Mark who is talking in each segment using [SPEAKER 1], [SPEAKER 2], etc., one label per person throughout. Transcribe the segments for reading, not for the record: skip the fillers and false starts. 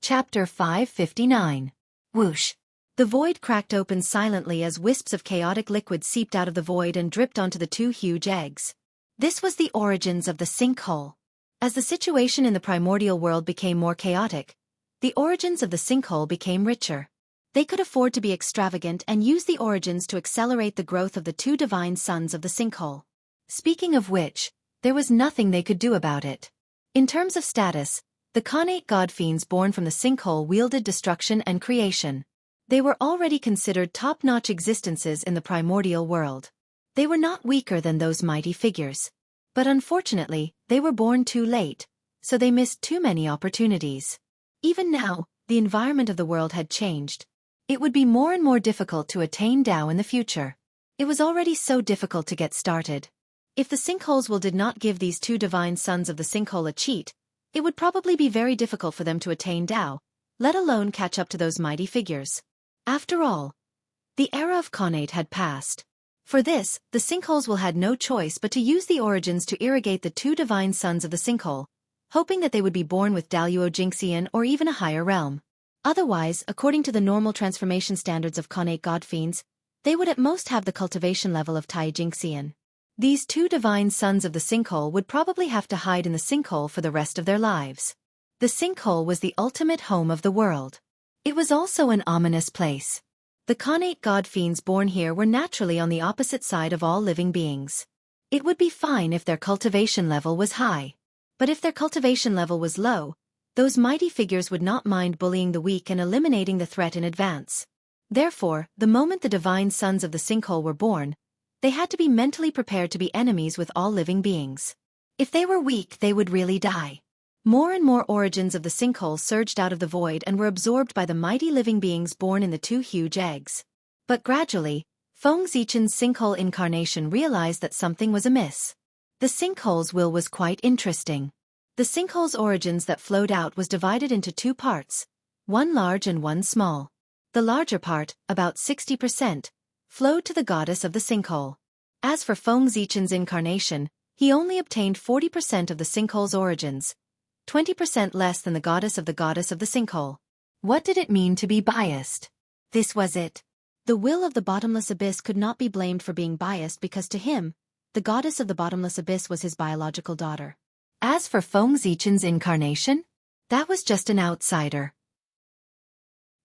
[SPEAKER 1] Chapter 559. Whoosh. The void cracked open silently as wisps of chaotic liquid seeped out of the void and dripped onto the two huge eggs. This was the origins of the sinkhole. As the situation in the primordial world became more chaotic, the origins of the sinkhole became richer. They could afford to be extravagant and use the origins to accelerate the growth of the two divine sons of the sinkhole. Speaking of which, there was nothing they could do about it. In terms of status, the Khanate god fiends born from the sinkhole wielded destruction and creation. They were already considered top-notch existences in the primordial world. They were not weaker than those mighty figures. But unfortunately, they were born too late, so they missed too many opportunities. Even now, the environment of the world had changed. It would be more and more difficult to attain Tao in the future. It was already so difficult to get started. If the sinkholes did not give these two divine sons of the sinkhole a cheat, it would probably be very difficult for them to attain Tao, let alone catch up to those mighty figures. After all, the era of Khanate had passed. For this, the sinkholes had no choice but to use the origins to irrigate the two divine sons of the sinkhole, hoping that they would be born with Daluo Jinxian or even a higher realm. Otherwise, according to the normal transformation standards of Khanate god fiends, they would at most have the cultivation level of Tai Jinxian. These two divine sons of the sinkhole would probably have to hide in the sinkhole for the rest of their lives. The sinkhole was the ultimate home of the world. It was also an ominous place. The Khanate god fiends born here were naturally on the opposite side of all living beings. It would be fine if their cultivation level was high. But if their cultivation level was low, those mighty figures would not mind bullying the weak and eliminating the threat in advance. Therefore, the moment the divine sons of the sinkhole were born, they had to be mentally prepared to be enemies with all living beings. If they were weak, they would really die. More and more origins of the sinkhole surged out of the void and were absorbed by the mighty living beings born in the two huge eggs. But gradually, Feng Zichen's sinkhole incarnation realized that something was amiss. The sinkhole's will was quite interesting. The sinkhole's origins that flowed out was divided into two parts, one large and one small. The larger part, about 60%, flowed to the goddess of the sinkhole. As for Feng Zichen's incarnation, he only obtained 40% of the sinkhole's origins, 20% less than the goddess of the sinkhole. What did it mean to be biased? This was it. The will of the bottomless abyss could not be blamed for being biased because to him, the goddess of the bottomless abyss was his biological daughter. As for Feng Zichen's incarnation, that was just an outsider.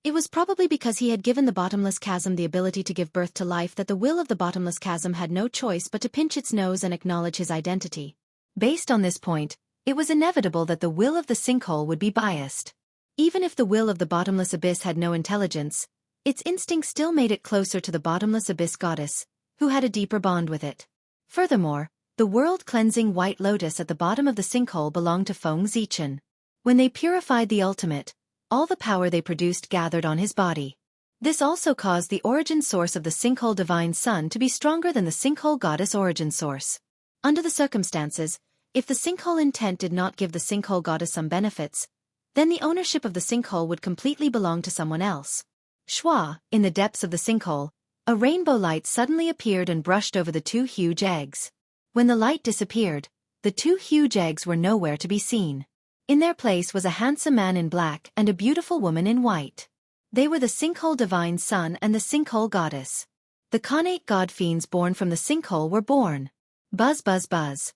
[SPEAKER 1] It was probably because he had given the bottomless chasm the ability to give birth to life that the will of the bottomless chasm had no choice but to pinch its nose and acknowledge his identity. Based on this point, it was inevitable that the will of the sinkhole would be biased. Even if the will of the bottomless abyss had no intelligence, its instinct still made it closer to the bottomless abyss goddess, who had a deeper bond with it. Furthermore, the world-cleansing white lotus at the bottom of the sinkhole belonged to Feng Zichen. When they purified the ultimate, all the power they produced gathered on his body. This also caused the origin source of the sinkhole divine son to be stronger than the sinkhole goddess origin source. Under the circumstances, if the sinkhole intent did not give the sinkhole goddess some benefits, then the ownership of the sinkhole would completely belong to someone else. Shua, in the depths of the sinkhole, a rainbow light suddenly appeared and brushed over the two huge eggs. When the light disappeared, the two huge eggs were nowhere to be seen. In their place was a handsome man in black and a beautiful woman in white. They were the sinkhole divine son and the sinkhole goddess. The Khanate god fiends born from the sinkhole were born. Buzz buzz buzz.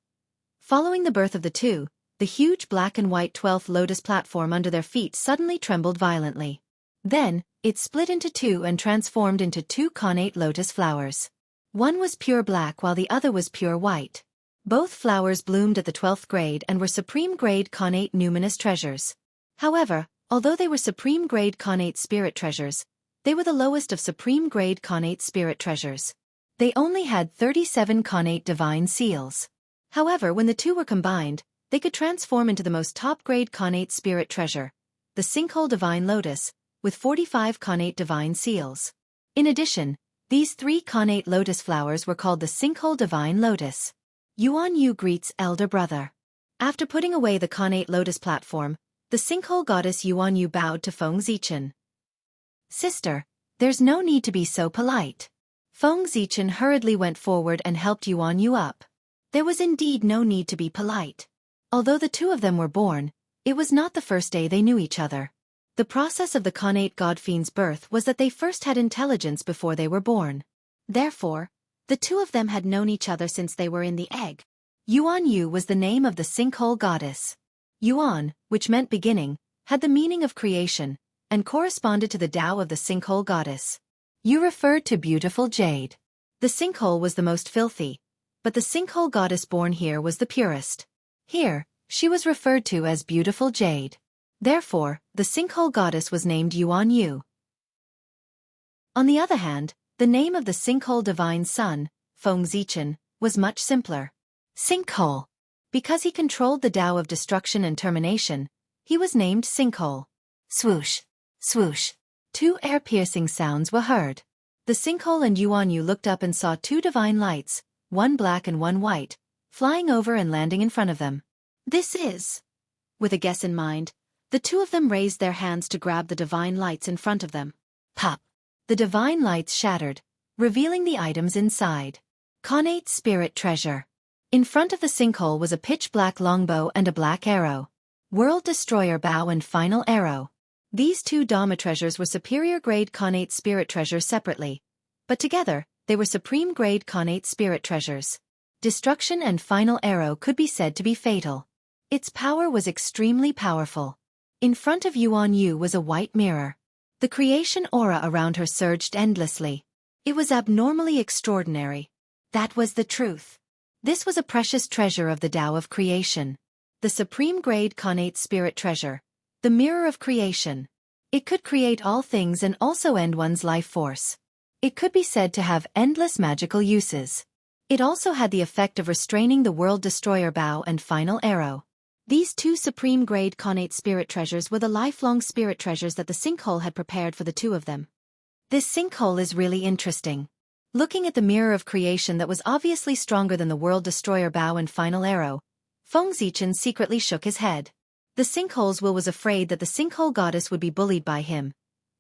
[SPEAKER 1] Following the birth of the two, the huge black and white 12th lotus platform under their feet suddenly trembled violently. Then, it split into two and transformed into two Khanate lotus flowers. One was pure black while the other was pure white. Both flowers bloomed at the 12th grade and were supreme-grade Khanate numinous treasures. However, although they were supreme-grade Khanate spirit treasures, they were the lowest of supreme-grade Khanate spirit treasures. They only had 37 Khanate divine seals. However, when the two were combined, they could transform into the most top-grade Khanate spirit treasure, the sinkhole divine lotus, with 45 Khanate divine seals. In addition, these three Khanate lotus flowers were called the sinkhole divine lotus. Yuan Yu greets elder brother. After putting away the Khanate lotus platform, the sinkhole goddess Yuan Yu bowed to Feng Zichen. Sister, there's no need to be so polite. Feng Zichen hurriedly went forward and helped Yuan Yu up. There was indeed no need to be polite. Although the two of them were born, it was not the first day they knew each other. The process of the Khanate god fiend's birth was that they first had intelligence before they were born. Therefore, the two of them had known each other since they were in the egg. Yuan Yu was the name of the sinkhole goddess. Yuan, which meant beginning, had the meaning of creation, and corresponded to the Tao of the sinkhole goddess. Yu referred to beautiful jade. The sinkhole was the most filthy, but the sinkhole goddess born here was the purest. Here, she was referred to as beautiful jade. Therefore, the sinkhole goddess was named Yuan Yu. On the other hand, the name of the sinkhole divine son, Feng Zichen, was much simpler. Sinkhole. Because he controlled the Tao of destruction and termination, he was named Sinkhole. Swoosh, swoosh. Two air-piercing sounds were heard. The sinkhole and Yuan Yu looked up and saw two divine lights, one black and one white, flying over and landing in front of them. This is... With a guess in mind, the two of them raised their hands to grab the divine lights in front of them. Pop! The divine lights shattered, revealing the items inside. Khanate spirit treasure. In front of the sinkhole was a pitch-black longbow and a black arrow. World Destroyer bow and final arrow. These two Dhamma treasures were superior-grade Khanate spirit treasures separately, but together, they were supreme-grade Khanate spirit treasures. Destruction and final arrow could be said to be fatal. Its power was extremely powerful. In front of Yuan Yu was a white mirror. The creation aura around her surged endlessly. It was abnormally extraordinary. That was the truth. This was a precious treasure of the Tao of creation. The supreme-grade Khanate spirit treasure. The mirror of creation. It could create all things and also end one's life force. It could be said to have endless magical uses. It also had the effect of restraining the World Destroyer bow and final arrow. These two supreme-grade Khanate spirit treasures were the lifelong spirit treasures that the sinkhole had prepared for the two of them. This sinkhole is really interesting. Looking at the mirror of creation that was obviously stronger than the World Destroyer bow and final arrow, Feng Zichen secretly shook his head. The sinkhole's will was afraid that the sinkhole goddess would be bullied by him,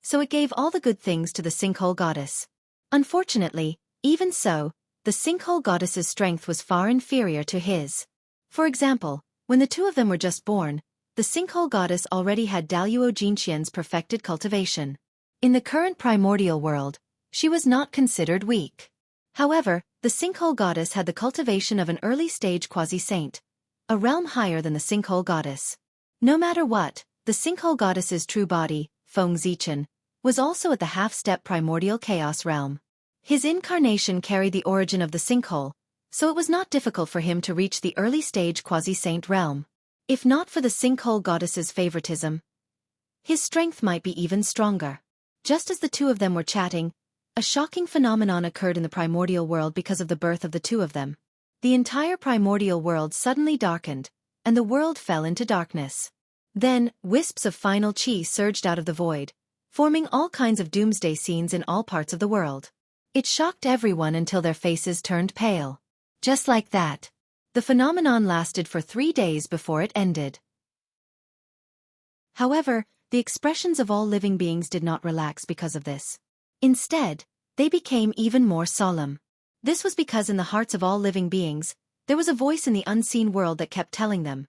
[SPEAKER 1] so it gave all the good things to the sinkhole goddess. Unfortunately, even so, the sinkhole goddess's strength was far inferior to his. For example, when the two of them were just born, the sinkhole goddess already had Daluo Jinqian's perfected cultivation. In the current primordial world, she was not considered weak. However, the sinkhole goddess had the cultivation of an early-stage quasi-saint, a realm higher than the sinkhole goddess. No matter what, the sinkhole goddess's true body, Feng Zichen, was also at the half-step primordial chaos realm. His incarnation carried the origin of the sinkhole, so it was not difficult for him to reach the early-stage quasi-saint realm. If not for the sinkhole goddess's favoritism, his strength might be even stronger. Just as the two of them were chatting, a shocking phenomenon occurred in the primordial world because of the birth of the two of them. The entire primordial world suddenly darkened, and the world fell into darkness. Then, wisps of final chi surged out of the void, forming all kinds of doomsday scenes in all parts of the world. It shocked everyone until their faces turned pale. Just like that. The phenomenon lasted for 3 days before it ended. However, the expressions of all living beings did not relax because of this. Instead, they became even more solemn. This was because in the hearts of all living beings, there was a voice in the unseen world that kept telling them.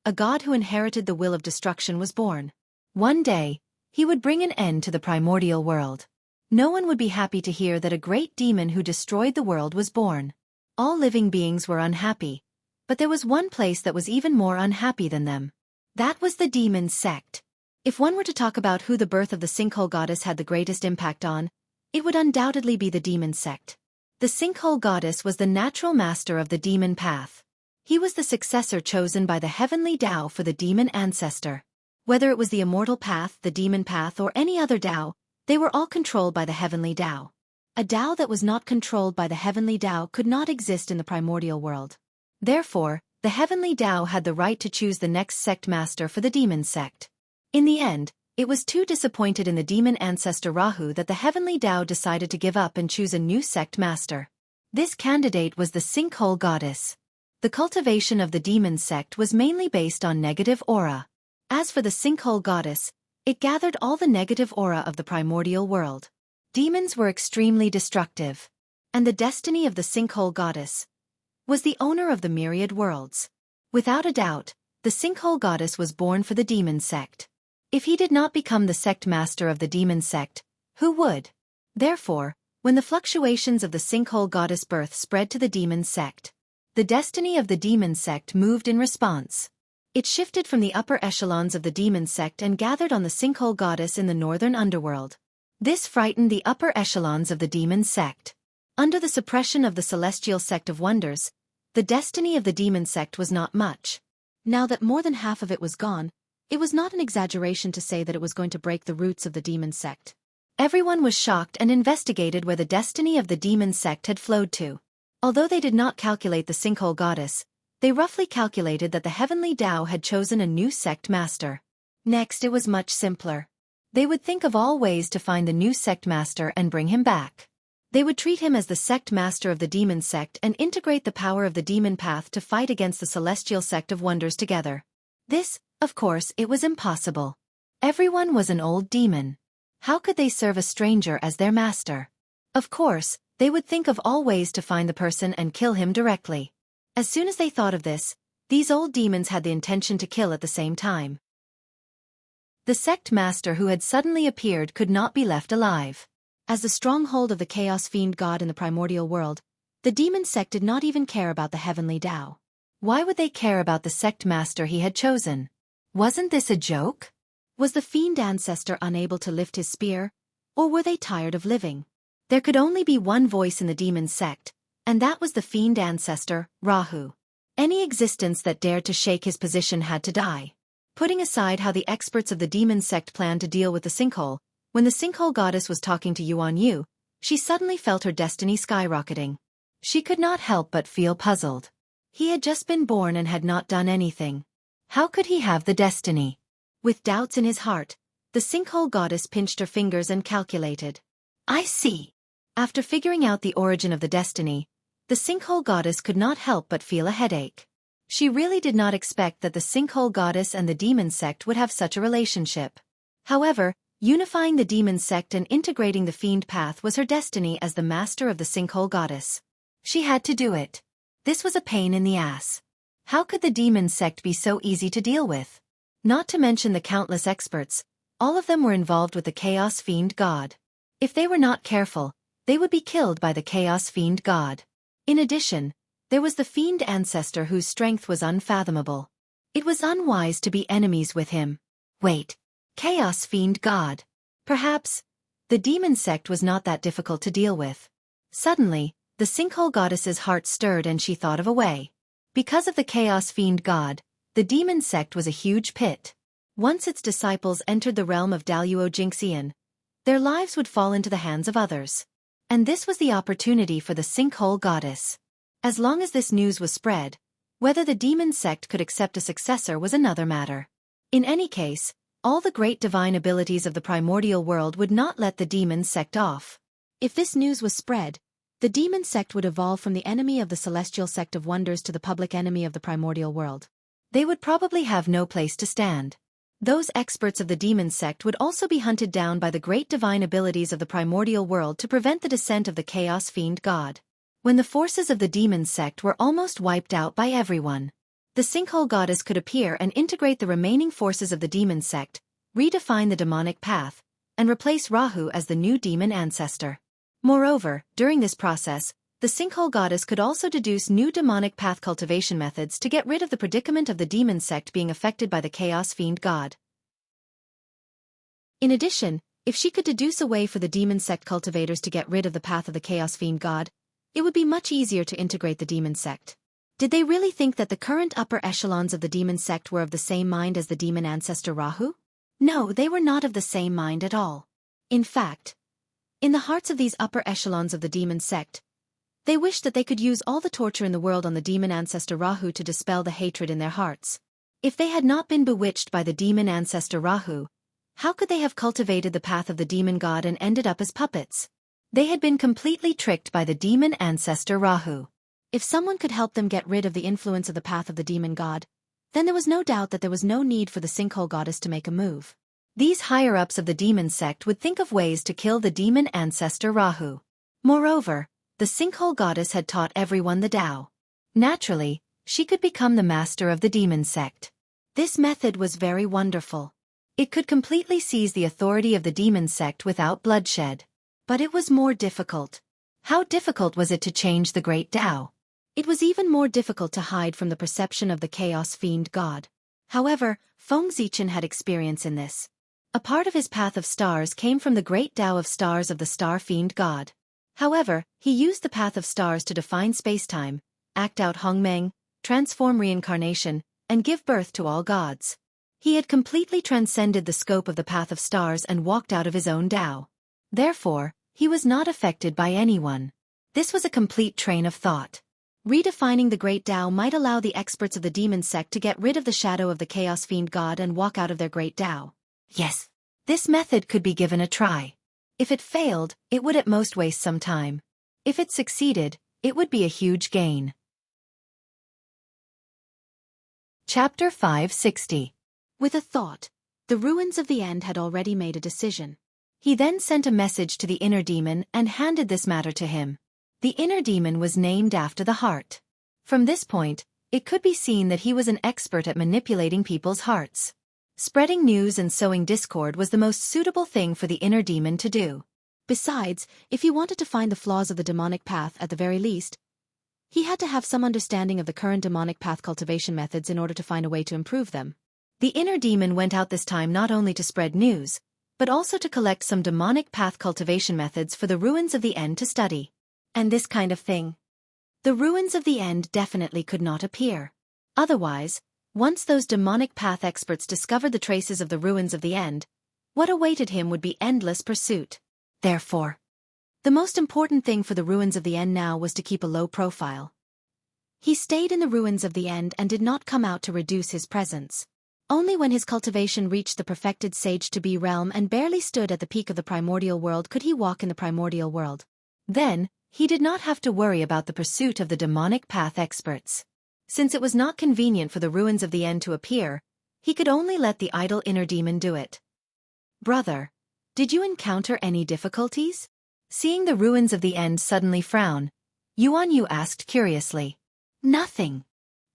[SPEAKER 1] A god who inherited the will of destruction was born. One day, he would bring an end to the primordial world. No one would be happy to hear that a great demon who destroyed the world was born. All living beings were unhappy, but there was one place that was even more unhappy than them. That was the demon sect. If one were to talk about who the birth of the sinkhole goddess had the greatest impact on, it would undoubtedly be the demon sect. The sinkhole goddess was the natural master of the demon path. He was the successor chosen by the heavenly Tao for the demon ancestor. Whether it was the immortal path, the demon path, or any other Tao, they were all controlled by the heavenly Tao. A Tao that was not controlled by the heavenly Tao could not exist in the primordial world. Therefore, the heavenly Tao had the right to choose the next sect master for the demon sect. In the end, it was too disappointed in the demon ancestor Rahu that the heavenly Tao decided to give up and choose a new sect master. This candidate was the sinkhole goddess. The cultivation of the demon sect was mainly based on negative aura. As for the sinkhole goddess, it gathered all the negative aura of the primordial world. Demons were extremely destructive, and the destiny of the sinkhole goddess was the owner of the myriad worlds. Without a doubt, the sinkhole goddess was born for the demon sect. If he did not become the sect master of the demon sect, who would? Therefore, when the fluctuations of the sinkhole goddess birth spread to the demon sect, the destiny of the demon sect moved in response. It shifted from the upper echelons of the demon sect and gathered on the sinkhole goddess in the northern underworld. This frightened the upper echelons of the demon sect. Under the suppression of the celestial sect of wonders, the destiny of the demon sect was not much. Now that more than half of it was gone, it was not an exaggeration to say that it was going to break the roots of the demon sect. Everyone was shocked and investigated where the destiny of the demon sect had flowed to. Although they did not calculate the sinkhole goddess, they roughly calculated that the heavenly Tao had chosen a new sect master. Next, it was much simpler. They would think of all ways to find the new sect master and bring him back. They would treat him as the sect master of the demon sect and integrate the power of the demon path to fight against the celestial sect of wonders together. This, of course, it was impossible. Everyone was an old demon. How could they serve a stranger as their master? Of course, they would think of all ways to find the person and kill him directly. As soon as they thought of this, these old demons had the intention to kill at the same time. The sect master who had suddenly appeared could not be left alive. As the stronghold of the chaos fiend god in the primordial world, the demon sect did not even care about the heavenly Tao. Why would they care about the sect master he had chosen? Wasn't this a joke? Was the fiend ancestor unable to lift his spear, or were they tired of living? There could only be one voice in the demon sect, and that was the fiend ancestor, Rahu. Any existence that dared to shake his position had to die. Putting aside how the experts of the demon sect planned to deal with the sinkhole, when the sinkhole goddess was talking to Yuan Yu, she suddenly felt her destiny skyrocketing. She could not help but feel puzzled. He had just been born and had not done anything. How could he have the destiny? With doubts in his heart, the sinkhole goddess pinched her fingers and calculated. I see. After figuring out the origin of the destiny, the sinkhole goddess could not help but feel a headache. She really did not expect that the sinkhole goddess and the demon sect would have such a relationship. However, unifying the demon sect and integrating the fiend path was her destiny as the master of the sinkhole goddess. She had to do it. This was a pain in the ass. How could the demon sect be so easy to deal with? Not to mention the countless experts, all of them were involved with the chaos fiend god. If they were not careful, they would be killed by the chaos fiend god. In addition, there was the fiend ancestor whose strength was unfathomable. It was unwise to be enemies with him. Wait, chaos fiend god. Perhaps the demon sect was not that difficult to deal with. Suddenly, the sinkhole goddess's heart stirred and she thought of a way. Because of the chaos fiend god, the demon sect was a huge pit. Once its disciples entered the realm of Daluo Jingxian, their lives would fall into the hands of others. And this was the opportunity for the sinkhole goddess. As long as this news was spread, whether the demon sect could accept a successor was another matter. In any case, all the great divine abilities of the primordial world would not let the demon sect off. If this news was spread, the demon sect would evolve from the enemy of the celestial sect of wonders to the public enemy of the primordial world. They would probably have no place to stand. Those experts of the demon sect would also be hunted down by the great divine abilities of the primordial world to prevent the descent of the chaos fiend god. When the forces of the demon sect were almost wiped out by everyone, the sinkhole goddess could appear and integrate the remaining forces of the demon sect, redefine the demonic path, and replace Rahu as the new demon ancestor. Moreover, during this process, the sinkhole goddess could also deduce new demonic path cultivation methods to get rid of the predicament of the demon sect being affected by the chaos fiend god. In addition, if she could deduce a way for the demon sect cultivators to get rid of the path of the chaos fiend god, it would be much easier to integrate the demon sect. Did they really think that the current upper echelons of the demon sect were of the same mind as the demon ancestor Rahu? No, they were not of the same mind at all. In fact, in the hearts of these upper echelons of the demon sect, they wished that they could use all the torture in the world on the demon ancestor Rahu to dispel the hatred in their hearts. If they had not been bewitched by the demon ancestor Rahu, how could they have cultivated the path of the demon god and ended up as puppets? They had been completely tricked by the demon ancestor Rahu. If someone could help them get rid of the influence of the path of the demon god, then there was no doubt that there was no need for the sinkhole goddess to make a move. These higher-ups of the demon sect would think of ways to kill the demon ancestor Rahu. Moreover, the sinkhole goddess had taught everyone the Tao. Naturally, she could become the master of the demon sect. This method was very wonderful. It could completely seize the authority of the demon sect without bloodshed. But it was more difficult. How difficult was it to change the great Tao? It was even more difficult to hide from the perception of the chaos fiend god. However, Feng Zichen had experience in this. A part of his path of stars came from the great Tao of stars of the star fiend god. However, he used the path of stars to define spacetime, act out Hongmeng, transform reincarnation, and give birth to all gods. He had completely transcended the scope of the path of stars and walked out of his own Tao. Therefore, he was not affected by anyone. This was a complete train of thought. Redefining the great Tao might allow the experts of the demon sect to get rid of the shadow of the chaos fiend god and walk out of their great Tao. Yes, this method could be given a try. If it failed, it would at most waste some time. If it succeeded, it would be a huge gain. Chapter 560. With a thought, the ruins of the end had already made a decision. He then sent a message to the inner demon and handed this matter to him. The inner demon was named after the heart. From this point, it could be seen that he was an expert at manipulating people's hearts. Spreading news and sowing discord was the most suitable thing for the inner demon to do. Besides, if he wanted to find the flaws of the demonic path at the very least, he had to have some understanding of the current demonic path cultivation methods in order to find a way to improve them. The inner demon went out this time not only to spread news, but also to collect some demonic path cultivation methods for the ruins of the end to study. And this kind of thing. The ruins of the end definitely could not appear. Otherwise, once those demonic path experts discovered the traces of the ruins of the end, what awaited him would be endless pursuit. Therefore, the most important thing for the ruins of the end now was to keep a low profile. He stayed in the ruins of the end and did not come out to reduce his presence. Only when his cultivation reached the perfected sage-to-be realm and barely stood at the peak of the primordial world could he walk in the primordial world. Then, he did not have to worry about the pursuit of the demonic path experts. Since it was not convenient for the ruins of the end to appear, he could only let the idle inner demon do it. Brother, did you encounter any difficulties? Seeing the ruins of the end suddenly frown, Yuan Yu asked curiously. Nothing.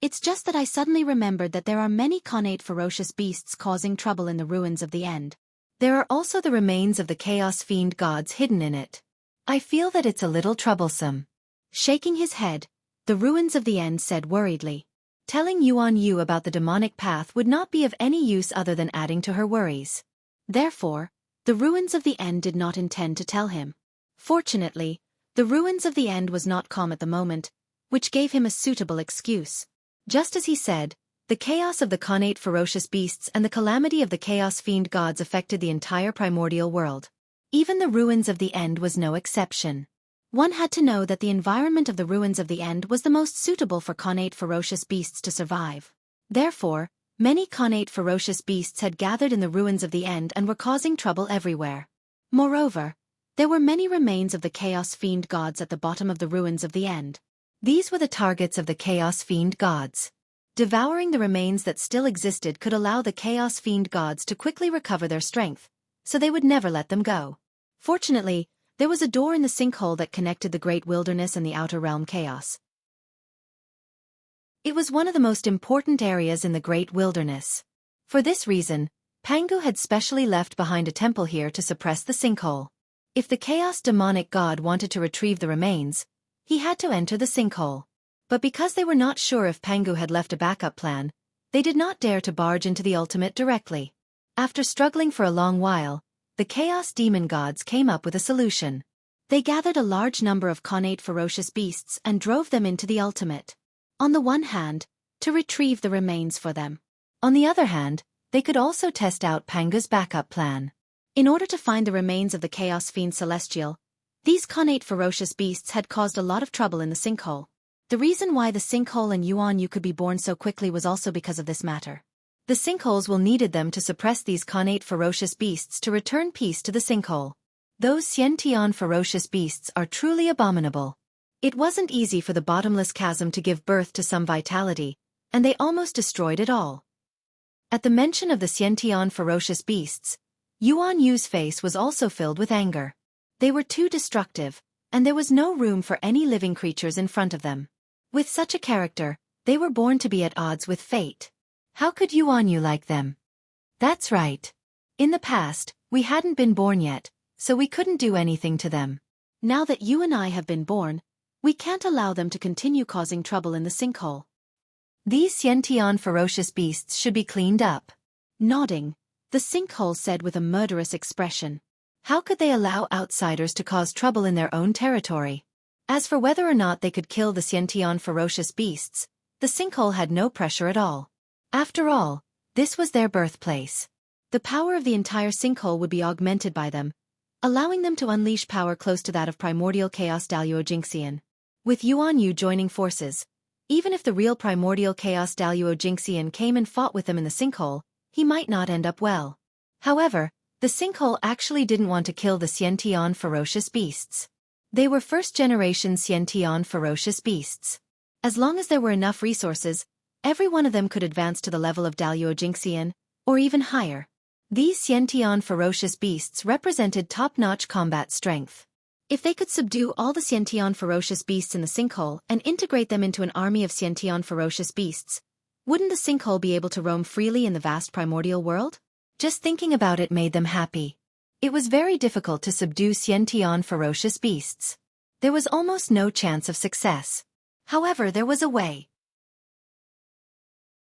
[SPEAKER 1] It's just that I suddenly remembered that there are many connate ferocious beasts causing trouble in the ruins of the end. There are also the remains of the chaos fiend gods hidden in it. I feel that it's a little troublesome. Shaking his head, the ruins of the end said worriedly. Telling Yuan Yu about the demonic path would not be of any use other than adding to her worries. Therefore, the ruins of the end did not intend to tell him. Fortunately, the ruins of the end was not calm at the moment, which gave him a suitable excuse. Just as he said, the chaos of the connate ferocious beasts and the calamity of the chaos fiend gods affected the entire primordial world. Even the ruins of the end was no exception. One had to know that the environment of the ruins of the end was the most suitable for connate ferocious beasts to survive. Therefore, many connate ferocious beasts had gathered in the ruins of the end and were causing trouble everywhere. Moreover, there were many remains of the chaos fiend gods at the bottom of the ruins of the end. These were the targets of the chaos fiend gods. Devouring the remains that still existed could allow the chaos fiend gods to quickly recover their strength, so they would never let them go. Fortunately, there was a door in the sinkhole that connected the great wilderness and the outer realm chaos. It was one of the most important areas in the great wilderness. For this reason, Pangu had specially left behind a temple here to suppress the sinkhole. If the chaos demonic god wanted to retrieve the remains, he had to enter the sinkhole. But because they were not sure if Pangu had left a backup plan, they did not dare to barge into the ultimate directly. After struggling for a long while, the chaos demon gods came up with a solution. They gathered a large number of connate ferocious beasts and drove them into the ultimate. On the one hand, to retrieve the remains for them. On the other hand, they could also test out Pangu's backup plan. In order to find the remains of the chaos fiend celestial, these connate ferocious beasts had caused a lot of trouble in the sinkhole. The reason why the sinkhole and Yuan Yu could be born so quickly was also because of this matter. The sinkholes will needed them to suppress these connate ferocious beasts to return peace to the sinkhole. Those Xianxia ferocious beasts are truly abominable. It wasn't easy for the bottomless chasm to give birth to some vitality, and they almost destroyed it all. At the mention of the Xianxia ferocious beasts, Yuan Yu's face was also filled with anger. They were too destructive, and there was no room for any living creatures in front of them. With such a character, they were born to be at odds with fate. How could Yuan Yu like them? That's right. In the past, we hadn't been born yet, so we couldn't do anything to them. Now that you and I have been born, we can't allow them to continue causing trouble in the sinkhole. These Xiantian ferocious beasts should be cleaned up. Nodding, the sinkhole said with a murderous expression. How could they allow outsiders to cause trouble in their own territory? As for whether or not they could kill the Xiantian ferocious beasts, the sinkhole had no pressure at all. After all, this was their birthplace. The power of the entire sinkhole would be augmented by them, allowing them to unleash power close to that of primordial chaos Daluo Jingxian. With Yuan Yu joining forces, even if the real primordial chaos Daluo Jingxian came and fought with them in the sinkhole, he might not end up well. However, the sinkhole actually didn't want to kill the Xiantian ferocious beasts. They were first-generation Xiantian ferocious beasts. As long as there were enough resources, every one of them could advance to the level of Daluo Jingxian, or even higher. These Xiantian ferocious beasts represented top-notch combat strength. If they could subdue all the Xiantian ferocious beasts in the sinkhole and integrate them into an army of Xiantian ferocious beasts, wouldn't the sinkhole be able to roam freely in the vast primordial world? Just thinking about it made them happy. It was very difficult to subdue Xiantian ferocious beasts. There was almost no chance of success. However, there was a way.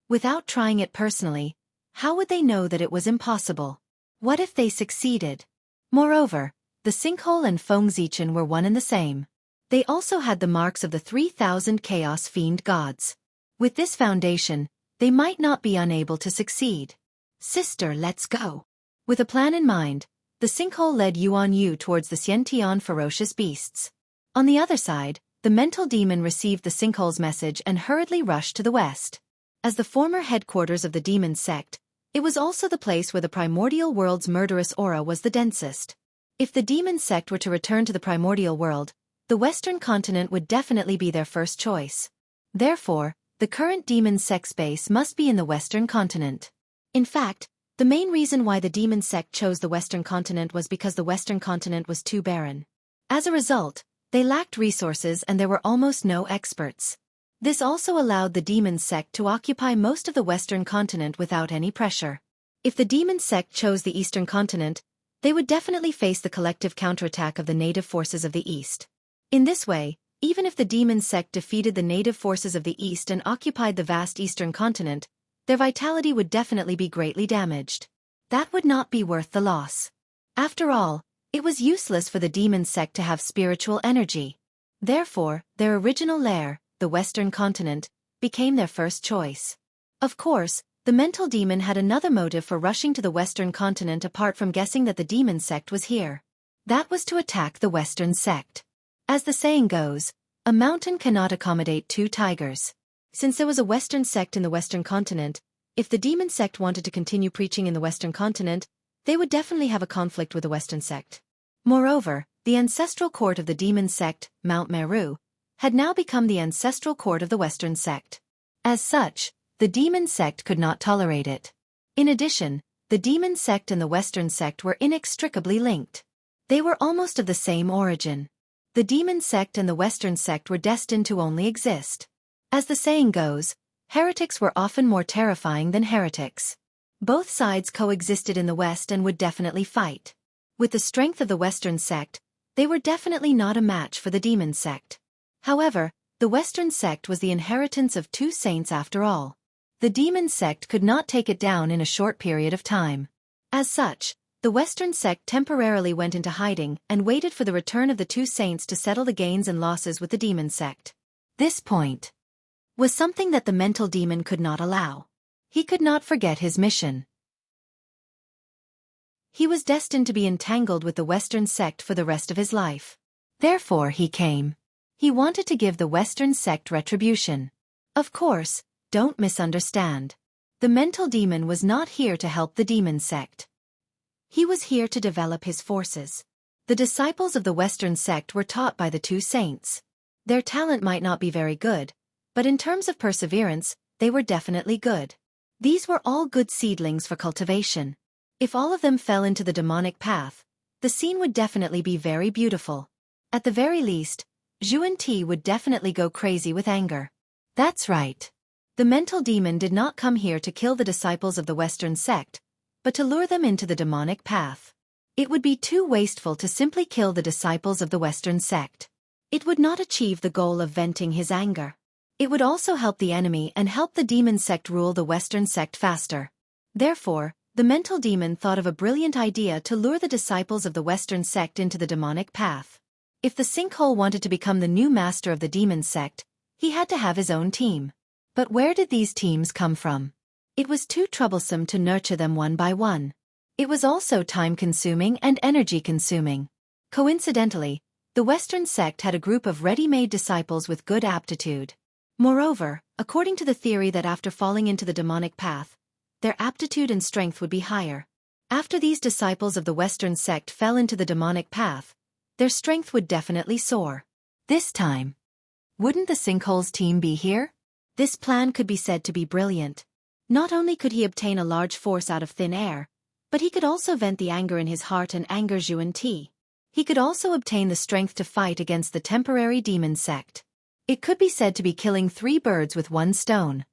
[SPEAKER 1] Without trying it personally, how would they know that it was impossible? What if they succeeded? Moreover, the sinkhole and Feng Zichen were one and the same. They also had the marks of the 3,000 Chaos Fiend gods. With this foundation, they might not be unable to succeed. Sister, let's go. With a plan in mind, the sinkhole led Yuan Yu towards the Xiantian ferocious beasts. On the other side, the mental demon received the sinkhole's message and hurriedly rushed to the west. As the former headquarters of the demon sect, it was also the place where the primordial world's murderous aura was the densest. If the demon sect were to return to the primordial world, the western continent would definitely be their first choice. Therefore, the current demon sect's base must be in the western continent. In fact, the main reason why the demon sect chose the western continent was because the western continent was too barren. As a result, they lacked resources and there were almost no experts. This also allowed the demon sect to occupy most of the western continent without any pressure. If the demon sect chose the eastern continent, they would definitely face the collective counterattack of the native forces of the east. In this way, even if the demon sect defeated the native forces of the east and occupied the vast eastern continent, their vitality would definitely be greatly damaged. That would not be worth the loss. After all, it was useless for the demon sect to have spiritual energy. Therefore, their original lair, the western continent, became their first choice. Of course, the mental demon had another motive for rushing to the western continent apart from guessing that the demon sect was here. That was to attack the western sect. As the saying goes, a mountain cannot accommodate two tigers. Since there was a western sect in the western continent, if the demon sect wanted to continue preaching in the western continent, they would definitely have a conflict with the western sect. Moreover, the ancestral court of the demon sect, Mount Meru, had now become the ancestral court of the western sect. As such, the demon sect could not tolerate it. In addition, the demon sect and the western sect were inextricably linked. They were almost of the same origin. The demon sect and the western sect were destined to only exist. As the saying goes, heretics were often more terrifying than heretics. Both sides coexisted in the West and would definitely fight. With the strength of the western sect, they were definitely not a match for the demon sect. However, the western sect was the inheritance of two saints after all. The demon sect could not take it down in a short period of time. As such, the western sect temporarily went into hiding and waited for the return of the two saints to settle the gains and losses with the demon sect. This point was something that the mental demon could not allow. He could not forget his mission. He was destined to be entangled with the western sect for the rest of his life. Therefore he came. He wanted to give the western sect retribution. Of course, don't misunderstand. The mental demon was not here to help the demon sect. He was here to develop his forces. The disciples of the western sect were taught by the two saints. Their talent might not be very good, but in terms of perseverance, they were definitely good. These were all good seedlings for cultivation. If all of them fell into the demonic path, the scene would definitely be very beautiful. At the very least, Zhuan Ti would definitely go crazy with anger. That's right. The mental demon did not come here to kill the disciples of the western sect, but to lure them into the demonic path. It would be too wasteful to simply kill the disciples of the Western sect. It would not achieve the goal of venting his anger. It would also help the enemy and help the demon sect rule the Western sect faster. Therefore, the mental demon thought of a brilliant idea to lure the disciples of the Western sect into the demonic path. If the sinkhole wanted to become the new master of the demon sect, he had to have his own team. But where did these teams come from? It was too troublesome to nurture them one by one. It was also time-consuming and energy-consuming. Coincidentally, the Western sect had a group of ready-made disciples with good aptitude. Moreover, according to the theory that after falling into the demonic path, their aptitude and strength would be higher. After these disciples of the Western sect fell into the demonic path, their strength would definitely soar. This time, wouldn't the sinkhole's team be here? This plan could be said to be brilliant. Not only could he obtain a large force out of thin air, but he could also vent the anger in his heart and anger Xianxia. He could also obtain the strength to fight against the temporary demon sect. It could be said to be killing 3 birds with 1 stone.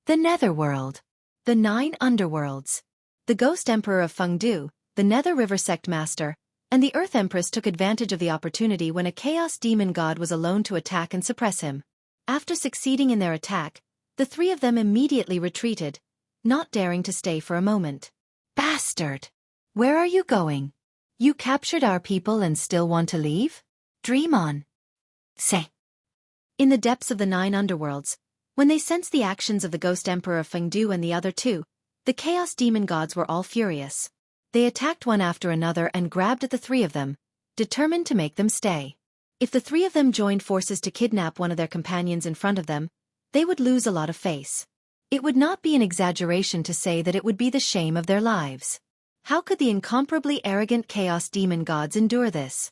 [SPEAKER 1] The Netherworld. The 9 Underworlds. The Ghost Emperor of Fengdu, the Nether River Sect Master, and the Earth Empress took advantage of the opportunity when a Chaos Demon God was alone to attack and suppress him. After succeeding in their attack, the 3 of them immediately retreated, not daring to stay for a moment. Bastard! Where are you going? You captured our people and still want to leave? Dream on. Say. In the depths of the 9 underworlds, when they sensed the actions of the Ghost Emperor of Fengdu and the other 2, the Chaos Demon Gods were all furious. They attacked one after another and grabbed at the 3 of them, determined to make them stay. If the 3 of them joined forces to kidnap one of their companions in front of them, they would lose a lot of face. It would not be an exaggeration to say that it would be the shame of their lives. How could the incomparably arrogant Chaos Demon Gods endure this?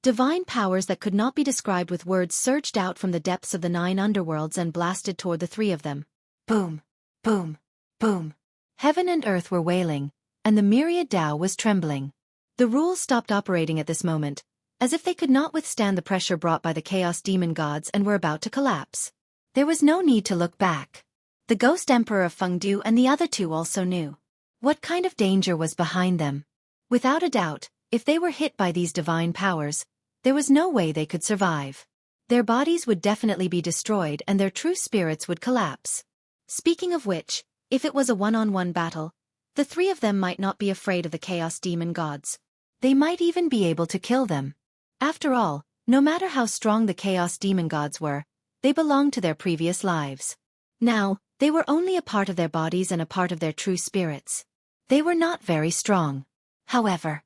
[SPEAKER 1] Divine powers that could not be described with words surged out from the depths of the 9 underworlds and blasted toward the 3 of them. Boom! Boom! Boom! Heaven and earth were wailing, and the myriad Tao was trembling. The rules stopped operating at this moment, as if they could not withstand the pressure brought by the Chaos Demon Gods and were about to collapse. There was no need to look back. The Ghost Emperor of Fengdu and the other 2 also knew what kind of danger was behind them. Without a doubt, if they were hit by these divine powers, there was no way they could survive. Their bodies would definitely be destroyed and their true spirits would collapse. Speaking of which, if it was a one-on-one battle, the 3 of them might not be afraid of the Chaos Demon Gods. They might even be able to kill them. After all, no matter how strong the Chaos Demon Gods were, they belonged to their previous lives. Now, they were only a part of their bodies and a part of their true spirits. They were not very strong. However,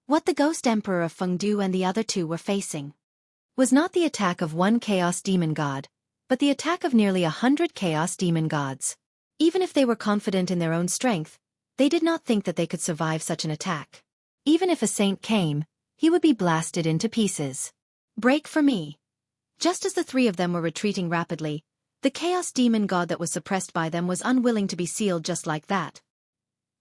[SPEAKER 1] what the Ghost Emperor of Fengdu and the other 2 were facing was not the attack of one Chaos Demon God, but the attack of nearly 100 Chaos Demon Gods. Even if they were confident in their own strength, they did not think that they could survive such an attack. Even if a saint came, he would be blasted into pieces. Break for me. Just as the 3 of them were retreating rapidly, the Chaos Demon God that was suppressed by them was unwilling to be sealed just like that.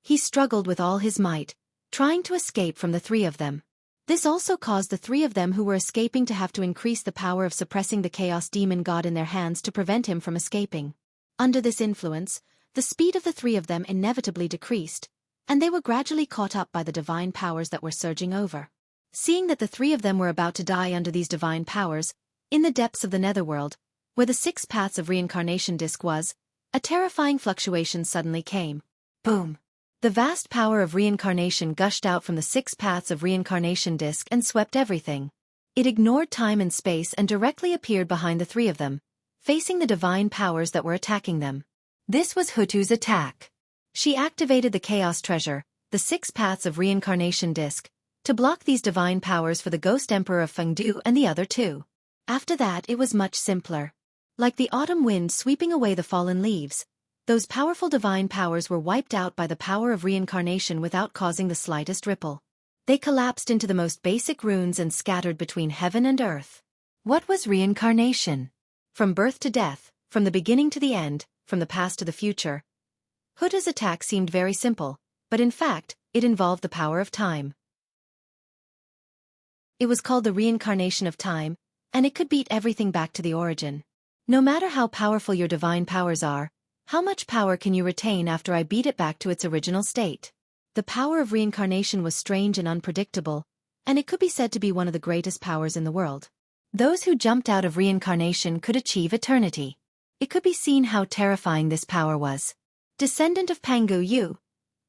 [SPEAKER 1] He struggled with all his might, trying to escape from the 3 of them. This also caused the 3 of them who were escaping to have to increase the power of suppressing the Chaos Demon God in their hands to prevent him from escaping. Under this influence, the speed of the 3 of them inevitably decreased, and they were gradually caught up by the divine powers that were surging over. Seeing that the 3 of them were about to die under these divine powers, in the depths of the netherworld, where the 6 paths of reincarnation disk was, a terrifying fluctuation suddenly came. Boom! The vast power of reincarnation gushed out from the 6 paths of reincarnation disk and swept everything. It ignored time and space and directly appeared behind the 3 of them, facing the divine powers that were attacking them. This was Hutu's attack. She activated the Chaos Treasure, the 6 paths of reincarnation disk, to block these divine powers for the Ghost Emperor of Fengdu and the other 2. After that it was much simpler. Like the autumn wind sweeping away the fallen leaves, those powerful divine powers were wiped out by the power of reincarnation without causing the slightest ripple. They collapsed into the most basic runes and scattered between heaven and earth. What was reincarnation? From birth to death, from the beginning to the end, from the past to the future. Hutta's attack seemed very simple, but in fact, it involved the power of time. It was called the reincarnation of time, and it could beat everything back to the origin. No matter how powerful your divine powers are, How much power can you retain after I beat it back to its original state? The power of reincarnation was strange and unpredictable, and it could be said to be one of the greatest powers in the world. Those who jumped out of reincarnation could achieve eternity. It could be seen how terrifying this power was. Descendant of Pangu Yu.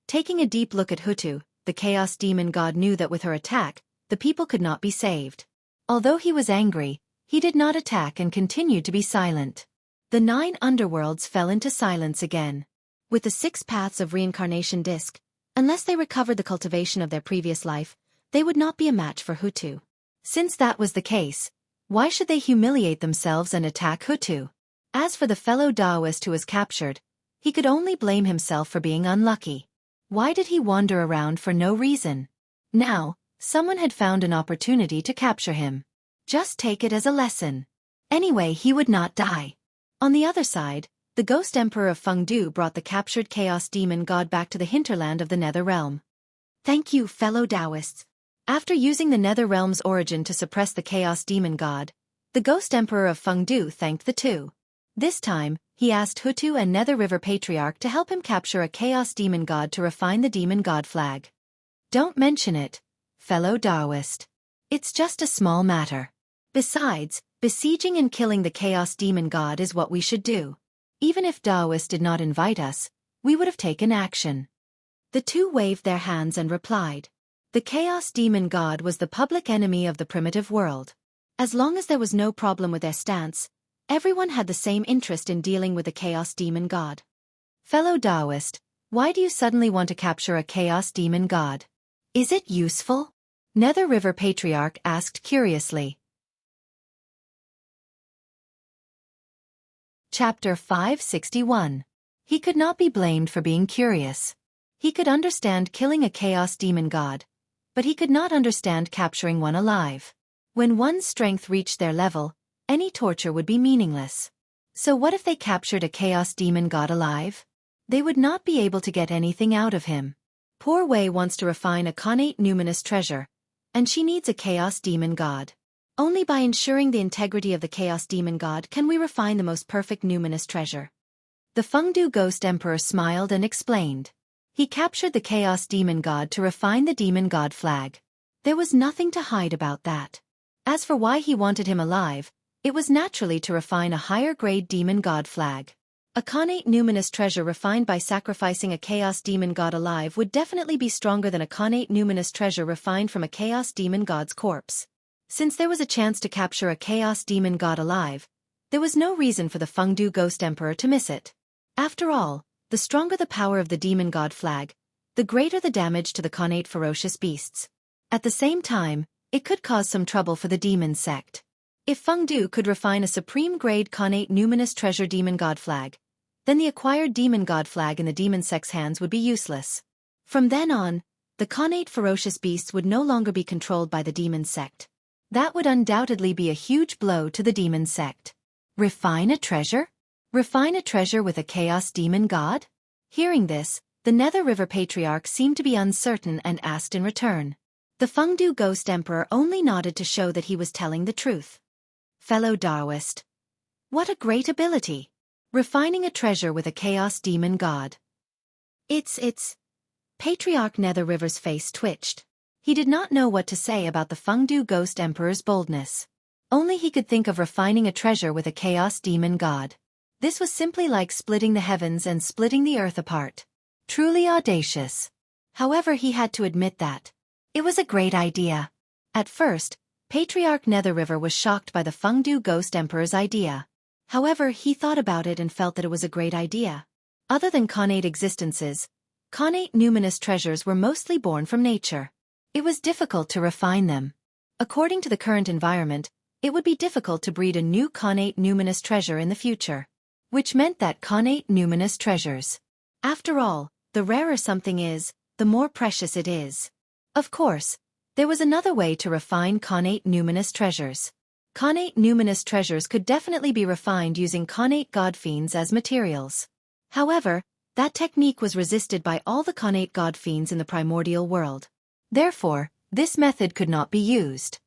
[SPEAKER 1] Taking a deep look at Hutu, the chaos demon god knew that with her attack, the people could not be saved. Although he was angry, he did not attack and continued to be silent. The 9 underworlds fell into silence again. With the 6 paths of reincarnation disc, unless they recovered the cultivation of their previous life, they would not be a match for Hutu. Since that was the case, why should they humiliate themselves and attack Hutu? As for the fellow Taoist who was captured, he could only blame himself for being unlucky. Why did he wander around for no reason? Now, someone had found an opportunity to capture him. Just take it as a lesson. Anyway, he would not die. On the other side, the Ghost Emperor of Fengdu brought the captured Chaos Demon God back to the hinterland of the Nether Realm. Thank you, fellow Taoists. After using the Nether Realm's origin to suppress the Chaos Demon God, the Ghost Emperor of Fengdu thanked the two. This time, he asked Hutu and Nether River Patriarch to help him capture a Chaos Demon God to refine the Demon God flag. Don't mention it, fellow Taoist. It's just a small matter. Besides, besieging and killing the Chaos Demon God is what we should do. Even if Taoists did not invite us, we would have taken action. The two waved their hands and replied. The Chaos Demon God was the public enemy of the primitive world. As long as there was no problem with their stance, everyone had the same interest in dealing with the Chaos Demon God. Fellow Taoist, why do you suddenly want to capture a Chaos Demon God? Is it useful? Nether River Patriarch asked curiously. Chapter 561. He could not be blamed for being curious. He could understand killing a Chaos Demon God, but he could not understand capturing one alive. When one's strength reached their level, any torture would be meaningless. So what if they captured a Chaos Demon God alive? They would not be able to get anything out of him. Poor Wei wants to refine a connate numinous treasure, and she needs a Chaos Demon God. Only by ensuring the integrity of the Chaos Demon God can we refine the most perfect numinous treasure. The Fengdu Ghost Emperor smiled and explained. He captured the Chaos Demon God to refine the Demon God flag. There was nothing to hide about that. As for why he wanted him alive, it was naturally to refine a higher-grade Demon God flag. A connate numinous treasure refined by sacrificing a Chaos Demon God alive would definitely be stronger than a connate numinous treasure refined from a Chaos Demon God's corpse. Since there was a chance to capture a Chaos Demon God alive, there was no reason for the Fengdu Ghost Emperor to miss it. After all, the stronger the power of the Demon God flag, the greater the damage to the connate ferocious beasts. At the same time, it could cause some trouble for the demon sect. If Fengdu could refine a supreme-grade connate numinous treasure Demon God flag, then the acquired Demon God flag in the demon sect's hands would be useless. From then on, the connate ferocious beasts would no longer be controlled by the demon sect. That would undoubtedly be a huge blow to the demon sect. Refine a treasure? Refine a treasure with a Chaos Demon God? Hearing this, the Nether River Patriarch seemed to be uncertain and asked in return. The Fengdu Ghost Emperor only nodded to show that he was telling the truth. Fellow Taoist. What a great ability! Refining a treasure with a Chaos Demon God. It's... Patriarch Nether River's face twitched. He did not know what to say about the Fengdu Ghost Emperor's boldness. Only he could think of refining a treasure with a Chaos Demon God. This was simply like splitting the heavens and splitting the earth apart. Truly audacious. However, he had to admit that it was a great idea. At first, Patriarch Nether River was shocked by the Fengdu Ghost Emperor's idea. However, he thought about it and felt that it was a great idea. Other than connate existences, connate numinous treasures were mostly born from nature. It was difficult to refine them. According to the current environment, it would be difficult to breed a new connate numinous treasure in the future. Which meant that connate numinous treasures. After all, the rarer something is, the more precious it is. Of course, there was another way to refine connate numinous treasures. Connate numinous treasures could definitely be refined using connate god fiends as materials. However, that technique was resisted by all the connate god fiends in the primordial world. Therefore, this method could not be used.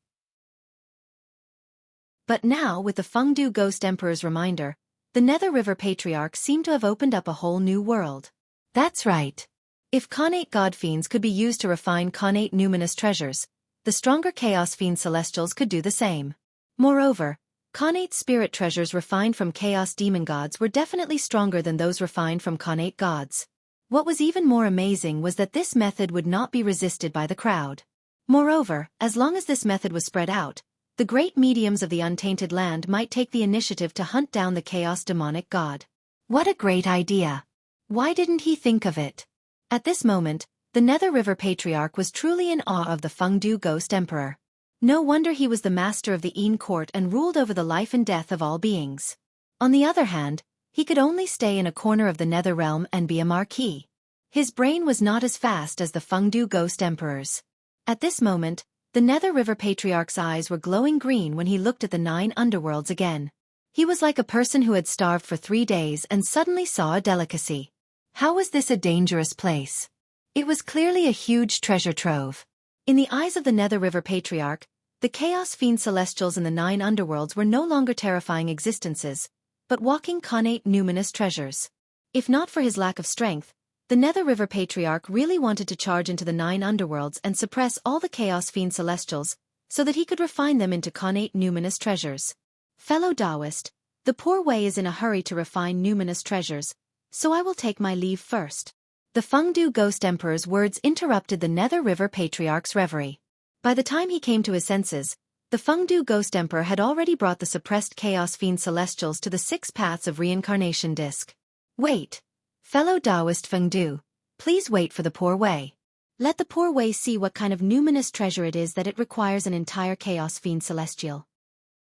[SPEAKER 1] But now, with the Fengdu Ghost Emperor's reminder, the Nether River Patriarch seemed to have opened up a whole new world. That's right. If Khanate God Fiends could be used to refine Khanate numinous treasures, the stronger Chaos Fiend Celestials could do the same. Moreover, Khanate spirit treasures refined from Chaos Demon Gods were definitely stronger than those refined from Khanate Gods. What was even more amazing was that this method would not be resisted by the crowd. Moreover, as long as this method was spread out, the great mediums of the untainted land might take the initiative to hunt down the Chaos Demonic God. What a great idea! Why didn't he think of it? At this moment, the Nether River Patriarch was truly in awe of the Fengdu Ghost Emperor. No wonder he was the master of the Yin Court and ruled over the life and death of all beings. On the other hand, he could only stay in a corner of the Nether Realm and be a marquis. His brain was not as fast as the Fengdu Ghost Emperor's. At this moment, the Nether River Patriarch's eyes were glowing green when he looked at the 9 underworlds again. He was like a person who had starved for 3 days and suddenly saw a delicacy. How was this a dangerous place? It was clearly a huge treasure trove. In the eyes of the Nether River Patriarch, the Chaos Fiend Celestials in the 9 underworlds were no longer terrifying existences, but walking Khanate numinous treasures. If not for his lack of strength, the Nether River Patriarch really wanted to charge into the 9 underworlds and suppress all the Chaos Fiend Celestials, so that he could refine them into Khanate numinous treasures. Fellow Taoist, the poor way is in a hurry to refine numinous treasures, so I will take my leave first. The Fengdu Ghost Emperor's words interrupted the Nether River Patriarch's reverie. By the time he came to his senses, the Fengdu Ghost Emperor had already brought the suppressed Chaos Fiend Celestials to the 6 paths of reincarnation disc. Wait! Fellow Taoist Fengdu, please wait for the poor way. Let the poor way see what kind of numinous treasure it is that it requires an entire Chaos Fiend Celestial.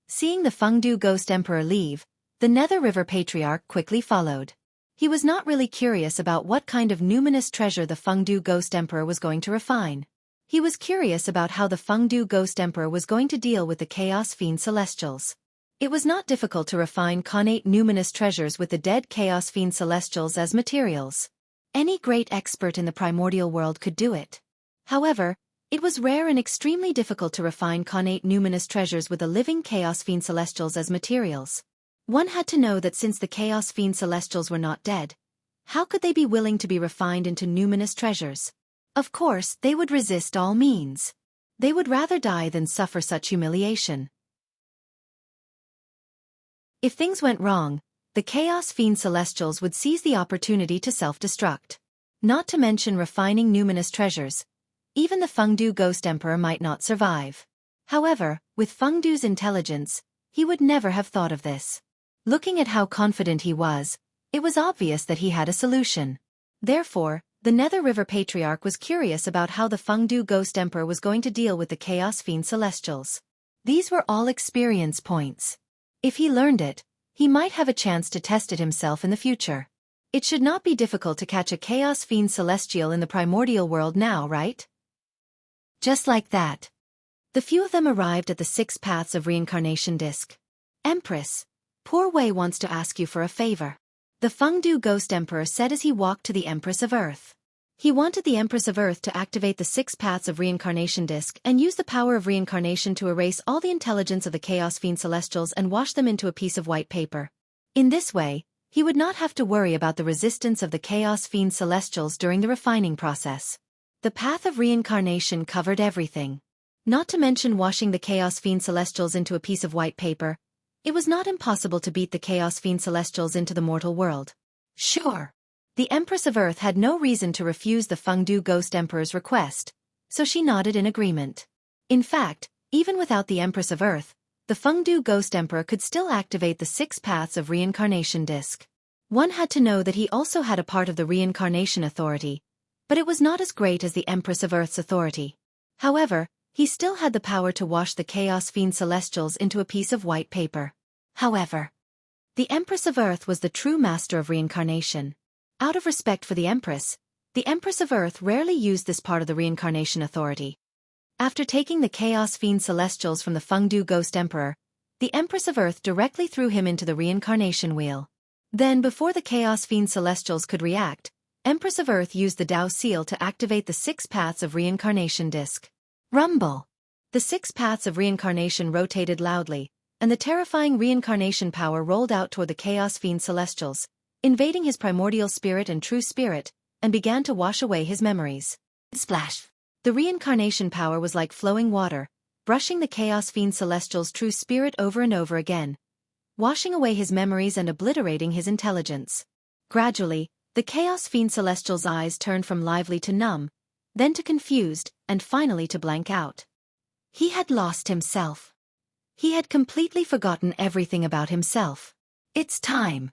[SPEAKER 1] Seeing the Fengdu Ghost Emperor leave, the Nether River Patriarch quickly followed. He was not really curious about what kind of numinous treasure the Fengdu Ghost Emperor was going to refine. He was curious about how the Fengdu Ghost Emperor was going to deal with the Chaos Fiend Celestials. It was not difficult to refine Khanate numinous treasures with the dead Chaos Fiend Celestials as materials. Any great expert in the primordial world could do it. However, it was rare and extremely difficult to refine Khanate numinous treasures with the living Chaos Fiend Celestials as materials. One had to know that since the Chaos Fiend Celestials were not dead, how could they be willing to be refined into numinous treasures? Of course, they would resist all means. They would rather die than suffer such humiliation. If things went wrong, the Chaos Fiend Celestials would seize the opportunity to self-destruct. Not to mention refining numinous treasures. Even the Fengdu Ghost Emperor might not survive. However, with Fengdu's intelligence, he would never have thought of this. Looking at how confident he was, it was obvious that he had a solution. Therefore, the Nether River Patriarch was curious about how the Fengdu Ghost Emperor was going to deal with the Chaos Fiend Celestials. These were all experience points. If he learned it, he might have a chance to test it himself in the future. It should not be difficult to catch a Chaos Fiend Celestial in the primordial world now, right? Just like that. The few of them arrived at the 6 paths of reincarnation disc. Empress, poor Wei wants to ask you for a favor. The Fengdu Ghost Emperor said as he walked to the Empress of Earth. He wanted the Empress of Earth to activate the 6 paths of reincarnation disc and use the power of reincarnation to erase all the intelligence of the Chaos Fiend Celestials and wash them into a piece of white paper. In this way, he would not have to worry about the resistance of the Chaos Fiend Celestials during the refining process. The path of reincarnation covered everything. Not to mention washing the Chaos Fiend Celestials into a piece of white paper. It was not impossible to beat the Chaos Fiend Celestials into the mortal world. Sure. The Empress of Earth had no reason to refuse the Fengdu Ghost Emperor's request, so she nodded in agreement. In fact, even without the Empress of Earth, the Fengdu Ghost Emperor could still activate the 6 paths of reincarnation disc. One had to know that he also had a part of the reincarnation authority, but it was not as great as the Empress of Earth's authority. However, he still had the power to wash the Chaos Fiend Celestials into a piece of white paper. However, the Empress of Earth was the true master of reincarnation. Out of respect for the Empress of Earth rarely used this part of the reincarnation authority. After taking the Chaos Fiend Celestials from the Fengdu Ghost Emperor, the Empress of Earth directly threw him into the reincarnation wheel. Then before the Chaos Fiend Celestials could react, Empress of Earth used the Tao Seal to activate the 6 paths of reincarnation disc. Rumble! The 6 paths of reincarnation rotated loudly, and the terrifying reincarnation power rolled out toward the Chaos Fiend Celestials, invading his primordial spirit and true spirit, and began to wash away his memories. Splash! The reincarnation power was like flowing water, brushing the Chaos Fiend Celestial's true spirit over and over again, washing away his memories and obliterating his intelligence. Gradually, the Chaos Fiend Celestial's eyes turned from lively to numb, then to confused, and finally to blank out. He had lost himself. He had completely forgotten everything about himself. It's time.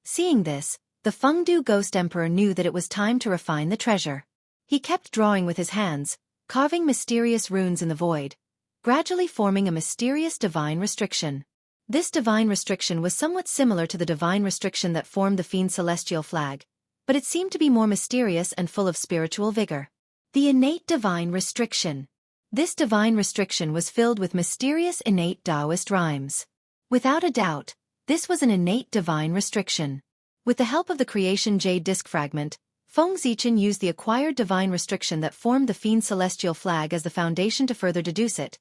[SPEAKER 1] Seeing this, the Fengdu Ghost Emperor knew that it was time to refine the treasure. He kept drawing with his hands, carving mysterious runes in the void, gradually forming a mysterious divine restriction. This divine restriction was somewhat similar to the divine restriction that formed the Fiend Celestial flag, but it seemed to be more mysterious and full of spiritual vigor. The innate divine restriction. This divine restriction was filled with mysterious innate Taoist rhymes. Without a doubt, this was an innate divine restriction. With the help of the creation jade disc fragment, Feng Zichen used the acquired divine restriction that formed the Fiend Celestial flag as the foundation to further deduce it,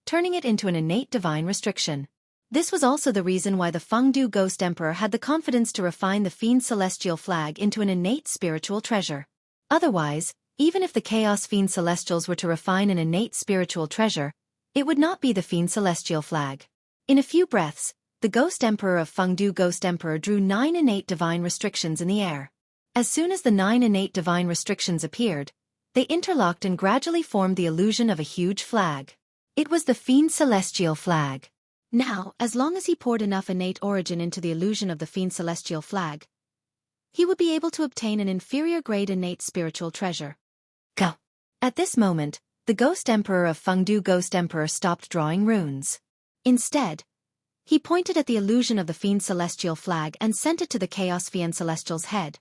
[SPEAKER 1] turning it into an innate divine restriction. This was also the reason why the Fengdu Ghost Emperor had the confidence to refine the Fiend Celestial flag into an innate spiritual treasure. Otherwise, even if the Chaos Fiend Celestials were to refine an innate spiritual treasure, it would not be the Fiend Celestial flag. In a few breaths, the Ghost Emperor of Fengdu Ghost Emperor drew 9 innate divine restrictions in the air. As soon as the 9 innate divine restrictions appeared, they interlocked and gradually formed the illusion of a huge flag. It was the Fiend Celestial flag. Now, as long as he poured enough innate origin into the illusion of the Fiend Celestial flag, he would be able to obtain an inferior grade innate spiritual treasure. Go! At this moment, the Ghost Emperor of Fengdu Ghost Emperor stopped drawing runes. Instead, he pointed at the illusion of the Fiend Celestial flag and sent it to the Chaos Fiend Celestial's head.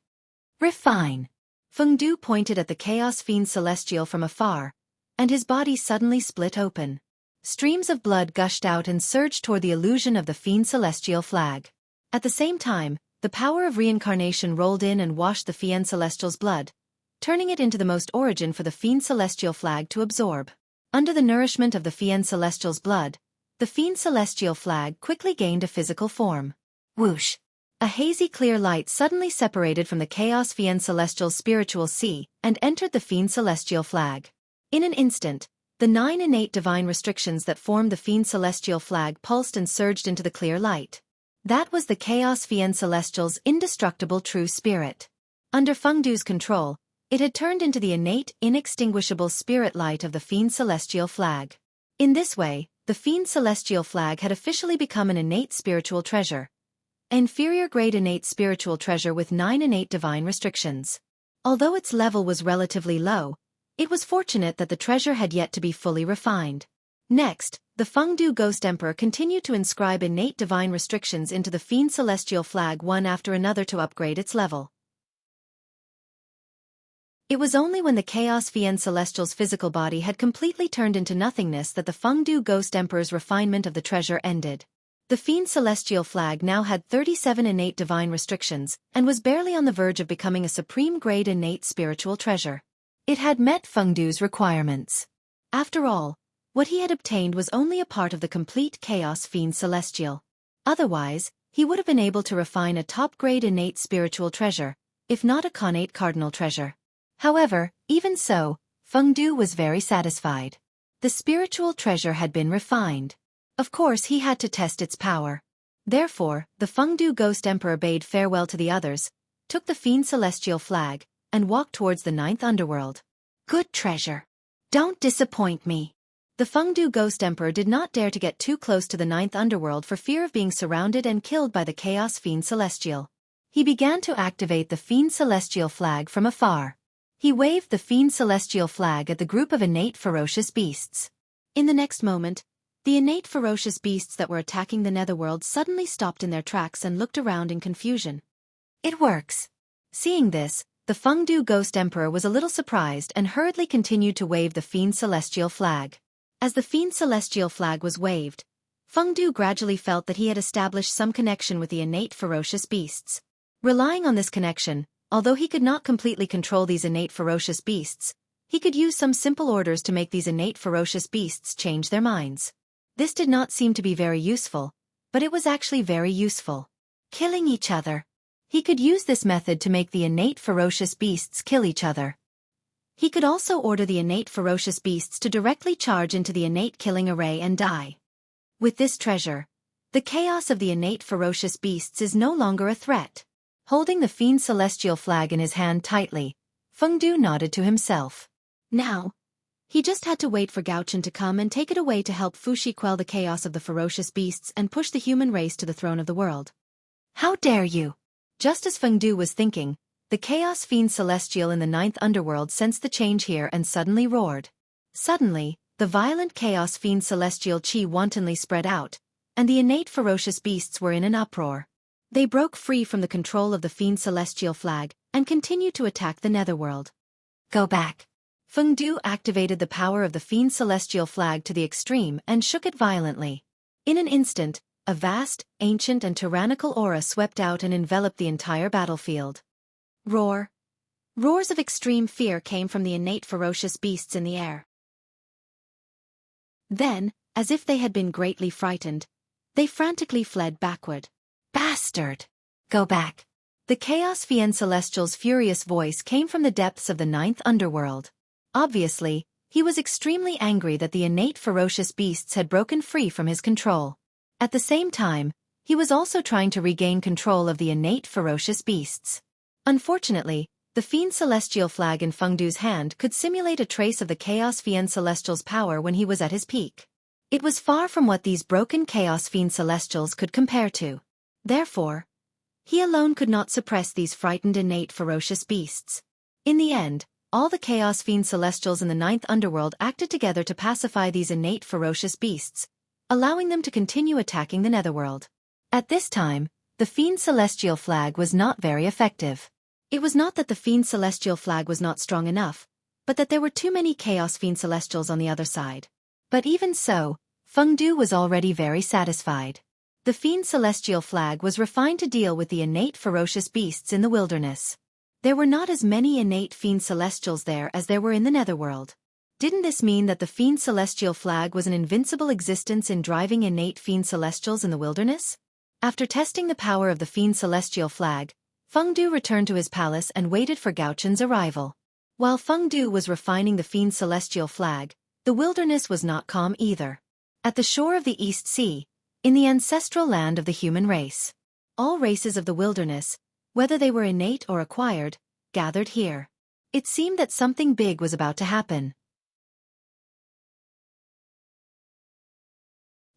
[SPEAKER 1] Refine! Fengdu pointed at the Chaos Fiend Celestial from afar, and his body suddenly split open. Streams of blood gushed out and surged toward the illusion of the Fiend Celestial flag. At the same time, the power of reincarnation rolled in and washed the Fiend Celestial's blood, turning it into the most origin for the Fiend Celestial flag to absorb. Under the nourishment of the Fiend Celestial's blood, the Fiend Celestial flag quickly gained a physical form. Whoosh! A hazy clear light suddenly separated from the Chaos Fiend Celestial's spiritual sea and entered the Fiend Celestial flag. In an instant, the 9 innate divine restrictions that formed the Fiend Celestial flag pulsed and surged into the clear light. That was the Chaos Fiend Celestial's indestructible true spirit. Under Fengdu's control, it had turned into the innate, inextinguishable spirit light of the Fiend Celestial flag. In this way, the Fiend Celestial flag had officially become an innate spiritual treasure. An inferior grade innate spiritual treasure with 9 innate divine restrictions. Although its level was relatively low, it was fortunate that the treasure had yet to be fully refined. Next, the Fengdu Ghost Emperor continued to inscribe innate divine restrictions into the Fiend Celestial flag one after another to upgrade its level. It was only when the Chaos Fiend Celestial's physical body had completely turned into nothingness that the Fengdu Ghost Emperor's refinement of the treasure ended. The Fiend Celestial flag now had 37 innate divine restrictions and was barely on the verge of becoming a supreme grade innate spiritual treasure. It had met Fengdu's requirements. After all, what he had obtained was only a part of the complete Chaos Fiend Celestial. Otherwise, he would have been able to refine a top-grade innate spiritual treasure, if not a connate cardinal treasure. However, even so, Fengdu was very satisfied. The spiritual treasure had been refined. Of course he had to test its power. Therefore, the Fengdu Ghost Emperor bade farewell to the others, took the Fiend Celestial flag, and walked towards the 9th underworld. Good treasure. Don't disappoint me. The Fengdu Ghost Emperor did not dare to get too close to the 9th underworld for fear of being surrounded and killed by the Chaos Fiend Celestial. He began to activate the Fiend Celestial flag from afar. He waved the Fiend Celestial flag at the group of innate ferocious beasts. In the next moment, the innate ferocious beasts that were attacking the netherworld suddenly stopped in their tracks and looked around in confusion. It works. Seeing this, the Fengdu Ghost Emperor was a little surprised and hurriedly continued to wave the Fiend Celestial flag. As the Fiend Celestial flag was waved, Fengdu gradually felt that he had established some connection with the innate ferocious beasts. Relying on this connection, although he could not completely control these innate ferocious beasts, he could use some simple orders to make these innate ferocious beasts change their minds. This did not seem to be very useful, but it was actually very useful. Killing each other. He could use this method to make the innate ferocious beasts kill each other. He could also order the innate ferocious beasts to directly charge into the innate killing array and die. With this treasure, the chaos of the innate ferocious beasts is no longer a threat. Holding the fiend's celestial flag in his hand tightly, Fengdu nodded to himself. Now, he just had to wait for Gaochen to come and take it away to help Fuxi quell the chaos of the ferocious beasts and push the human race to the throne of the world. How dare you! Just as Fengdu was thinking, the Chaos Fiend Celestial in the 9th Underworld sensed the change here and suddenly roared. Suddenly, the violent Chaos Fiend Celestial Qi wantonly spread out, and the innate ferocious beasts were in an uproar. They broke free from the control of the Fiend Celestial flag and continued to attack the Netherworld. Go back. Fengdu activated the power of the Fiend Celestial flag to the extreme and shook it violently. In an instant, a vast, ancient and tyrannical aura swept out and enveloped the entire battlefield. Roar. Roars of extreme fear came from the innate ferocious beasts in the air. Then, as if they had been greatly frightened, they frantically fled backward. Bastard! Go back! The Chaos Fiend Celestial's furious voice came from the depths of the 9th Underworld. Obviously, he was extremely angry that the innate ferocious beasts had broken free from his control. At the same time, he was also trying to regain control of the innate ferocious beasts. Unfortunately, the Fiend Celestial flag in Fengdu's hand could simulate a trace of the Chaos Fiend Celestial's power when he was at his peak. It was far from what these broken Chaos Fiend Celestials could compare to. Therefore, he alone could not suppress these frightened innate ferocious beasts. In the end, all the Chaos Fiend Celestials in the 9th Underworld acted together to pacify these innate ferocious beasts, allowing them to continue attacking the Netherworld. At this time, the Fiend Celestial flag was not very effective. It was not that the Fiend Celestial flag was not strong enough, but that there were too many Chaos Fiend Celestials on the other side. But even so, Fengdu was already very satisfied. The Fiend Celestial flag was refined to deal with the innate ferocious beasts in the wilderness. There were not as many innate Fiend Celestials there as there were in the Netherworld. Didn't this mean that the Fiend Celestial flag was an invincible existence in driving innate Fiend Celestials in the wilderness? After testing the power of the Fiend Celestial flag, Fengdu returned to his palace and waited for Gaochen's arrival. While Fengdu was refining the Fiend Celestial flag, the wilderness was not calm either. At the shore of the East Sea, in the ancestral land of the human race, all races of the wilderness, whether they were innate or acquired, gathered here. It seemed that something big was about to happen.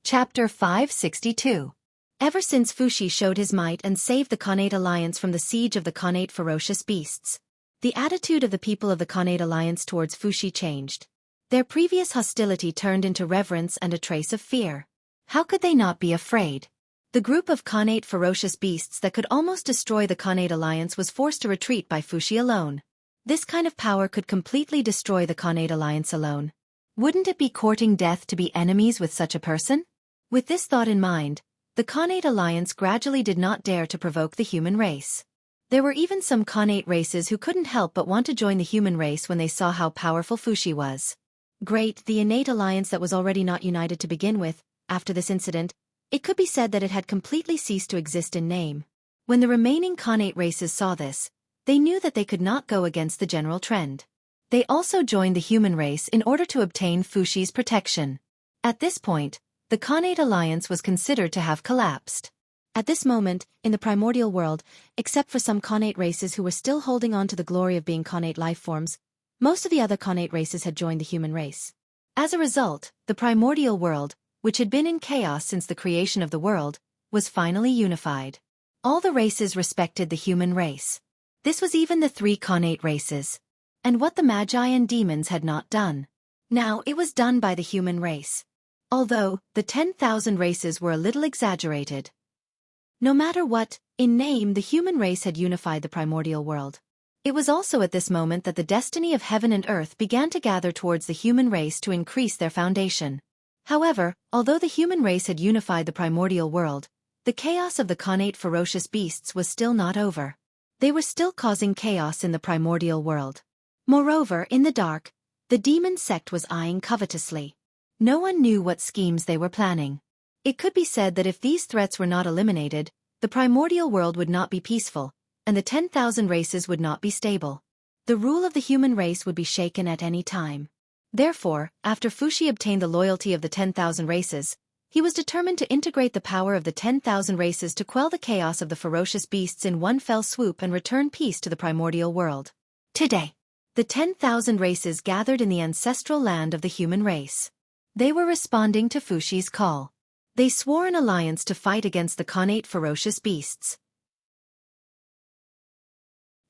[SPEAKER 1] Chapter 562. Ever since Fuxi showed his might and saved the Khanate Alliance from the siege of the Khanate ferocious beasts, the attitude of the people of the Khanate Alliance towards Fuxi changed. Their previous hostility turned into reverence and a trace of fear. How could they not be afraid? The group of Khanate ferocious beasts that could almost destroy the Khanate Alliance was forced to retreat by Fuxi alone. This kind of power could completely destroy the Khanate Alliance alone. Wouldn't it be courting death to be enemies with such a person? With this thought in mind, the Khanate Alliance gradually did not dare to provoke the human race. There were even some Khanate races who couldn't help but want to join the human race when they saw how powerful Fuxi was. Great, the innate alliance that was already not united to begin with, after this incident, it could be said that it had completely ceased to exist in name. When the remaining Khanate races saw this, they knew that they could not go against the general trend. They also joined the human race in order to obtain Fuxi's protection. At this point, the Khanate Alliance was considered to have collapsed. At this moment, in the primordial world, except for some Khanate races who were still holding on to the glory of being Khanate life forms, most of the other Khanate races had joined the human race. As a result, the primordial world, which had been in chaos since the creation of the world, was finally unified. All the races respected the human race. This was even the 3 Khanate races. And what the Magi and demons had not done. Now it was done by the human race. Although, the 10,000 races were a little exaggerated. No matter what, in name the human race had unified the primordial world. It was also at this moment that the destiny of heaven and earth began to gather towards the human race to increase their foundation. However, although the human race had unified the primordial world, the chaos of the Khanate ferocious beasts was still not over. They were still causing chaos in the primordial world. Moreover, in the dark, the demon sect was eyeing covetously. No one knew what schemes they were planning. It could be said that if these threats were not eliminated, the primordial world would not be peaceful, and the 10,000 races would not be stable. The rule of the human race would be shaken at any time. Therefore, after Fuxi obtained the loyalty of the 10,000 races, he was determined to integrate the power of the 10,000 races to quell the chaos of the ferocious beasts in one fell swoop and return peace to the primordial world. Today, the 10,000 races gathered in the ancestral land of the human race. They were responding to Fuxi's call. They swore an alliance to fight against the connate ferocious beasts.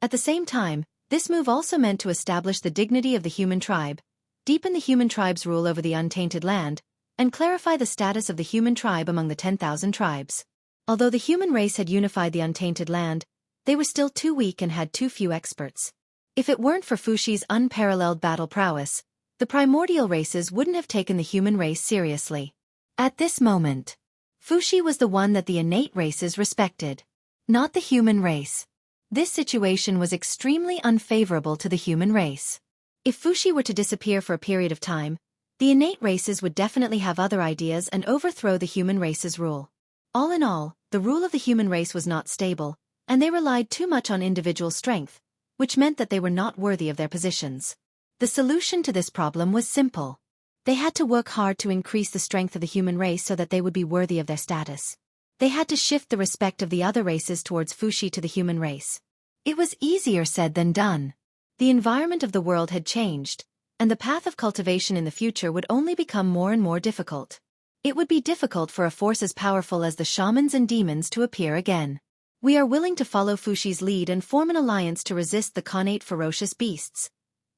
[SPEAKER 1] At the same time, this move also meant to establish the dignity of the human tribe, deepen the human tribe's rule over the untainted land, and clarify the status of the human tribe among the 10,000 tribes. Although the human race had unified the untainted land, they were still too weak and had too few experts. If it weren't for Fuxi's unparalleled battle prowess, the primordial races wouldn't have taken the human race seriously. At this moment, Fuxi was the one that the innate races respected, not the human race. This situation was extremely unfavorable to the human race. If Fuxi were to disappear for a period of time, the innate races would definitely have other ideas and overthrow the human race's rule. All in all, the rule of the human race was not stable, and they relied too much on individual strength, which meant that they were not worthy of their positions. The solution to this problem was simple. They had to work hard to increase the strength of the human race so that they would be worthy of their status. They had to shift the respect of the other races towards Fuxi to the human race. It was easier said than done. The environment of the world had changed, and the path of cultivation in the future would only become more and more difficult. It would be difficult for a force as powerful as the shamans and demons to appear again. We are willing to follow Fuxi's lead and form an alliance to resist the connate ferocious beasts.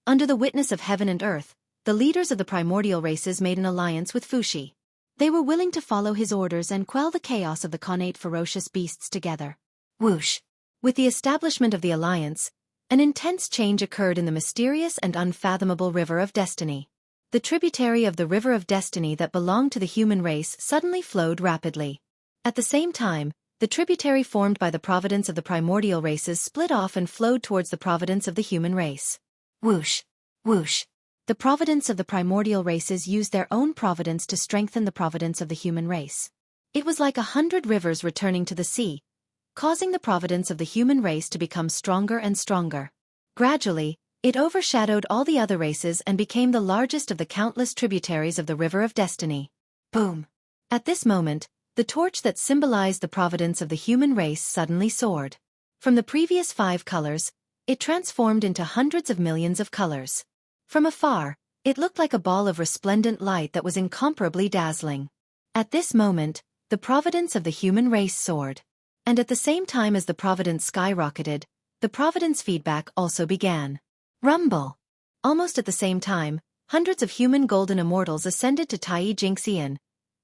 [SPEAKER 1] Under the witness of heaven and earth, the leaders of the primordial races made an alliance with Fuxi. They were willing to follow his orders and quell the chaos of the connate ferocious beasts together. Whoosh! With the establishment of the alliance, an intense change occurred in the mysterious and unfathomable River of Destiny. The tributary of the River of Destiny that belonged to the human race suddenly flowed rapidly. At the same time, the tributary formed by the providence of the primordial races split off and flowed towards the providence of the human race. Whoosh! Whoosh! The providence of the primordial races used their own providence to strengthen the providence of the human race. It was like 100 rivers returning to the sea, causing the providence of the human race to become stronger and stronger. Gradually, it overshadowed all the other races and became the largest of the countless tributaries of the River of Destiny. Boom! At this moment, the torch that symbolized the providence of the human race suddenly soared. From the previous 5 colors, it transformed into hundreds of millions of colors. From afar, it looked like a ball of resplendent light that was incomparably dazzling. At this moment, the providence of the human race soared. And at the same time as the providence skyrocketed, the providence feedback also began. Rumble! Almost at the same time, hundreds of human golden immortals ascended to Tai Jingxian,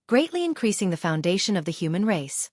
[SPEAKER 1] greatly increasing the foundation of the human race.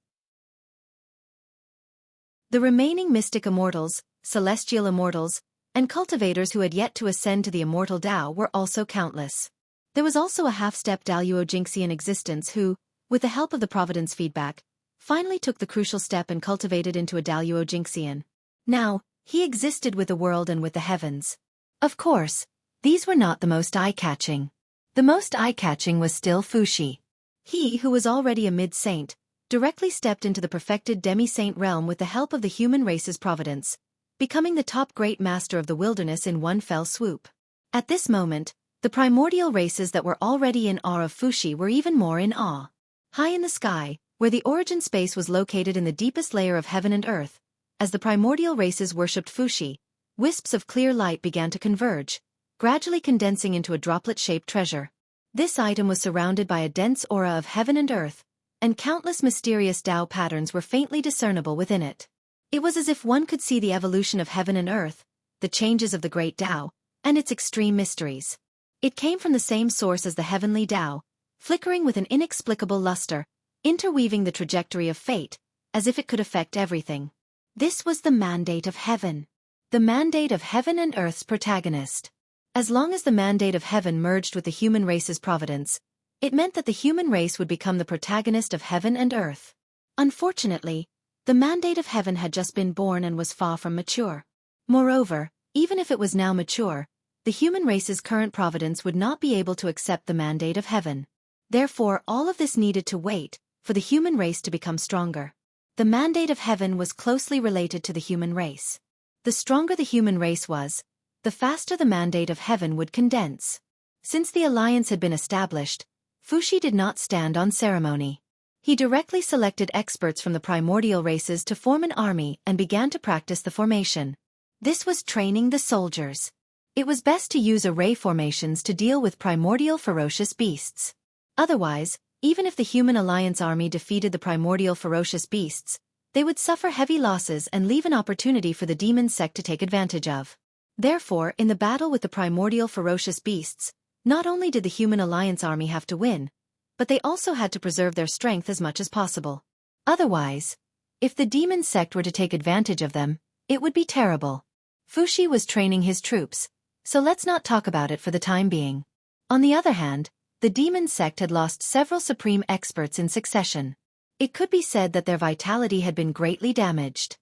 [SPEAKER 1] The remaining mystic immortals, celestial immortals, and cultivators who had yet to ascend to the immortal Tao were also countless. There was also a half-step Daluo Jingxian existence who, with the help of the providence feedback, finally took the crucial step and cultivated into a Daluo Jingxian. Now, he existed with the world and with the heavens. Of course, these were not the most eye-catching. The most eye-catching was still Fuxi. He, who was already a mid-saint, directly stepped into the perfected demi-saint realm with the help of the human race's providence, becoming the top great master of the wilderness in one fell swoop. At this moment, the primordial races that were already in awe of Fuxi were even more in awe. High in the sky, where the origin space was located in the deepest layer of heaven and earth, as the primordial races worshipped Fuxi, wisps of clear light began to converge, gradually condensing into a droplet-shaped treasure. This item was surrounded by a dense aura of heaven and earth, and countless mysterious Tao patterns were faintly discernible within it. It was as if one could see the evolution of heaven and earth, the changes of the great Tao, and its extreme mysteries. It came from the same source as the heavenly Tao, flickering with an inexplicable luster, interweaving the trajectory of fate, as if it could affect everything. This was the mandate of heaven. The mandate of heaven and earth's protagonist. As long as the mandate of heaven merged with the human race's providence, it meant that the human race would become the protagonist of heaven and earth. Unfortunately, the mandate of heaven had just been born and was far from mature. Moreover, even if it was now mature, the human race's current providence would not be able to accept the mandate of heaven. Therefore, all of this needed to wait for the human race to become stronger. The mandate of heaven was closely related to the human race. The stronger the human race was, the faster the mandate of heaven would condense. Since the alliance had been established, Fuxi did not stand on ceremony. He directly selected experts from the primordial races to form an army and began to practice the formation. This was training the soldiers. It was best to use array formations to deal with primordial ferocious beasts. Otherwise, even if the human alliance army defeated the primordial ferocious beasts, they would suffer heavy losses and leave an opportunity for the demon sect to take advantage of. Therefore, in the battle with the primordial ferocious beasts, not only did the human alliance army have to win, but they also had to preserve their strength as much as possible. Otherwise, if the demon sect were to take advantage of them, it would be terrible. Fuxi was training his troops, so let's not talk about it for the time being. On the other hand, the demon sect had lost several supreme experts in succession. It could be said that their vitality had been greatly damaged.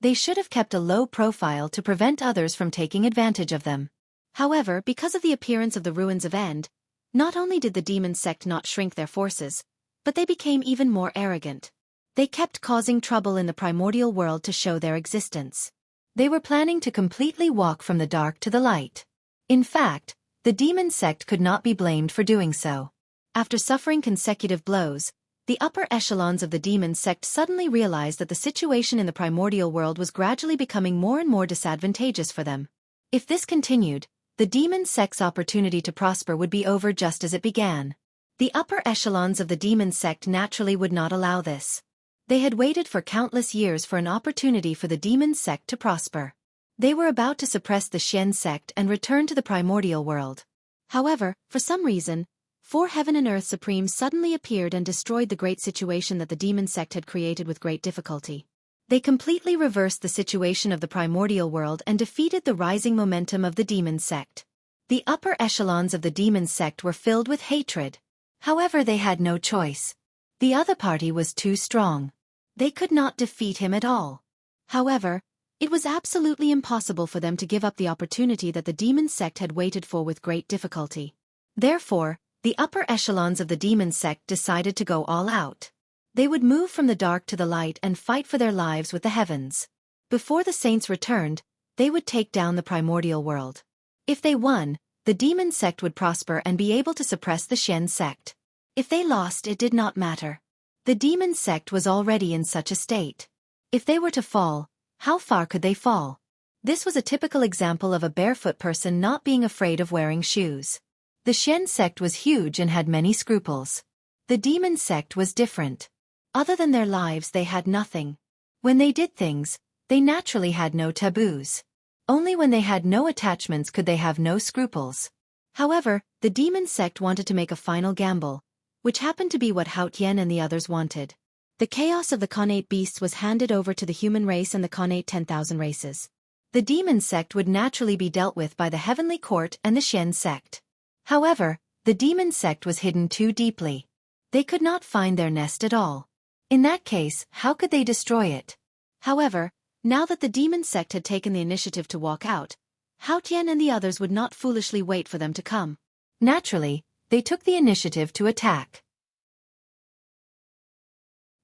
[SPEAKER 1] They should have kept a low profile to prevent others from taking advantage of them. However, because of the appearance of the ruins of End, not only did the demon sect not shrink their forces, but they became even more arrogant. They kept causing trouble in the primordial world to show their existence. They were planning to completely walk from the dark to the light. In fact, the demon sect could not be blamed for doing so. After suffering consecutive blows, the upper echelons of the demon sect suddenly realized that the situation in the primordial world was gradually becoming more and more disadvantageous for them. If this continued, the demon sect's opportunity to prosper would be over just as it began. The upper echelons of the demon sect naturally would not allow this. They had waited for countless years for an opportunity for the demon sect to prosper. They were about to suppress the Xian sect and return to the primordial world. However, for some reason, 4 Heaven and Earth Supremes suddenly appeared and destroyed the great situation that the demon sect had created with great difficulty. They completely reversed the situation of the primordial world and defeated the rising momentum of the demon sect. The upper echelons of the demon sect were filled with hatred. However, they had no choice. The other party was too strong. They could not defeat him at all. However, it was absolutely impossible for them to give up the opportunity that the demon sect had waited for with great difficulty. Therefore, the upper echelons of the demon sect decided to go all out. They would move from the dark to the light and fight for their lives with the heavens. Before the saints returned, they would take down the primordial world. If they won, the demon sect would prosper and be able to suppress the Xian sect. If they lost, it did not matter. The demon sect was already in such a state. If they were to fall, how far could they fall? This was a typical example of a barefoot person not being afraid of wearing shoes. The Xian sect was huge and had many scruples. The demon sect was different. Other than their lives, they had nothing. When they did things, they naturally had no taboos. Only when they had no attachments could they have no scruples. However, the demon sect wanted to make a final gamble, which happened to be what Hao Tian and the others wanted. The chaos of the Khanate beasts was handed over to the human race and the Khanate 10,000 races. The demon sect would naturally be dealt with by the heavenly court and the Xian sect. However, the demon sect was hidden too deeply. They could not find their nest at all. In that case, how could they destroy it? However, now that the demon sect had taken the initiative to walk out, Hao Tian and the others would not foolishly wait for them to come. Naturally, they took the initiative to attack.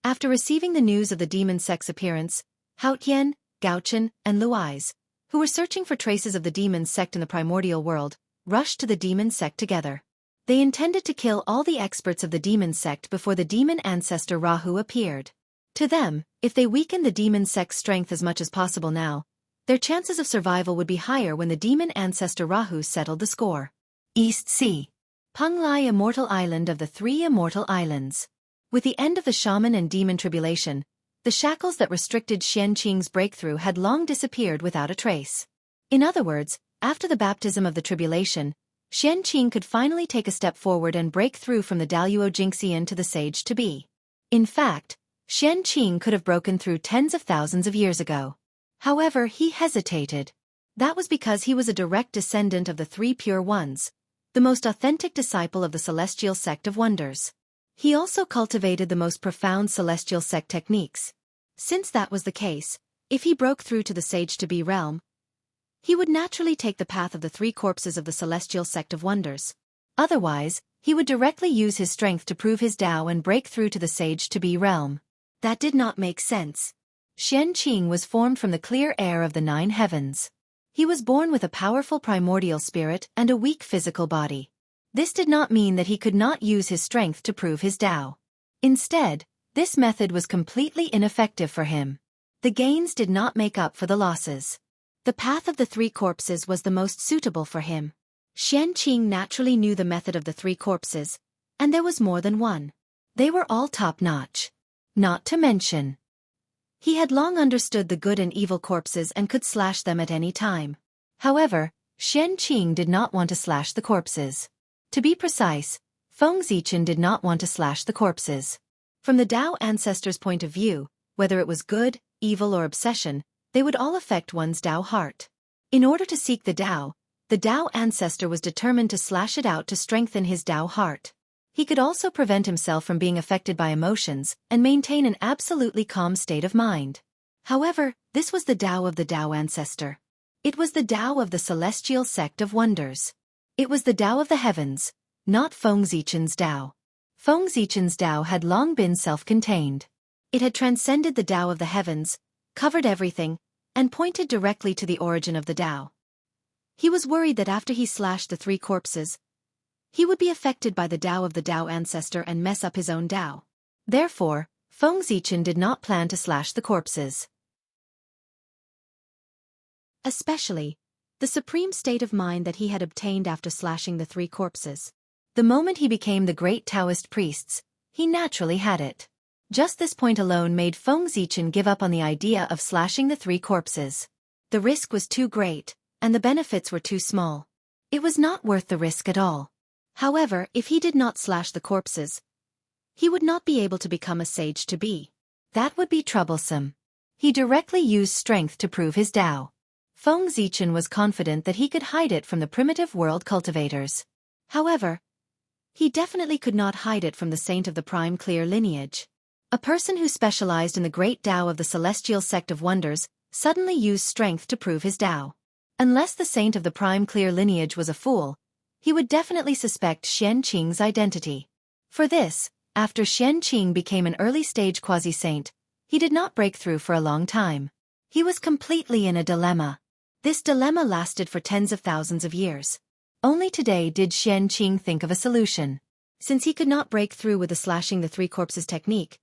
[SPEAKER 1] After receiving the news of the demon sect's appearance, Hao Tian, Gao Chen, and Luiz, who were searching for traces of the demon sect in the primordial world, rushed to the demon sect together. They intended to kill all the experts of the demon sect before the demon ancestor Rahu appeared. To them, if they weakened the demon sect's strength as much as possible now, their chances of survival would be higher when the demon ancestor Rahu settled the score. East Sea. Penglai Immortal Island of the 3 Immortal Islands. With the end of the shaman and demon tribulation, the shackles that restricted Xianxia's breakthrough had long disappeared without a trace. In other words, after the baptism of the tribulation, Xianxia could finally take a step forward and break through from the Daluo Jingxian to the sage to be. In fact, Xianxia could have broken through tens of thousands of years ago. However, he hesitated. That was because he was a direct descendant of the 3 Pure Ones, the most authentic disciple of the Celestial Sect of Wonders. He also cultivated the most profound Celestial Sect techniques. Since that was the case, if he broke through to the Sage-to-Be realm, he would naturally take the path of the three corpses of the celestial sect of wonders. Otherwise, he would directly use his strength to prove his Tao and break through to the sage-to-be realm. That did not make sense. Xianxia was formed from the clear air of the 9 heavens. He was born with a powerful primordial spirit and a weak physical body. This did not mean that he could not use his strength to prove his Tao. Instead, this method was completely ineffective for him. The gains did not make up for the losses. The path of the three corpses was the most suitable for him. Xianxia naturally knew the method of the three corpses, and there was more than one. They were all top-notch. Not to mention, he had long understood the good and evil corpses and could slash them at any time. However, Xianxia did not want to slash the corpses. To be precise, Fengzichen did not want to slash the corpses. From the Tao ancestors' point of view, whether it was good, evil or obsession, they would all affect one's Tao heart. In order to seek the Tao ancestor was determined to slash it out to strengthen his Tao heart. He could also prevent himself from being affected by emotions and maintain an absolutely calm state of mind. However, this was the Tao of the Tao ancestor. It was the Tao of the celestial sect of wonders. It was the Tao of the heavens, not Fengzichen's Tao. Fengzichen's Tao had long been self-contained. It had transcended the Tao of the heavens, covered everything, and pointed directly to the origin of the Tao. He was worried that after he slashed the three corpses, he would be affected by the Tao of the Tao ancestor and mess up his own Tao. Therefore, Fengzichen did not plan to slash the corpses. Especially, the supreme state of mind that he had obtained after slashing the three corpses. The moment he became the great Taoist priests, he naturally had it. Just this point alone made Fengzichen give up on the idea of slashing the three corpses. The risk was too great, and the benefits were too small. It was not worth the risk at all. However, if he did not slash the corpses, he would not be able to become a sage-to-be. That would be troublesome. He directly used strength to prove his Tao. Fengzichen was confident that he could hide it from the primitive world cultivators. However, he definitely could not hide it from the saint of the prime clear lineage. A person who specialized in the great Tao of the celestial sect of wonders suddenly used strength to prove his Tao. Unless the saint of the prime clear lineage was a fool, he would definitely suspect Xianxia's identity. For this, after Xianxia became an early-stage quasi-saint, he did not break through for a long time. He was completely in a dilemma. This dilemma lasted for tens of thousands of years. Only today did Xianxia think of a solution. Since he could not break through with the slashing the three corpses technique,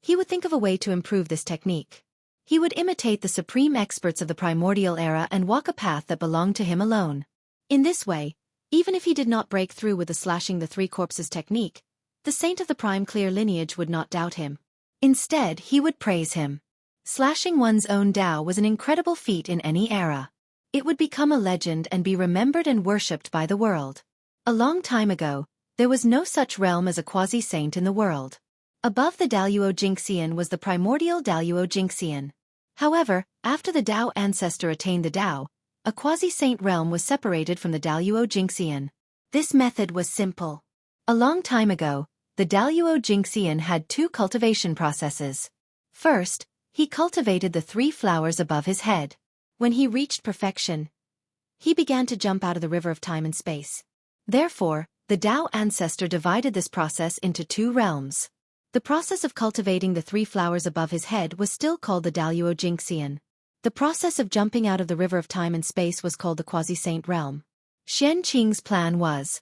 [SPEAKER 1] he would think of a way to improve this technique. He would imitate the supreme experts of the primordial era and walk a path that belonged to him alone. In this way, even if he did not break through with the slashing the three corpses technique, the saint of the prime clear lineage would not doubt him. Instead, he would praise him. Slashing one's own Tao was an incredible feat in any era. It would become a legend and be remembered and worshipped by the world. A long time ago, there was no such realm as a quasi-saint in the world. Above the Daluo Jingxian was the primordial Daluo Jingxian. However, after the Tao ancestor attained the Tao, a quasi-saint realm was separated from the Daluo Jingxian. This method was simple. A long time ago, the Daluo Jingxian had two cultivation processes. First, he cultivated the 3 flowers above his head. When he reached perfection, he began to jump out of the river of time and space. Therefore, the Tao ancestor divided this process into 2 realms. The process of cultivating the 3 flowers above his head was still called the Daluo Jingxian. The process of jumping out of the river of time and space was called the quasi-saint realm. Xianxia's plan was,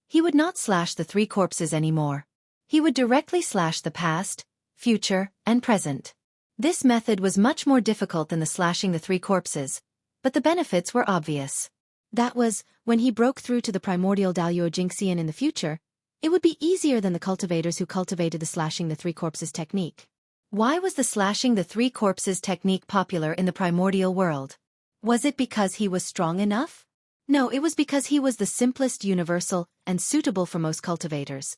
[SPEAKER 1] he would not slash the 3 corpses anymore. He would directly slash the past, future, and present. This method was much more difficult than the slashing the 3 corpses, but the benefits were obvious. That was, when he broke through to the primordial Daluo Jingxian in the future, it would be easier than the cultivators who cultivated the slashing the 3 corpses technique. Why was the slashing the 3 corpses technique popular in the primordial world? Was it because he was strong enough? No, it was because he was the simplest, universal, and suitable for most cultivators.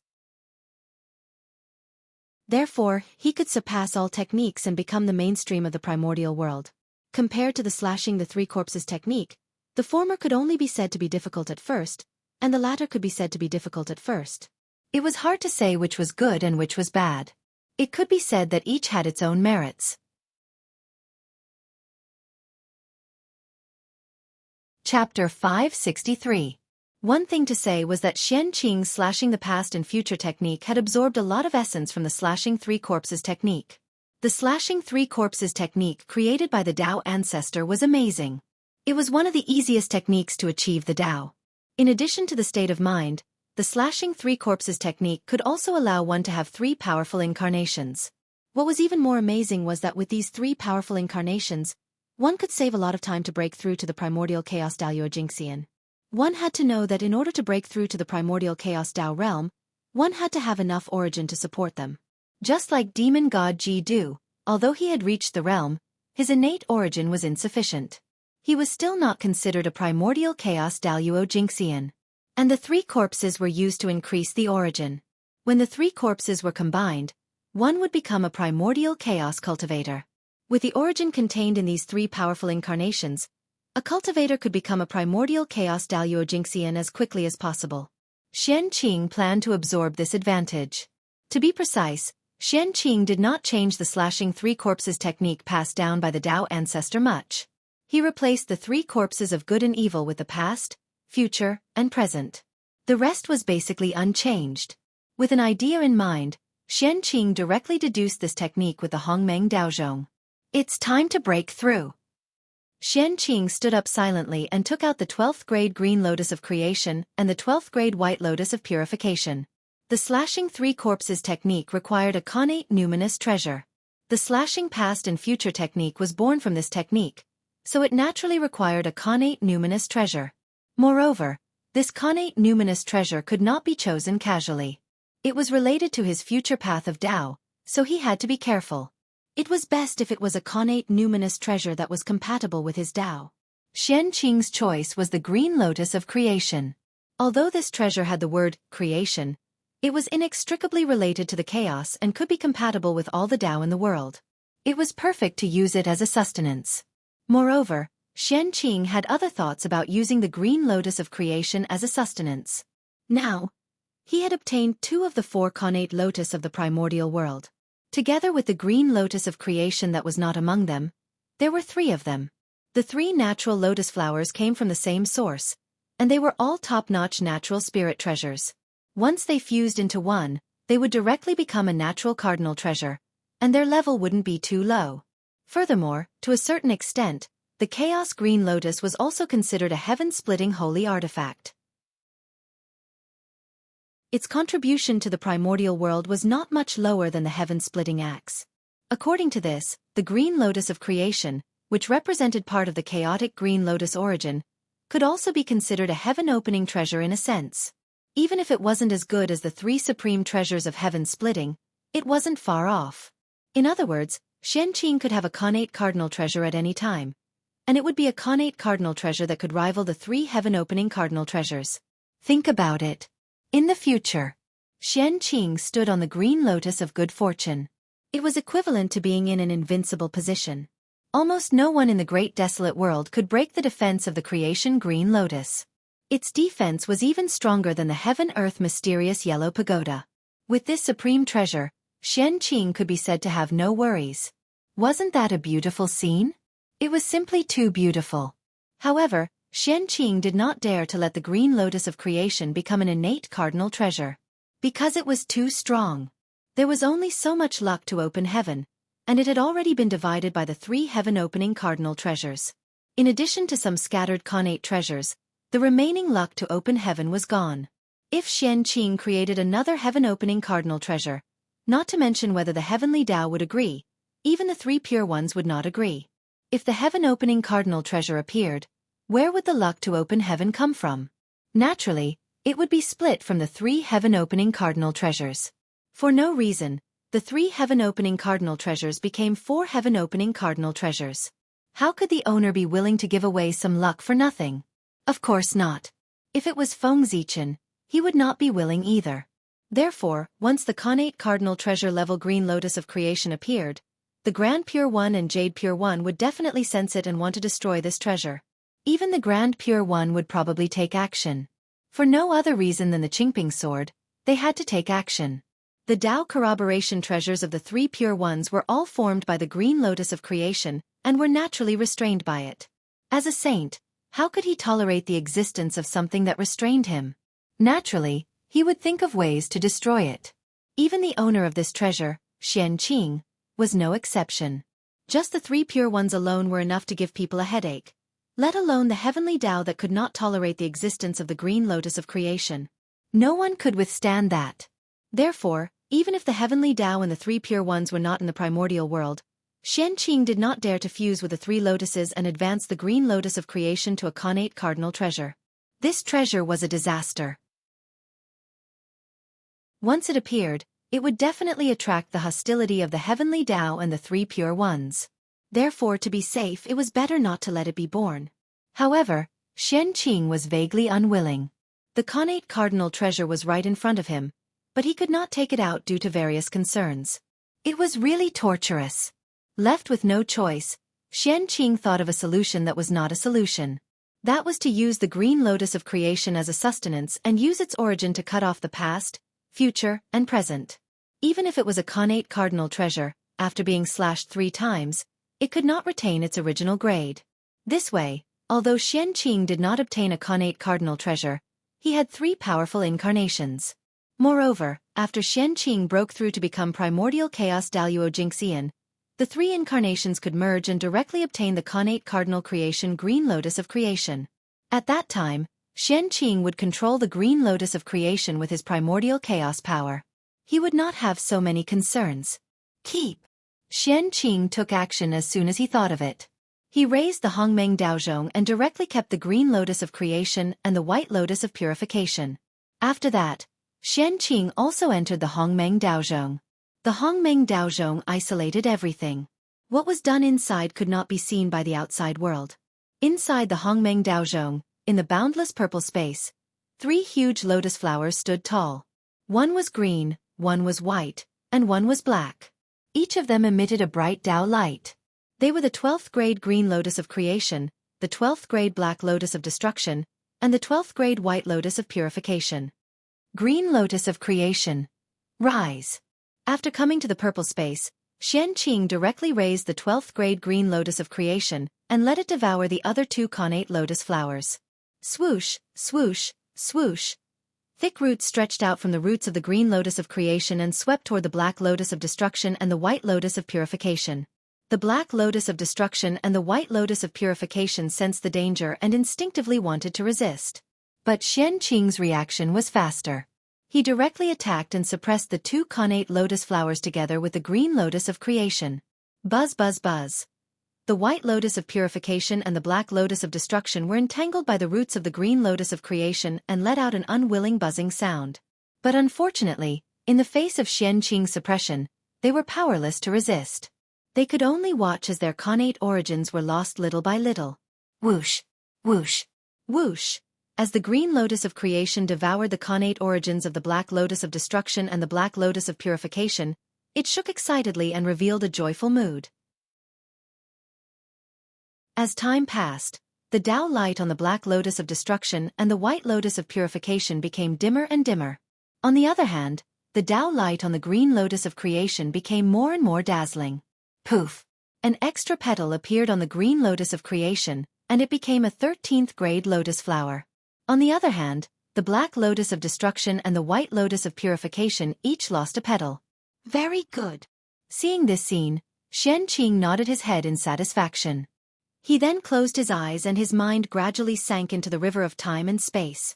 [SPEAKER 1] Therefore, he could surpass all techniques and become the mainstream of the primordial world. Compared to the slashing the 3 corpses technique, the former could only be said to be difficult at first, and the latter could be said to be difficult at first. It was hard to say which was good and which was bad. It could be said that each had its own merits. Chapter 563. One thing to say was that Xianxia's slashing the past and future technique had absorbed a lot of essence from the slashing three corpses technique. The slashing three corpses technique created by the Tao ancestor was amazing. It was one of the easiest techniques to achieve the Tao. In addition to the state of mind, the slashing three corpses technique could also allow one to have three powerful incarnations. What was even more amazing was that with these three powerful incarnations, one could save a lot of time to break through to the primordial chaos Dao Jiangxian. One had to know that in order to break through to the primordial chaos Dao realm, one had to have enough origin to support them. Just like demon god Jidu, although he had reached the realm, his innate origin was insufficient. He was still not considered a primordial chaos Dao Jiangxian. And the three corpses were used to increase the origin. When the three corpses were combined, one would become a primordial chaos cultivator. With the origin contained in these three powerful incarnations, a cultivator could become a primordial chaos Dao Jiangxian as quickly as possible. Xianxia planned to absorb this advantage. To be precise, Xianxia did not change the slashing three corpses technique passed down by the Tao ancestor much. He replaced the three corpses of good and evil with the past, future, and present. The rest was basically unchanged. With an idea in mind, Xianxia directly deduced this technique with the Hongmeng Daozhong. It's time to break through. Xianxia stood up silently and took out the 12th grade green lotus of creation and the 12th grade white lotus of purification. The slashing three corpses technique required a connate numinous treasure. The slashing past and future technique was born from this technique, so it naturally required a connate numinous treasure. Moreover, this connate numinous treasure could not be chosen casually. It was related to his future path of Tao, so he had to be careful. It was best if it was a connate numinous treasure that was compatible with his Tao. Xianxia's choice was the green lotus of creation. Although this treasure had the word creation, it was inextricably related to the chaos and could be compatible with all the Tao in the world. It was perfect to use it as a sustenance. Moreover, Xianxia had other thoughts about using the green lotus of creation as a sustenance. Now, he had obtained 2 of the 4 connate lotus of the primordial world. Together with the green lotus of creation that was not among them, there were 3 of them. The 3 natural lotus flowers came from the same source, and they were all top-notch natural spirit treasures. Once they fused into one, they would directly become a natural cardinal treasure, and their level wouldn't be too low. Furthermore, to a certain extent, the Chaos Green Lotus was also considered a heaven-splitting holy artifact. Its contribution to the primordial world was not much lower than the heaven-splitting axe. According to this, the Green Lotus of creation, which represented part of the chaotic Green Lotus origin, could also be considered a heaven-opening treasure in a sense. Even if it wasn't as good as the 3 supreme treasures of heaven-splitting, it wasn't far off. In other words, Xianxia could have a connate cardinal treasure at any time, and it would be a connate cardinal treasure that could rival the 3 heaven-opening cardinal treasures. Think about it. In the future, Xianxia stood on the green lotus of good fortune. It was equivalent to being in an invincible position. Almost no one in the great desolate world could break the defense of the creation green lotus. Its defense was even stronger than the heaven-earth mysterious yellow pagoda. With this supreme treasure, Xianxia could be said to have no worries. Wasn't that a beautiful scene? It was simply too beautiful. However, Xianxia did not dare to let the green lotus of creation become an innate cardinal treasure. Because it was too strong. There was only so much luck to open heaven, and it had already been divided by the 3 heaven-opening cardinal treasures. In addition to some scattered connate treasures, the remaining luck to open heaven was gone. If Xianxia created another heaven-opening cardinal treasure, not to mention whether the heavenly Tao would agree, even the 3 pure ones would not agree. If the heaven-opening cardinal treasure appeared, where would the luck to open heaven come from? Naturally, it would be split from the 3 heaven-opening cardinal treasures. For no reason, the 3 heaven-opening cardinal treasures became 4 heaven-opening cardinal treasures. How could the owner be willing to give away some luck for nothing? Of course not. If it was Feng Zichen, he would not be willing either. Therefore, once the connate cardinal treasure level green lotus of creation appeared, the Grand Pure One and Jade Pure One would definitely sense it and want to destroy this treasure. Even the Grand Pure One would probably take action. For no other reason than the Qingping sword, they had to take action. The Tao corroboration treasures of the 3 pure ones were all formed by the green lotus of creation, and were naturally restrained by it. As a saint, How could he tolerate the existence of something that restrained him? Naturally, he would think of ways to destroy it. Even the owner of this treasure, Xianxia, was no exception. Just the 3 pure ones alone were enough to give people a headache, let alone the heavenly Tao that could not tolerate the existence of the green lotus of creation. No one could withstand that. Therefore, even if the heavenly Tao and the 3 pure ones were not in the primordial world, Xianxia did not dare to fuse with the 3 lotuses and advance the green lotus of creation to a connate cardinal treasure. This treasure was a disaster. Once it appeared, it would definitely attract the hostility of the heavenly Tao and the 3 pure ones. Therefore, to be safe, it was better not to let it be born. However, Xianxia was vaguely unwilling. The connate cardinal treasure was right in front of him, but he could not take it out due to various concerns. It was really torturous. Left with no choice, Xianxia thought of a solution that was not a solution. That was to use the green lotus of creation as a sustenance and use its origin to cut off the past, future, and present. Even if it was a connate cardinal treasure, after being slashed 3 times, it could not retain its original grade. This way, although Xianxia did not obtain a connate cardinal treasure, he had 3 powerful incarnations. Moreover, after Xianxia broke through to become primordial chaos Daluo Jingxian, the 3 incarnations could merge and directly obtain the connate cardinal creation green lotus of creation. At that time, Xianxia would control the green lotus of creation with his primordial chaos power. He would not have so many concerns. Keep. Xianxia took action as soon as he thought of it. He raised the Hongmeng Daozhong and directly kept the green lotus of creation and the white lotus of purification. After that, Xianxia also entered the Hongmeng Daozhong. The Hongmeng Daozhong isolated everything. What was done inside could not be seen by the outside world. Inside the Hongmeng Daozhong, in the boundless purple space, 3 huge lotus flowers stood tall. One was green, one was white, and one was black. Each of them emitted a bright Tao light. They were the 12th grade green lotus of creation, the 12th grade black lotus of destruction, and the 12th grade white lotus of purification. Green lotus of creation. Rise. After coming to the purple space, Xianxia directly raised the 12th grade green lotus of creation and let it devour the other 2 connate lotus flowers. Swoosh, swoosh, swoosh. Thick roots stretched out from the roots of the green lotus of creation and swept toward the black lotus of destruction and the white lotus of purification. The black lotus of destruction and the white lotus of purification sensed the danger and instinctively wanted to resist. But Xianxia's reaction was faster. He directly attacked and suppressed the 2 connate lotus flowers together with the green lotus of creation. Buzz buzz buzz. The white lotus of purification and the black lotus of destruction were entangled by the roots of the green lotus of creation and let out an unwilling buzzing sound. But unfortunately, in the face of Xianxia's suppression, they were powerless to resist. They could only watch as their connate origins were lost little by little. Whoosh, whoosh, whoosh. As the green lotus of creation devoured the connate origins of the black lotus of destruction and the black lotus of purification, it shook excitedly and revealed a joyful mood. As time passed, the Tao light on the black lotus of destruction and the white lotus of purification became dimmer and dimmer. On the other hand, the Tao light on the green lotus of creation became more and more dazzling. Poof! An extra petal appeared on the green lotus of creation, and it became a 13th grade lotus flower. On the other hand, the black lotus of destruction and the white lotus of purification each lost a petal. Very good. Seeing this scene, Xianxia nodded his head in satisfaction. He then closed his eyes and his mind gradually sank into the river of time and space.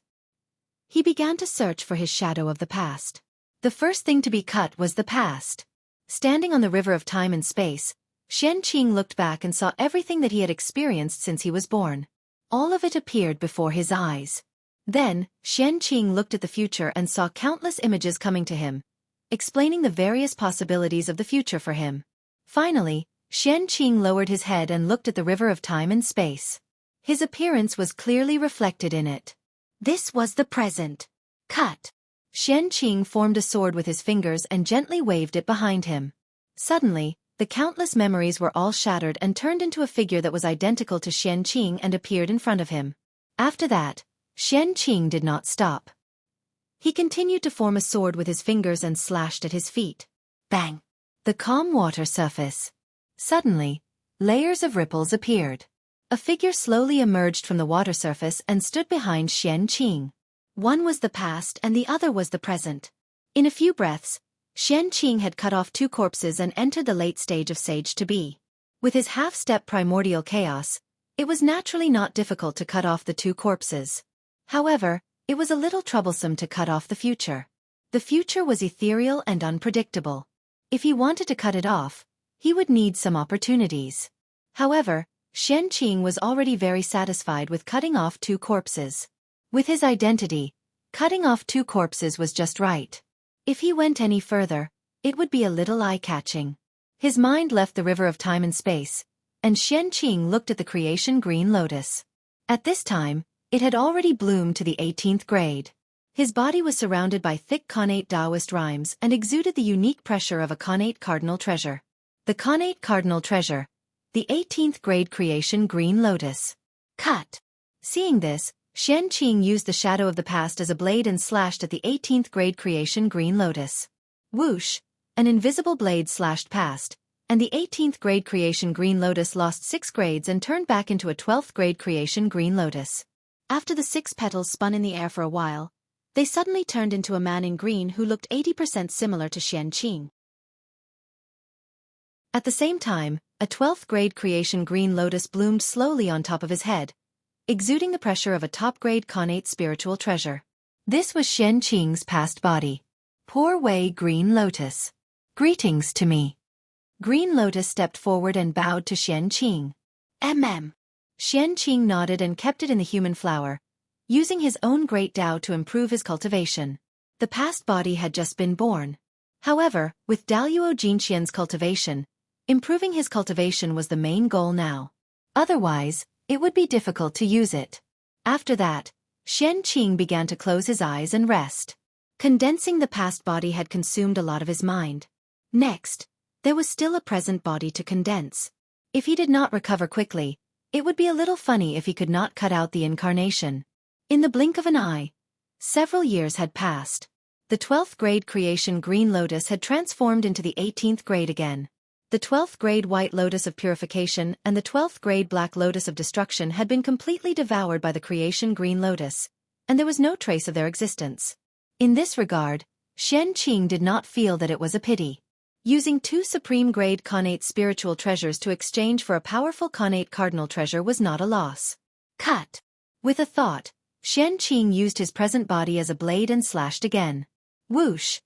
[SPEAKER 1] He began to search for his shadow of the past. The first thing to be cut was the past. Standing on the river of time and space, Xianxia looked back and saw everything that he had experienced since he was born. All of it appeared before his eyes. Then, Xianxia looked at the future and saw countless images coming to him, explaining the various possibilities of the future for him. Finally, Xianxia lowered his head and looked at the river of time and space. His appearance was clearly reflected in it. This was the present. Cut. Xianxia formed a sword with his fingers and gently waved it behind him. Suddenly, the countless memories were all shattered and turned into a figure that was identical to Xianxia and appeared in front of him. After that, Xianxia did not stop. He continued to form a sword with his fingers and slashed at his feet. Bang! The calm water surface. Suddenly, layers of ripples appeared. A figure slowly emerged from the water surface and stood behind Xianxia. One was the past and the other was the present. In a few breaths, Xianxia had cut off 2 corpses and entered the late stage of sage-to-be. With his half-step primordial chaos, it was naturally not difficult to cut off the 2 corpses. However, it was a little troublesome to cut off the future. The future was ethereal and unpredictable. If he wanted to cut it off, he would need some opportunities. However, Xianxia was already very satisfied with cutting off 2 corpses. With his identity, cutting off 2 corpses was just right. If he went any further, it would be a little eye-catching. His mind left the river of time and space, and Xianxia looked at the creation green lotus. At this time, it had already bloomed to the 18th grade. His body was surrounded by thick connate Taoist rhymes and exuded the unique pressure of a connate cardinal treasure. The connate cardinal treasure, the 18th grade creation green lotus. Cut. Seeing this, Xianxia used the shadow of the past as a blade and slashed at the 18th grade creation green lotus. Whoosh! An invisible blade slashed past, and the 18th grade creation green lotus lost 6 grades and turned back into a 12th grade creation green lotus. After the 6 petals spun in the air for a while, they suddenly turned into a man in green who looked 80% similar to Xianxia. At the same time, a 12th grade creation green lotus bloomed slowly on top of his head, exuding the pressure of a top-grade connate spiritual treasure. This was Xianxia's past body. Poor Wei Green Lotus. Greetings to me. Green Lotus stepped forward and bowed to Xianxia. Xianxia nodded and kept it in the human flower, using his own great Tao to improve his cultivation. The past body had just been born. However, with Daluo Jinxian's cultivation, improving his cultivation was the main goal now. Otherwise, it would be difficult to use it. After that, Xianxia began to close his eyes and rest. Condensing the past body had consumed a lot of his mind. Next, there was still a present body to condense. If he did not recover quickly, it would be a little funny if he could not cut out the incarnation. In the blink of an eye, several years had passed. The 12th grade creation green lotus had transformed into the 18th grade again. The 12th grade white lotus of purification and the 12th grade black lotus of destruction had been completely devoured by the creation green lotus, and there was no trace of their existence. In this regard, Xianxia did not feel that it was a pity. Using 2 supreme grade connate spiritual treasures to exchange for a powerful connate cardinal treasure was not a loss. Cut. With a thought, Xianxia used his present body as a blade and slashed again. Whoosh!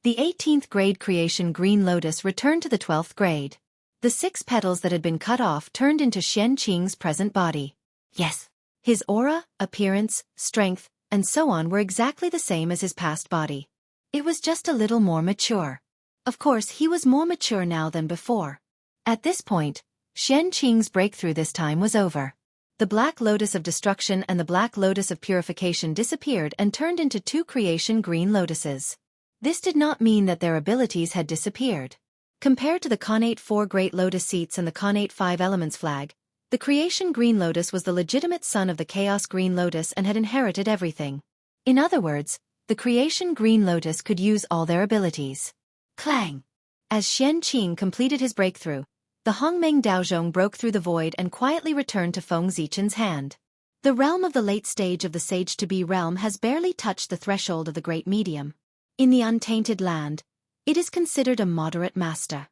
[SPEAKER 1] The 18th grade creation green lotus returned to the 12th grade. The 6 petals that had been cut off turned into Xianxia's present body. Yes. His aura, appearance, strength, and so on were exactly the same as his past body. It was just a little more mature. Of course, he was more mature now than before. At this point, Xianxia's breakthrough this time was over. The black lotus of destruction and the black lotus of purification disappeared and turned into 2 creation green lotuses. This did not mean that their abilities had disappeared. Compared to the connate 4 great lotus seats and the connate 5 elements flag, the creation green lotus was the legitimate son of the chaos green lotus and had inherited everything. In other words, the creation green lotus could use all their abilities. Clang! As Xianxia completed his breakthrough, the Hongmeng Daozhong broke through the void and quietly returned to Feng Zichen's hand. The realm of the late stage of the sage-to-be realm has barely touched the threshold of the great medium. In the untainted land, it is considered a moderate master.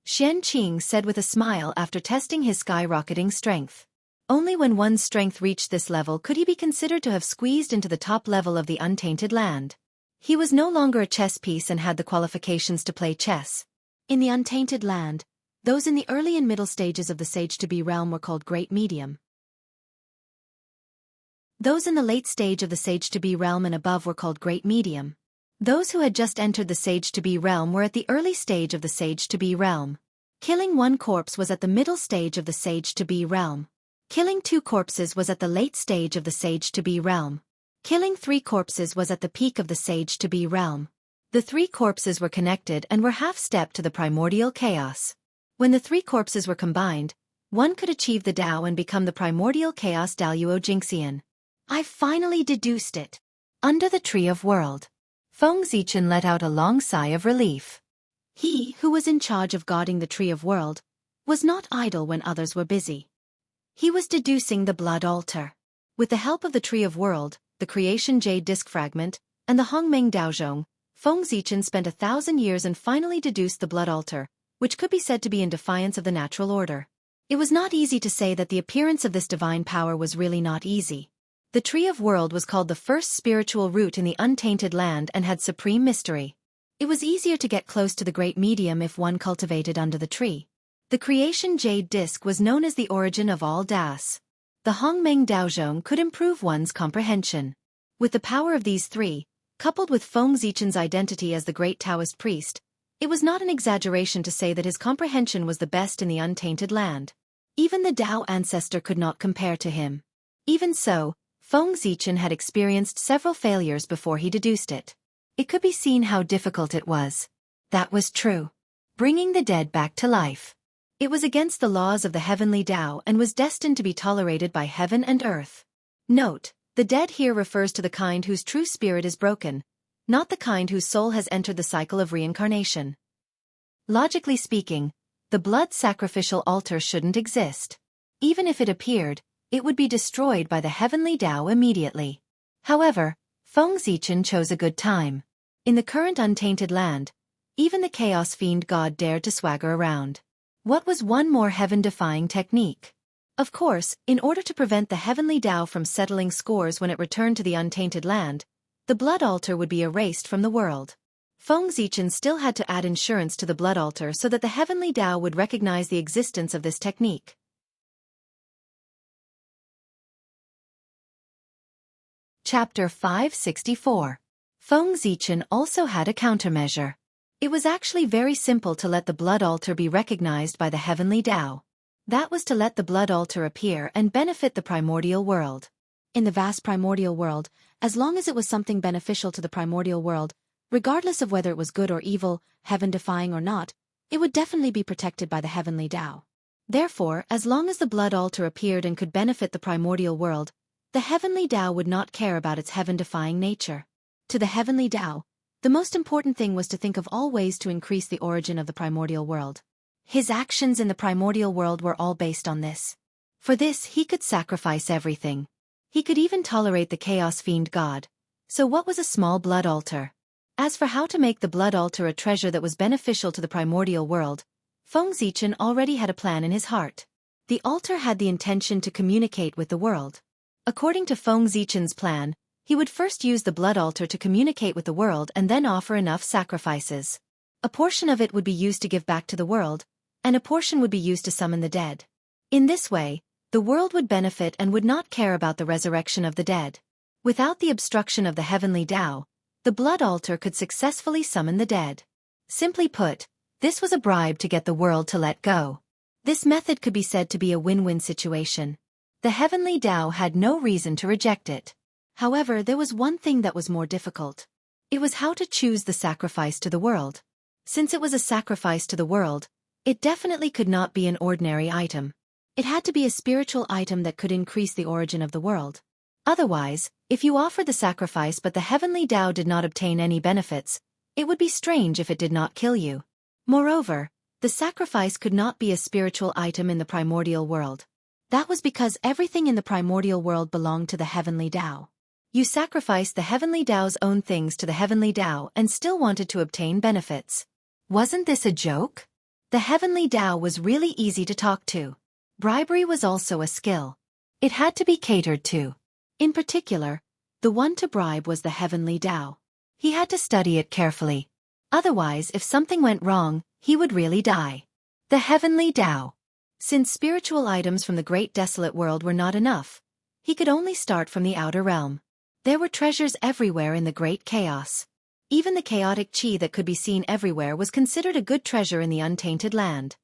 [SPEAKER 1] Xianxia said with a smile after testing his skyrocketing strength. Only when one's strength reached this level could he be considered to have squeezed into the top level of the untainted land. He was no longer a chess piece and had the qualifications to play chess. In the untainted land, those in the early and middle stages of the sage-to-be realm were called great medium. Those in the late stage of the sage-to-be realm and above were called great medium. Those who had just entered the sage-to-be realm were at the early stage of the sage-to-be realm. Killing 1 corpse was at the middle stage of the sage-to-be realm. Killing 2 corpses was at the late stage of the sage-to-be realm. Killing 3 corpses was at the peak of the sage-to-be realm. The 3 corpses were connected and were half-step to the primordial chaos. When the 3 corpses were combined, one could achieve the Tao and become the primordial chaos Daluo Jingxian. I finally deduced it. Under the Tree of World. Feng Zichen let out a long sigh of relief. He, who was in charge of guarding the Tree of World, was not idle when others were busy. He was deducing the blood altar. With the help of the Tree of World, the Creation Jade Disc Fragment, and the Hongmeng Daozhong, Feng Zichen spent 1,000 years and finally deduced the blood altar, which could be said to be in defiance of the natural order. It was not easy to say that the appearance of this divine power was really not easy. The Tree of World was called the first spiritual root in the untainted land and had supreme mystery. It was easier to get close to the great medium if one cultivated under the tree. The Creation Jade Disc was known as the origin of all Das. The Hongmeng Daozhong could improve one's comprehension. With the power of these three, coupled with Feng Zichen's identity as the great Taoist priest, it was not an exaggeration to say that his comprehension was the best in the untainted land. Even the Tao ancestor could not compare to him. Even so, Feng Zichen had experienced several failures before he deduced it. It could be seen how difficult it was. That was true. Bringing the dead back to life. It was against the laws of the heavenly Tao and was destined to be tolerated by heaven and earth. Note, the dead here refers to the kind whose true spirit is broken, not the kind whose soul has entered the cycle of reincarnation. Logically speaking, the blood sacrificial altar shouldn't exist. Even if it appeared, it would be destroyed by the heavenly Tao immediately. However, Feng Zichen chose a good time. In the current untainted land, even the chaos fiend god dared to swagger around. What was one more heaven-defying technique? Of course, in order to prevent the heavenly Tao from settling scores when it returned to the untainted land, the blood altar would be erased from the world. Feng Zichen still had to add insurance to the blood altar so that the heavenly Tao would recognize the existence of this technique. Chapter 564. Feng Zichen also had a countermeasure. It was actually very simple to let the blood altar be recognized by the heavenly Tao. That was to let the blood altar appear and benefit the primordial world. In the vast primordial world, as long as it was something beneficial to the primordial world, regardless of whether it was good or evil, heaven-defying or not, it would definitely be protected by the heavenly Tao. Therefore, as long as the blood altar appeared and could benefit the primordial world, the heavenly Tao would not care about its heaven-defying nature. To the heavenly Tao, the most important thing was to think of all ways to increase the origin of the primordial world. His actions in the primordial world were all based on this. For this, he could sacrifice everything. He could even tolerate the chaos fiend god. So what was a small blood altar? As for how to make the blood altar a treasure that was beneficial to the primordial world, Feng Zichen already had a plan in his heart. The altar had the intention to communicate with the world. According to Feng Zichen's plan, he would first use the blood altar to communicate with the world and then offer enough sacrifices. A portion of it would be used to give back to the world, and a portion would be used to summon the dead. In this way, the world would benefit and would not care about the resurrection of the dead. Without the obstruction of the heavenly Tao, the blood altar could successfully summon the dead. Simply put, this was a bribe to get the world to let go. This method could be said to be a win-win situation. The heavenly Tao had no reason to reject it. However, there was one thing that was more difficult. It was how to choose the sacrifice to the world. Since it was a sacrifice to the world, it definitely could not be an ordinary item. It had to be a spiritual item that could increase the origin of the world. Otherwise, if you offered the sacrifice but the heavenly Tao did not obtain any benefits, it would be strange if it did not kill you. Moreover, the sacrifice could not be a spiritual item in the primordial world. That was because everything in the primordial world belonged to the heavenly Tao. You sacrificed the heavenly Tao's own things to the heavenly Tao and still wanted to obtain benefits. Wasn't this a joke? The heavenly Tao was really easy to talk to. Bribery was also a skill. It had to be catered to. In particular, the one to bribe was the heavenly Tao. He had to study it carefully. Otherwise, if something went wrong, he would really die. The heavenly Tao. Since spiritual items from the great desolate world were not enough, he could only start from the outer realm. There were treasures everywhere in the great chaos. Even the chaotic chi that could be seen everywhere was considered a good treasure in the untainted land.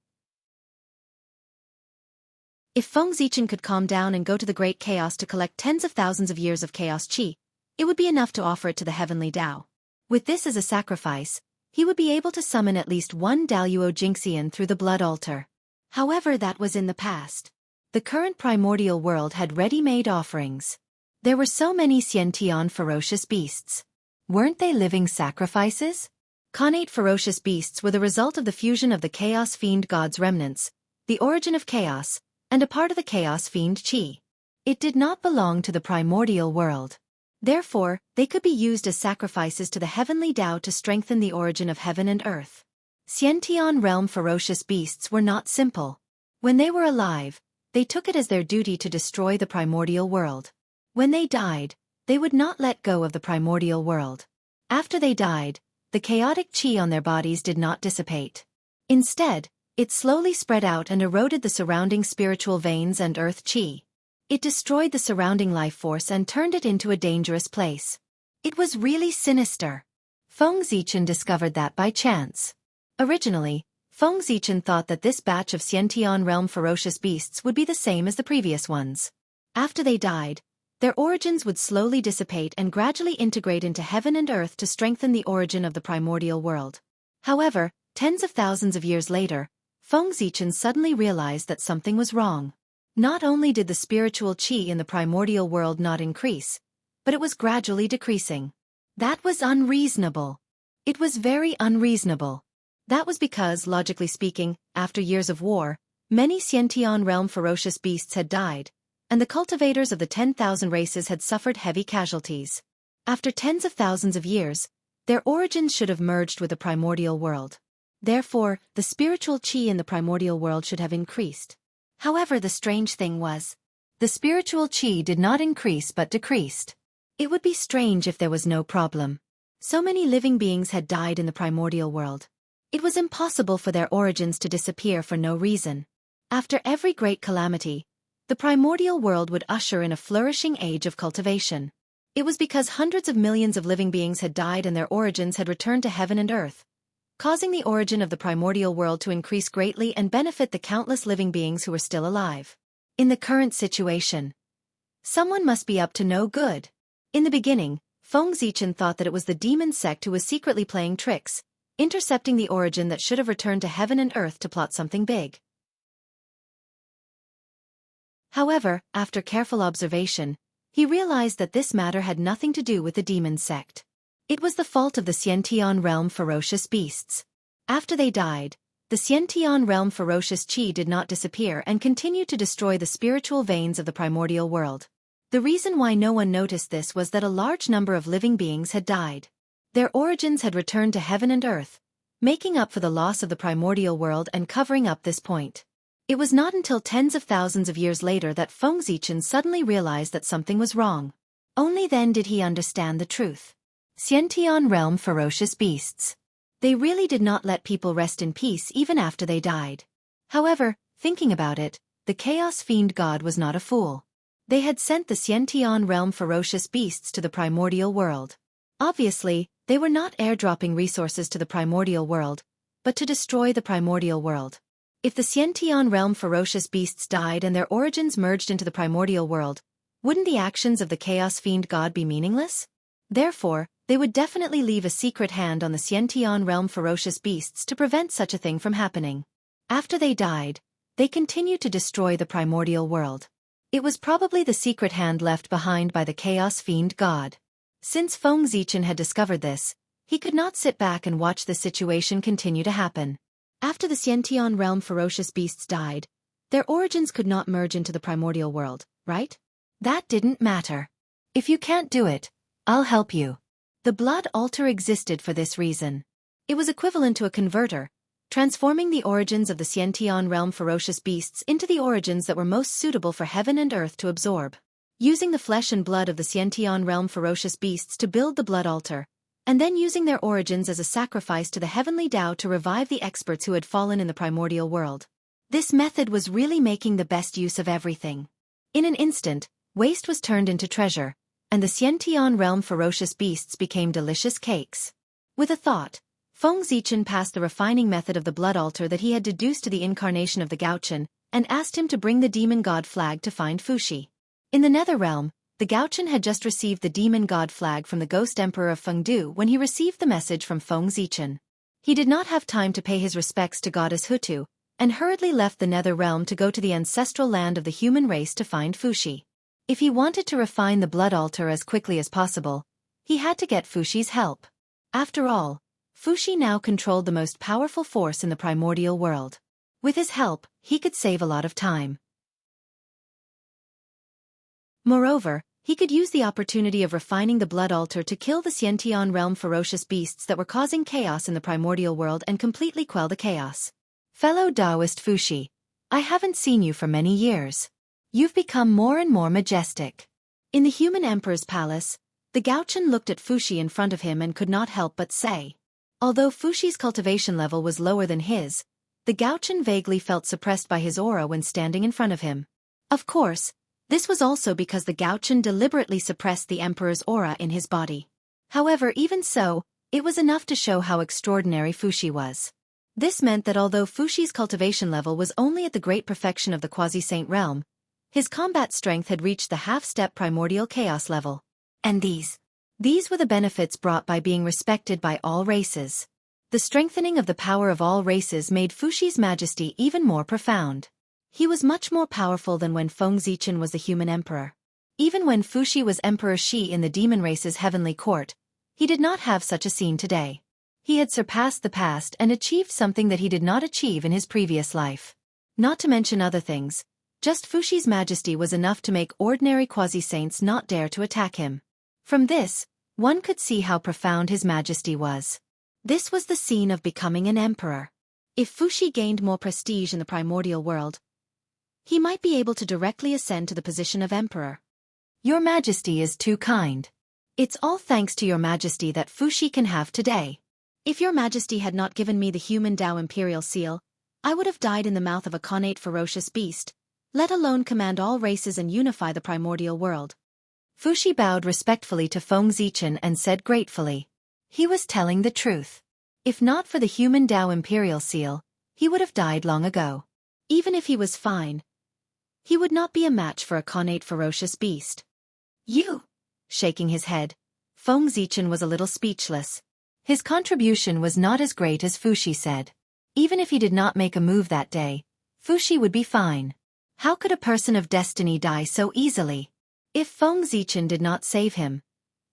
[SPEAKER 1] If Feng Zichen could calm down and go to the great chaos to collect tens of thousands of years of chaos chi, it would be enough to offer it to the heavenly Tao. With this as a sacrifice, he would be able to summon at least one Daluo Jingxian through the blood altar. However, that was in the past. The current primordial world had ready-made offerings. There were so many Xiantian ferocious beasts. Weren't they living sacrifices? Connate ferocious beasts were the result of the fusion of the chaos fiend god's remnants, the origin of chaos, and a part of the chaos fiend qi. It did not belong to the primordial world. Therefore, they could be used as sacrifices to the heavenly Tao to strengthen the origin of heaven and earth. Xiantian realm ferocious beasts were not simple. When they were alive, they took it as their duty to destroy the primordial world. When they died, they would not let go of the primordial world. After they died, the chaotic qi on their bodies did not dissipate. Instead, it slowly spread out and eroded the surrounding spiritual veins and earth qi. It destroyed the surrounding life force and turned it into a dangerous place. It was really sinister. Feng Zichen discovered that by chance. Originally, Feng Zichen thought that this batch of Xiantian realm ferocious beasts would be the same as the previous ones. After they died, their origins would slowly dissipate and gradually integrate into heaven and earth to strengthen the origin of the primordial world. However, tens of thousands of years later, Feng Zichen suddenly realized that something was wrong. Not only did the spiritual qi in the primordial world not increase, but it was gradually decreasing. That was unreasonable. It was very unreasonable. That was because, logically speaking, after years of war, many Xiantian realm ferocious beasts had died, and the cultivators of the 10,000 races had suffered heavy casualties. After tens of thousands of years, their origins should have merged with the primordial world. Therefore, the spiritual qi in the primordial world should have increased. However, the strange thing was, the spiritual qi did not increase but decreased. It would be strange if there was no problem. So many living beings had died in the primordial world. It was impossible for their origins to disappear for no reason. After every great calamity, the primordial world would usher in a flourishing age of cultivation. It was because hundreds of millions of living beings had died and their origins had returned to heaven and earth, causing the origin of the primordial world to increase greatly and benefit the countless living beings who were still alive. In the current situation, someone must be up to no good. In the beginning, Feng Zichen thought that it was the demon sect who was secretly playing tricks, intercepting the origin that should have returned to heaven and earth to plot something big. However, after careful observation, he realized that this matter had nothing to do with the demon sect. It was the fault of the Xiantian realm ferocious beasts. After they died, the Xiantian realm ferocious qi did not disappear and continued to destroy the spiritual veins of the primordial world. The reason why no one noticed this was that a large number of living beings had died. Their origins had returned to heaven and earth, making up for the loss of the primordial world and covering up this point. It was not until tens of thousands of years later that Feng Zichen suddenly realized that something was wrong. Only then did he understand the truth. Xiantian realm ferocious beasts. They really did not let people rest in peace even after they died. However, thinking about it, the chaos fiend god was not a fool. They had sent the Xiantian realm ferocious beasts to the primordial world. Obviously, they were not airdropping resources to the primordial world, but to destroy the primordial world. If the Xiantian realm ferocious beasts died and their origins merged into the primordial world, wouldn't the actions of the chaos fiend god be meaningless? Therefore, they would definitely leave a secret hand on the Xiantian realm ferocious beasts to prevent such a thing from happening. After they died, they continued to destroy the primordial world. It was probably the secret hand left behind by the chaos fiend god. Since Feng Zichen had discovered this, he could not sit back and watch the situation continue to happen. After the Xiantian realm ferocious beasts died, their origins could not merge into the primordial world, right? That didn't matter. If you can't do it, I'll help you. The blood altar existed for this reason. It was equivalent to a converter, transforming the origins of the Xiantian realm ferocious beasts into the origins that were most suitable for heaven and earth to absorb. Using the flesh and blood of the Xiantian realm ferocious beasts to build the blood altar, and then using their origins as a sacrifice to the heavenly Tao to revive the experts who had fallen in the primordial world. This method was really making the best use of everything. In an instant, waste was turned into treasure, and the Xiantian realm ferocious beasts became delicious cakes. With a thought, Feng Zichen passed the refining method of the blood altar that he had deduced to the incarnation of the Gaochen, and asked him to bring the demon god flag to find Fuxi. In the nether realm, the Gaochen had just received the demon god flag from the ghost emperor of Fengdu when he received the message from Feng Zichen. He did not have time to pay his respects to goddess Hutu, and hurriedly left the nether realm to go to the ancestral land of the human race to find Fuxi. If he wanted to refine the blood altar as quickly as possible, he had to get Fuxi's help. After all, Fuxi now controlled the most powerful force in the primordial world. With his help, he could save a lot of time. Moreover, he could use the opportunity of refining the blood altar to kill the Xiantian realm ferocious beasts that were causing chaos in the primordial world and completely quell the chaos. Fellow Taoist Fuxi, I haven't seen you for many years. You've become more and more majestic. In the human emperor's palace, the Gaochen looked at Fuxi in front of him and could not help but say. Although Fuxi's cultivation level was lower than his, the Gaochen vaguely felt suppressed by his aura when standing in front of him. Of course, this was also because the Gaochen deliberately suppressed the emperor's aura in his body. However, even so, it was enough to show how extraordinary Fuxi was. This meant that although Fuxi's cultivation level was only at the great perfection of the quasi-saint realm, his combat strength had reached the half-step primordial chaos level. And these were the benefits brought by being respected by all races. The strengthening of the power of all races made Fuxi's majesty even more profound. He was much more powerful than when Feng Zichen was the human emperor. Even when Fuxi was Emperor Shi in the demon race's heavenly court, he did not have such a scene today. He had surpassed the past and achieved something that he did not achieve in his previous life. Not to mention other things, just Fuxi's majesty was enough to make ordinary quasi-saints not dare to attack him. From this, one could see how profound his majesty was. This was the scene of becoming an emperor. If Fuxi gained more prestige in the primordial world, he might be able to directly ascend to the position of emperor. Your Majesty is too kind. It's all thanks to your Majesty that Fuxi can have today. If your Majesty had not given me the human Tao imperial seal, I would have died in the mouth of a connate ferocious beast, let alone command all races and unify the primordial world. Fuxi bowed respectfully to Feng Zichen and said gratefully. He was telling the truth. If not for the human Tao imperial seal, he would have died long ago. Even if he was fine, he would not be a match for a connate ferocious beast. You! Shaking his head, Feng Zichen was a little speechless. His contribution was not as great as Fuxi said. Even if he did not make a move that day, Fuxi would be fine. How could a person of destiny die so easily? If Feng Zichen did not save him,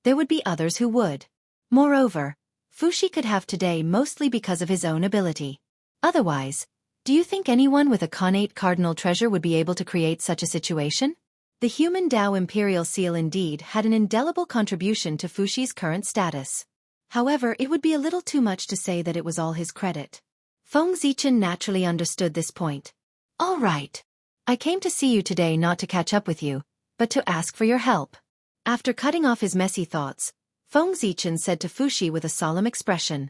[SPEAKER 1] there would be others who would. Moreover, Fuxi could have today mostly because of his own ability. Otherwise, do you think anyone with a connate cardinal treasure would be able to create such a situation? The human Tao imperial seal indeed had an indelible contribution to Fuxi's current status. However, it would be a little too much to say that it was all his credit. Feng Zichen naturally understood this point. All right. I came to see you today not to catch up with you, but to ask for your help. After cutting off his messy thoughts, Feng Zichen said to Fuxi with a solemn expression.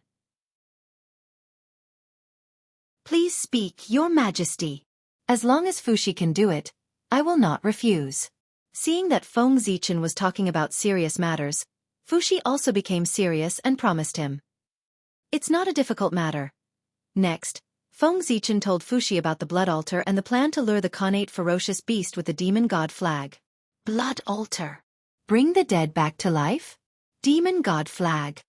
[SPEAKER 1] Please speak, Your Majesty. As long as Fuxi can do it, I will not refuse. Seeing that Feng Zichen was talking about serious matters, Fuxi also became serious and promised him. It's not a difficult matter. Next, Feng Zichen told Fuxi about the blood altar and the plan to lure the connate ferocious beast with the demon god flag. Blood altar. Bring the dead back to life? Demon god flag.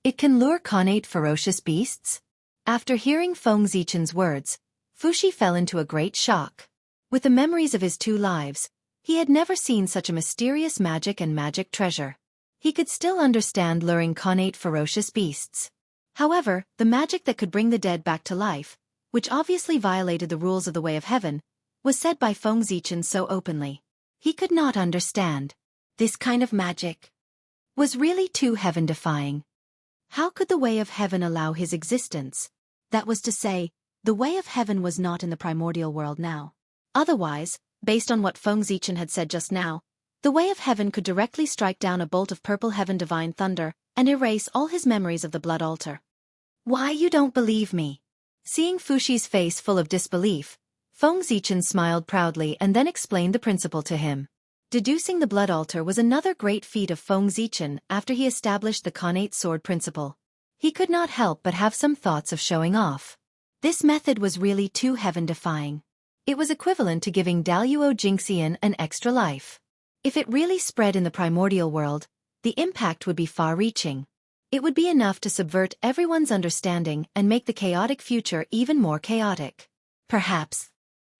[SPEAKER 1] It can lure connate ferocious beasts? After hearing Feng Zichen's words, Fuxi fell into a great shock. With the memories of his 2 lives, he had never seen such a mysterious magic and magic treasure. He could still understand luring connate ferocious beasts. However, the magic that could bring the dead back to life, which obviously violated the rules of the way of heaven, was said by Feng Zichen so openly. He could not understand. This kind of magic was really too heaven-defying. How could the way of heaven allow his existence? That was to say, the way of heaven was not in the primordial world now. Otherwise, based on what Feng Zichen had said just now, the way of heaven could directly strike down a bolt of purple heaven divine thunder and erase all his memories of the blood altar. Why you don't believe me? Seeing Fuxi's face full of disbelief, Feng Zichen smiled proudly and then explained the principle to him. Deducing the blood altar was another great feat of Feng Zichen after he established the connate sword principle. He could not help but have some thoughts of showing off. This method was really too heaven-defying. It was equivalent to giving Daluo Jingxian an extra life. If it really spread in the primordial world, the impact would be far-reaching. It would be enough to subvert everyone's understanding and make the chaotic future even more chaotic. Perhaps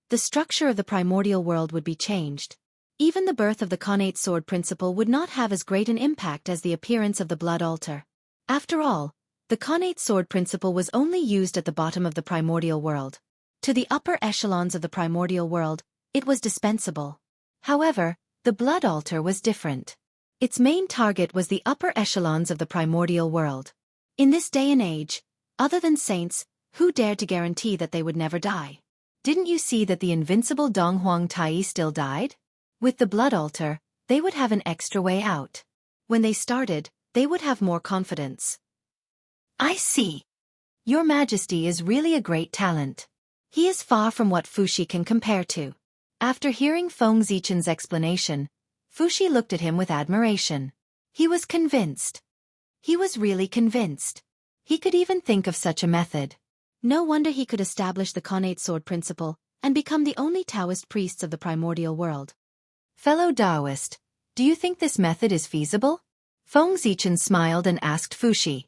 [SPEAKER 1] the structure of the primordial world would be changed. Even the birth of the connate sword principle would not have as great an impact as the appearance of the blood altar. After all, the connate sword principle was only used at the bottom of the primordial world. To the upper echelons of the primordial world, it was dispensable. However, The blood altar was different. Its main target was the upper echelons of the primordial world. In this day and age, other than saints, who dared to guarantee that they would never die? Didn't you see that the invincible Donghuang Tai still died? With the blood altar, they would have an extra way out. When they started, they would have more confidence. I see. Your Majesty is really a great talent. He is far from what Fuxi can compare to. After hearing Feng Zichen's explanation, Fuxi looked at him with admiration. He was convinced. He was really convinced. He could even think of such a method. No wonder he could establish the connate sword principle and become the only Taoist priests of the primordial world. Fellow Taoist, do you think this method is feasible? Feng Zichen smiled and asked Fuxi.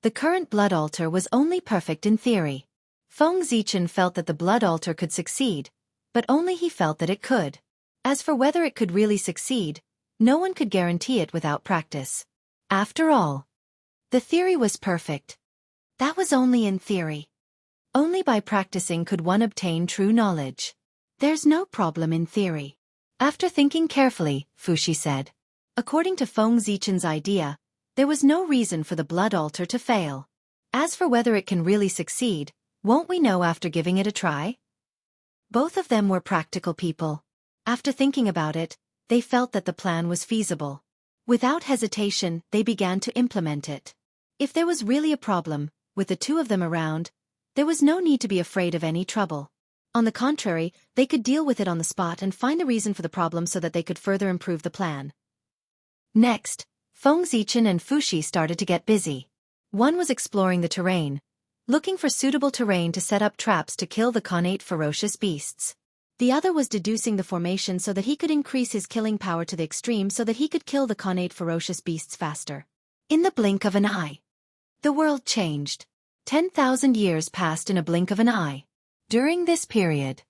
[SPEAKER 1] The current blood altar was only perfect in theory. Feng Zichen felt that the blood altar could succeed, but only he felt that it could. As for whether it could really succeed, no one could guarantee it without practice. After all, the theory was perfect. That was only in theory. Only by practicing could one obtain true knowledge. There's no problem in theory. After thinking carefully, Fuxi said. According to Feng Zichen's idea, there was no reason for the blood altar to fail. As for whether it can really succeed, won't we know after giving it a try? Both of them were practical people. After thinking about it, they felt that the plan was feasible. Without hesitation, they began to implement it. If there was really a problem, with the two of them around, there was no need to be afraid of any trouble. On the contrary, they could deal with it on the spot and find the reason for the problem so that they could further improve the plan. Next, Feng Zichen and Fuxi started to get busy. One was exploring the terrain, looking for suitable terrain to set up traps to kill the connate ferocious beasts. The other was deducing the formation so that he could increase his killing power to the extreme so that he could kill the connate ferocious beasts faster. In the blink of an eye, the world changed. 10,000 years passed in a blink of an eye. During this period,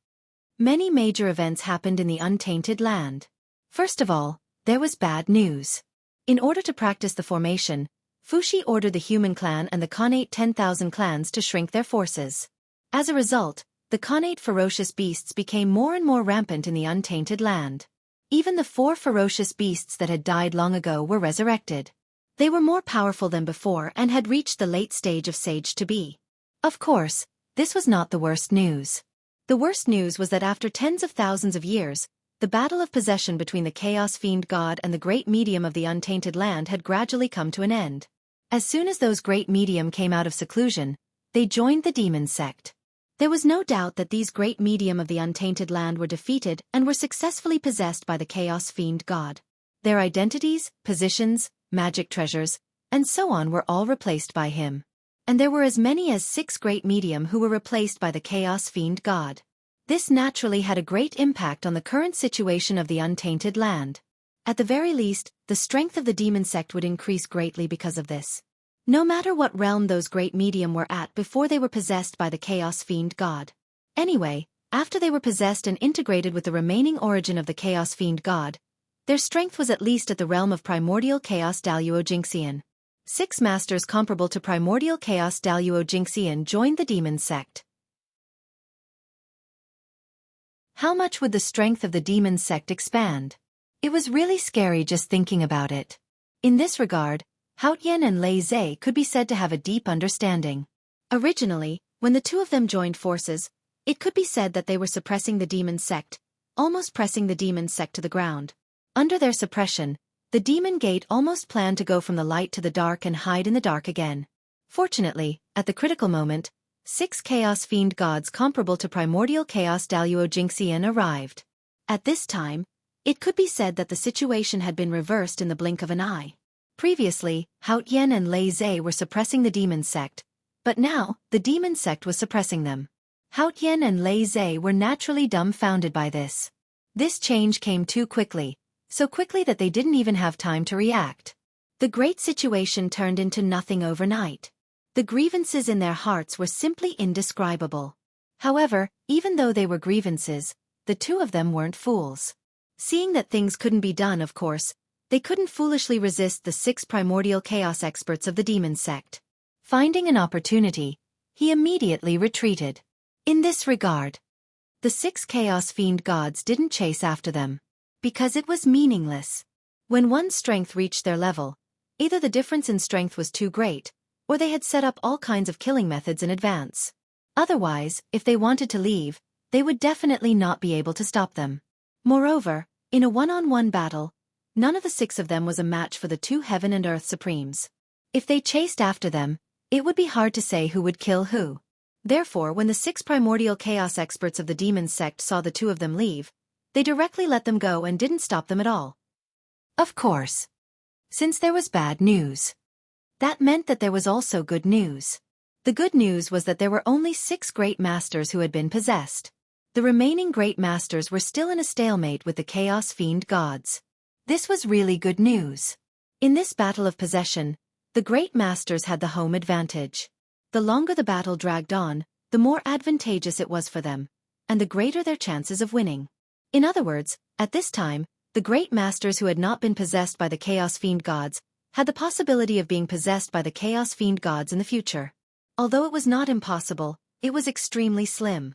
[SPEAKER 1] many major events happened in the untainted land. First of all, there was bad news. In order to practice the formation, Fuxi ordered the human clan and the connate 10,000 clans to shrink their forces. As a result, the connate ferocious beasts became more and more rampant in the untainted land. Even the 4 ferocious beasts that had died long ago were resurrected. They were more powerful than before and had reached the late stage of sage to be. Of course, this was not the worst news. The worst news was that after tens of thousands of years, the battle of possession between the Chaos Fiend God and the Great Medium of the untainted land had gradually come to an end. As soon as those Great Medium came out of seclusion, they joined the demon sect. There was no doubt that these Great Medium of the untainted land were defeated and were successfully possessed by the Chaos Fiend God. Their identities, positions, magic treasures, and so on were all replaced by him. And there were as many as 6 Great Medium who were replaced by the Chaos Fiend God. This naturally had a great impact on the current situation of the untainted land. At the very least, the strength of the demon sect would increase greatly because of this. No matter what realm those Great Medium were at before they were possessed by the Chaos Fiend God. Anyway, after they were possessed and integrated with the remaining origin of the Chaos Fiend God, their strength was at least at the realm of primordial chaos Daluo Jingxian. 6 masters comparable to primordial chaos Daluo Jingxian joined the demon sect. How much would the strength of the demon sect expand? It was really scary just thinking about it. In this regard, Haotian and Lei Zhe could be said to have a deep understanding. Originally, when the two of them joined forces, it could be said that they were suppressing the demon sect, almost pressing the demon sect to the ground. Under their suppression, the demon gate almost planned to go from the light to the dark and hide in the dark again. Fortunately, at the critical moment, 6 Chaos Fiend gods comparable to primordial chaos Daluo Jingxian arrived. At this time, it could be said that the situation had been reversed in the blink of an eye. Previously, Haotian and Lei Zhe were suppressing the demon sect, but now, the demon sect was suppressing them. Haotian and Lei Zhe were naturally dumbfounded by this. This change came too quickly, so quickly that they didn't even have time to react. The great situation turned into nothing overnight. The grievances in their hearts were simply indescribable. However, even though they were grievances, the two of them weren't fools. Seeing that things couldn't be done, of course, they couldn't foolishly resist the 6 primordial chaos experts of the demon sect. Finding an opportunity, he immediately retreated. In this regard, The 6 Chaos Fiend gods didn't chase after them, because it was meaningless. When one's strength reached their level, either the difference in strength was too great, or they had set up all kinds of killing methods in advance. Otherwise, if they wanted to leave, they would definitely not be able to stop them. Moreover, in a one-on-one battle, none of the 6 of them was a match for the 2 Heaven and Earth Supremes. If they chased after them, it would be hard to say who would kill who. Therefore, when the 6 primordial chaos experts of the demon sect saw the 2 of them leave, they directly let them go and didn't stop them at all. Of course. Since there was bad news. That meant that there was also good news. The good news was that there were only 6 great masters who had been possessed. The remaining great masters were still in a stalemate with the Chaos Fiend gods. This was really good news. In this battle of possession, the great masters had the home advantage. The longer the battle dragged on, the more advantageous it was for them, and the greater their chances of winning. In other words, at this time, the great masters who had not been possessed by the Chaos Fiend gods had the possibility of being possessed by the Chaos Fiend gods in the future. Although it was not impossible, it was extremely slim.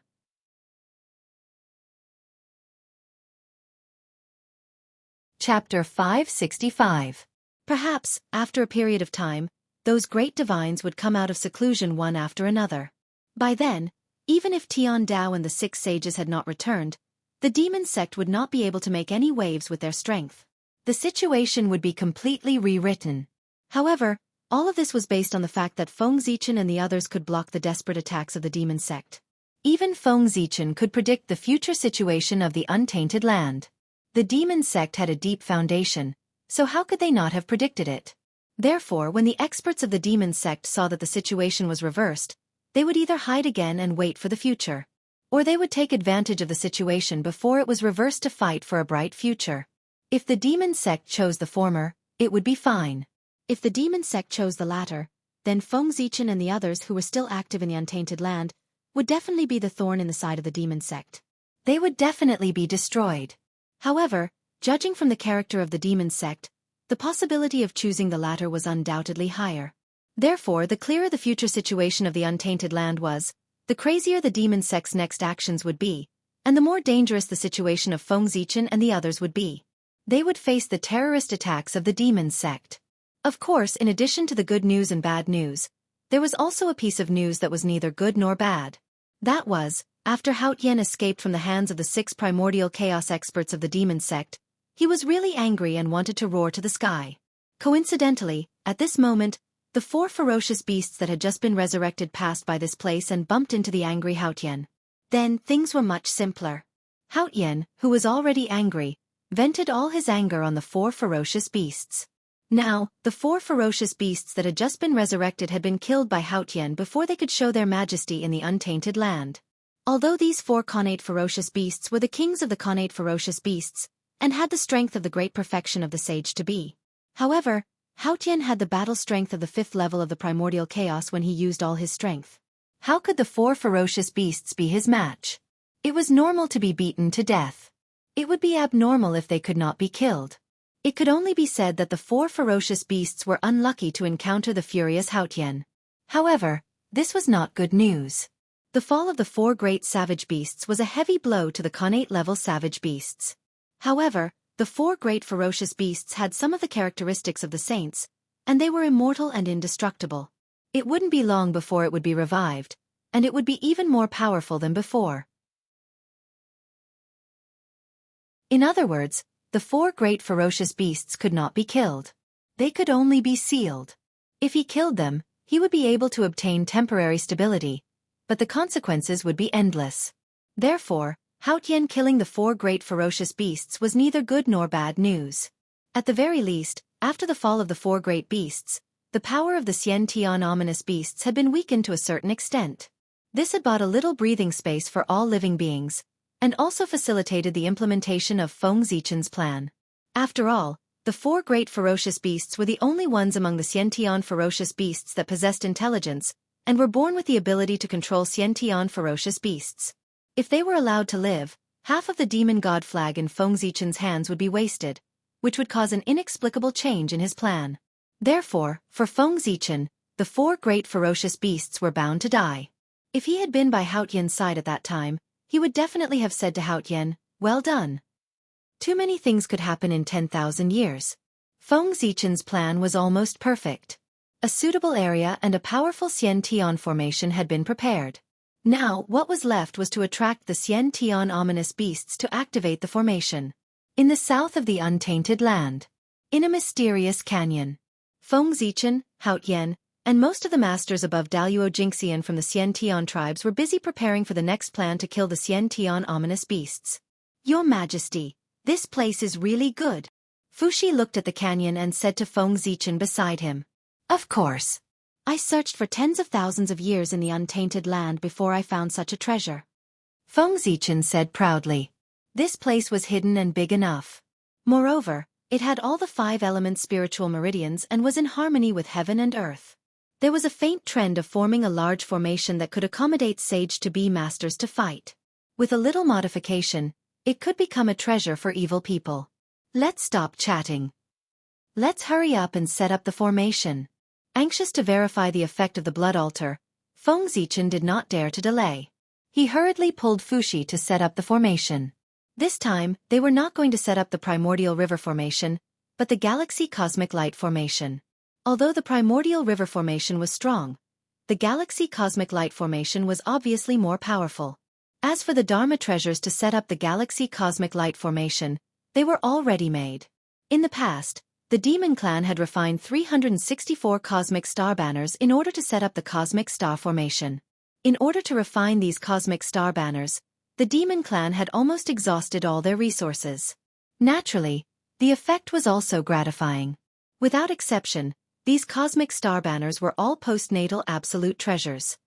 [SPEAKER 1] Chapter 565. Perhaps, after a period of time, those great divines would come out of seclusion one after another. By then, even if Tian Dao and the 6 sages had not returned, the demon sect would not be able to make any waves with their strength. The situation would be completely rewritten. However, all of this was based on the fact that Feng Zichen and the others could block the desperate attacks of the demon sect. Even Feng Zichen could predict the future situation of the untainted land. The demon sect had a deep foundation, so how could they not have predicted it? Therefore, when the experts of the demon sect saw that the situation was reversed, they would either hide again and wait for the future, or they would take advantage of the situation before it was reversed to fight for a bright future. If the demon sect chose the former, it would be fine. If the demon sect chose the latter, then Feng Zichen and the others who were still active in the untainted land would definitely be the thorn in the side of the demon sect. They would definitely be destroyed. However, judging from the character of the demon sect, the possibility of choosing the latter was undoubtedly higher. Therefore, the clearer the future situation of the untainted land was, the crazier the demon sect's next actions would be, and the more dangerous the situation of Feng Zichen and the others would be. They would face the terrorist attacks of the demon sect. Of course, in addition to the good news and bad news, there was also a piece of news that was neither good nor bad. That was, after Hao Tian escaped from the hands of the 6 primordial chaos experts of the demon sect, he was really angry and wanted to roar to the sky. Coincidentally, at this moment, the 4 ferocious beasts that had just been resurrected passed by this place and bumped into the angry Hao Tian. Then, things were much simpler. Hao Tian, who was already angry, vented all his anger on the 4 ferocious beasts. Now, the 4 ferocious beasts that had just been resurrected had been killed by Hao Tian before they could show their majesty in the untainted land. Although these 4 connate ferocious beasts were the kings of the connate ferocious beasts, and had the strength of the great perfection of the sage to be. However, Hao Tian had the battle strength of the 5th level of the primordial chaos when he used all his strength. How could the 4 ferocious beasts be his match? It was normal to be beaten to death. It would be abnormal if they could not be killed. It could only be said that the 4 ferocious beasts were unlucky to encounter the furious Hao Tian. However, this was not good news. The fall of the 4 great savage beasts was a heavy blow to the connate level savage beasts. However, the 4 great ferocious beasts had some of the characteristics of the saints, and they were immortal and indestructible. It wouldn't be long before it would be revived, and it would be even more powerful than before. In other words, the 4 great ferocious beasts could not be killed. They could only be sealed. If he killed them, he would be able to obtain temporary stability, but the consequences would be endless. Therefore, Hao Tian killing the 4 great ferocious beasts was neither good nor bad news. At the very least, after the fall of the 4 great beasts, the power of the Xianxia ominous beasts had been weakened to a certain extent. This had bought a little breathing space for all living beings, and also facilitated the implementation of Feng Zichen's plan. After all, the 4 great ferocious beasts were the only ones among the Xiantian ferocious beasts that possessed intelligence, and were born with the ability to control Xiantian ferocious beasts. If they were allowed to live, half of the demon god flag in Feng Zichen's hands would be wasted, which would cause an inexplicable change in his plan. Therefore, for Feng Zichen, the 4 great ferocious beasts were bound to die. If he had been by Hao Tian's side at that time, he would definitely have said to Haotian, "Well done." Too many things could happen in 10,000 years. Feng Zichen's plan was almost perfect. A suitable area and a powerful Xiantian formation had been prepared. Now, what was left was to attract the Xiantian ominous beasts to activate the formation. In the south of the untainted land, in a mysterious canyon, Feng Zichen, Haotian, and most of the masters above Daluo Jingxian from the Xiantian tribes were busy preparing for the next plan to kill the Xiantian ominous beasts. "Your Majesty, this place is really good." Fuxi looked at the canyon and said to Feng Zichen beside him, "Of course. I searched for tens of thousands of years in the untainted land before I found such a treasure." Feng Zichen said proudly. This place was hidden and big enough. Moreover, it had all the 5 element spiritual meridians and was in harmony with heaven and earth. There was a faint trend of forming a large formation that could accommodate sage-to-be masters to fight. With a little modification, it could become a treasure for evil people. Let's stop chatting. Let's hurry up and set up the formation. Anxious to verify the effect of the blood altar, Feng Zichen did not dare to delay. He hurriedly pulled Fuxi to set up the formation. This time, they were not going to set up the primordial river formation, but the galaxy cosmic light formation. Although the primordial river formation was strong, the galaxy cosmic light formation was obviously more powerful. As for the Dharma treasures to set up the galaxy cosmic light formation, they were already made. In the past, the Demon Clan had refined 364 cosmic star banners in order to set up the cosmic star formation. In order to refine these cosmic star banners, the Demon Clan had almost exhausted all their resources. Naturally, the effect was also gratifying. Without exception, these cosmic star banners were all postnatal absolute treasures.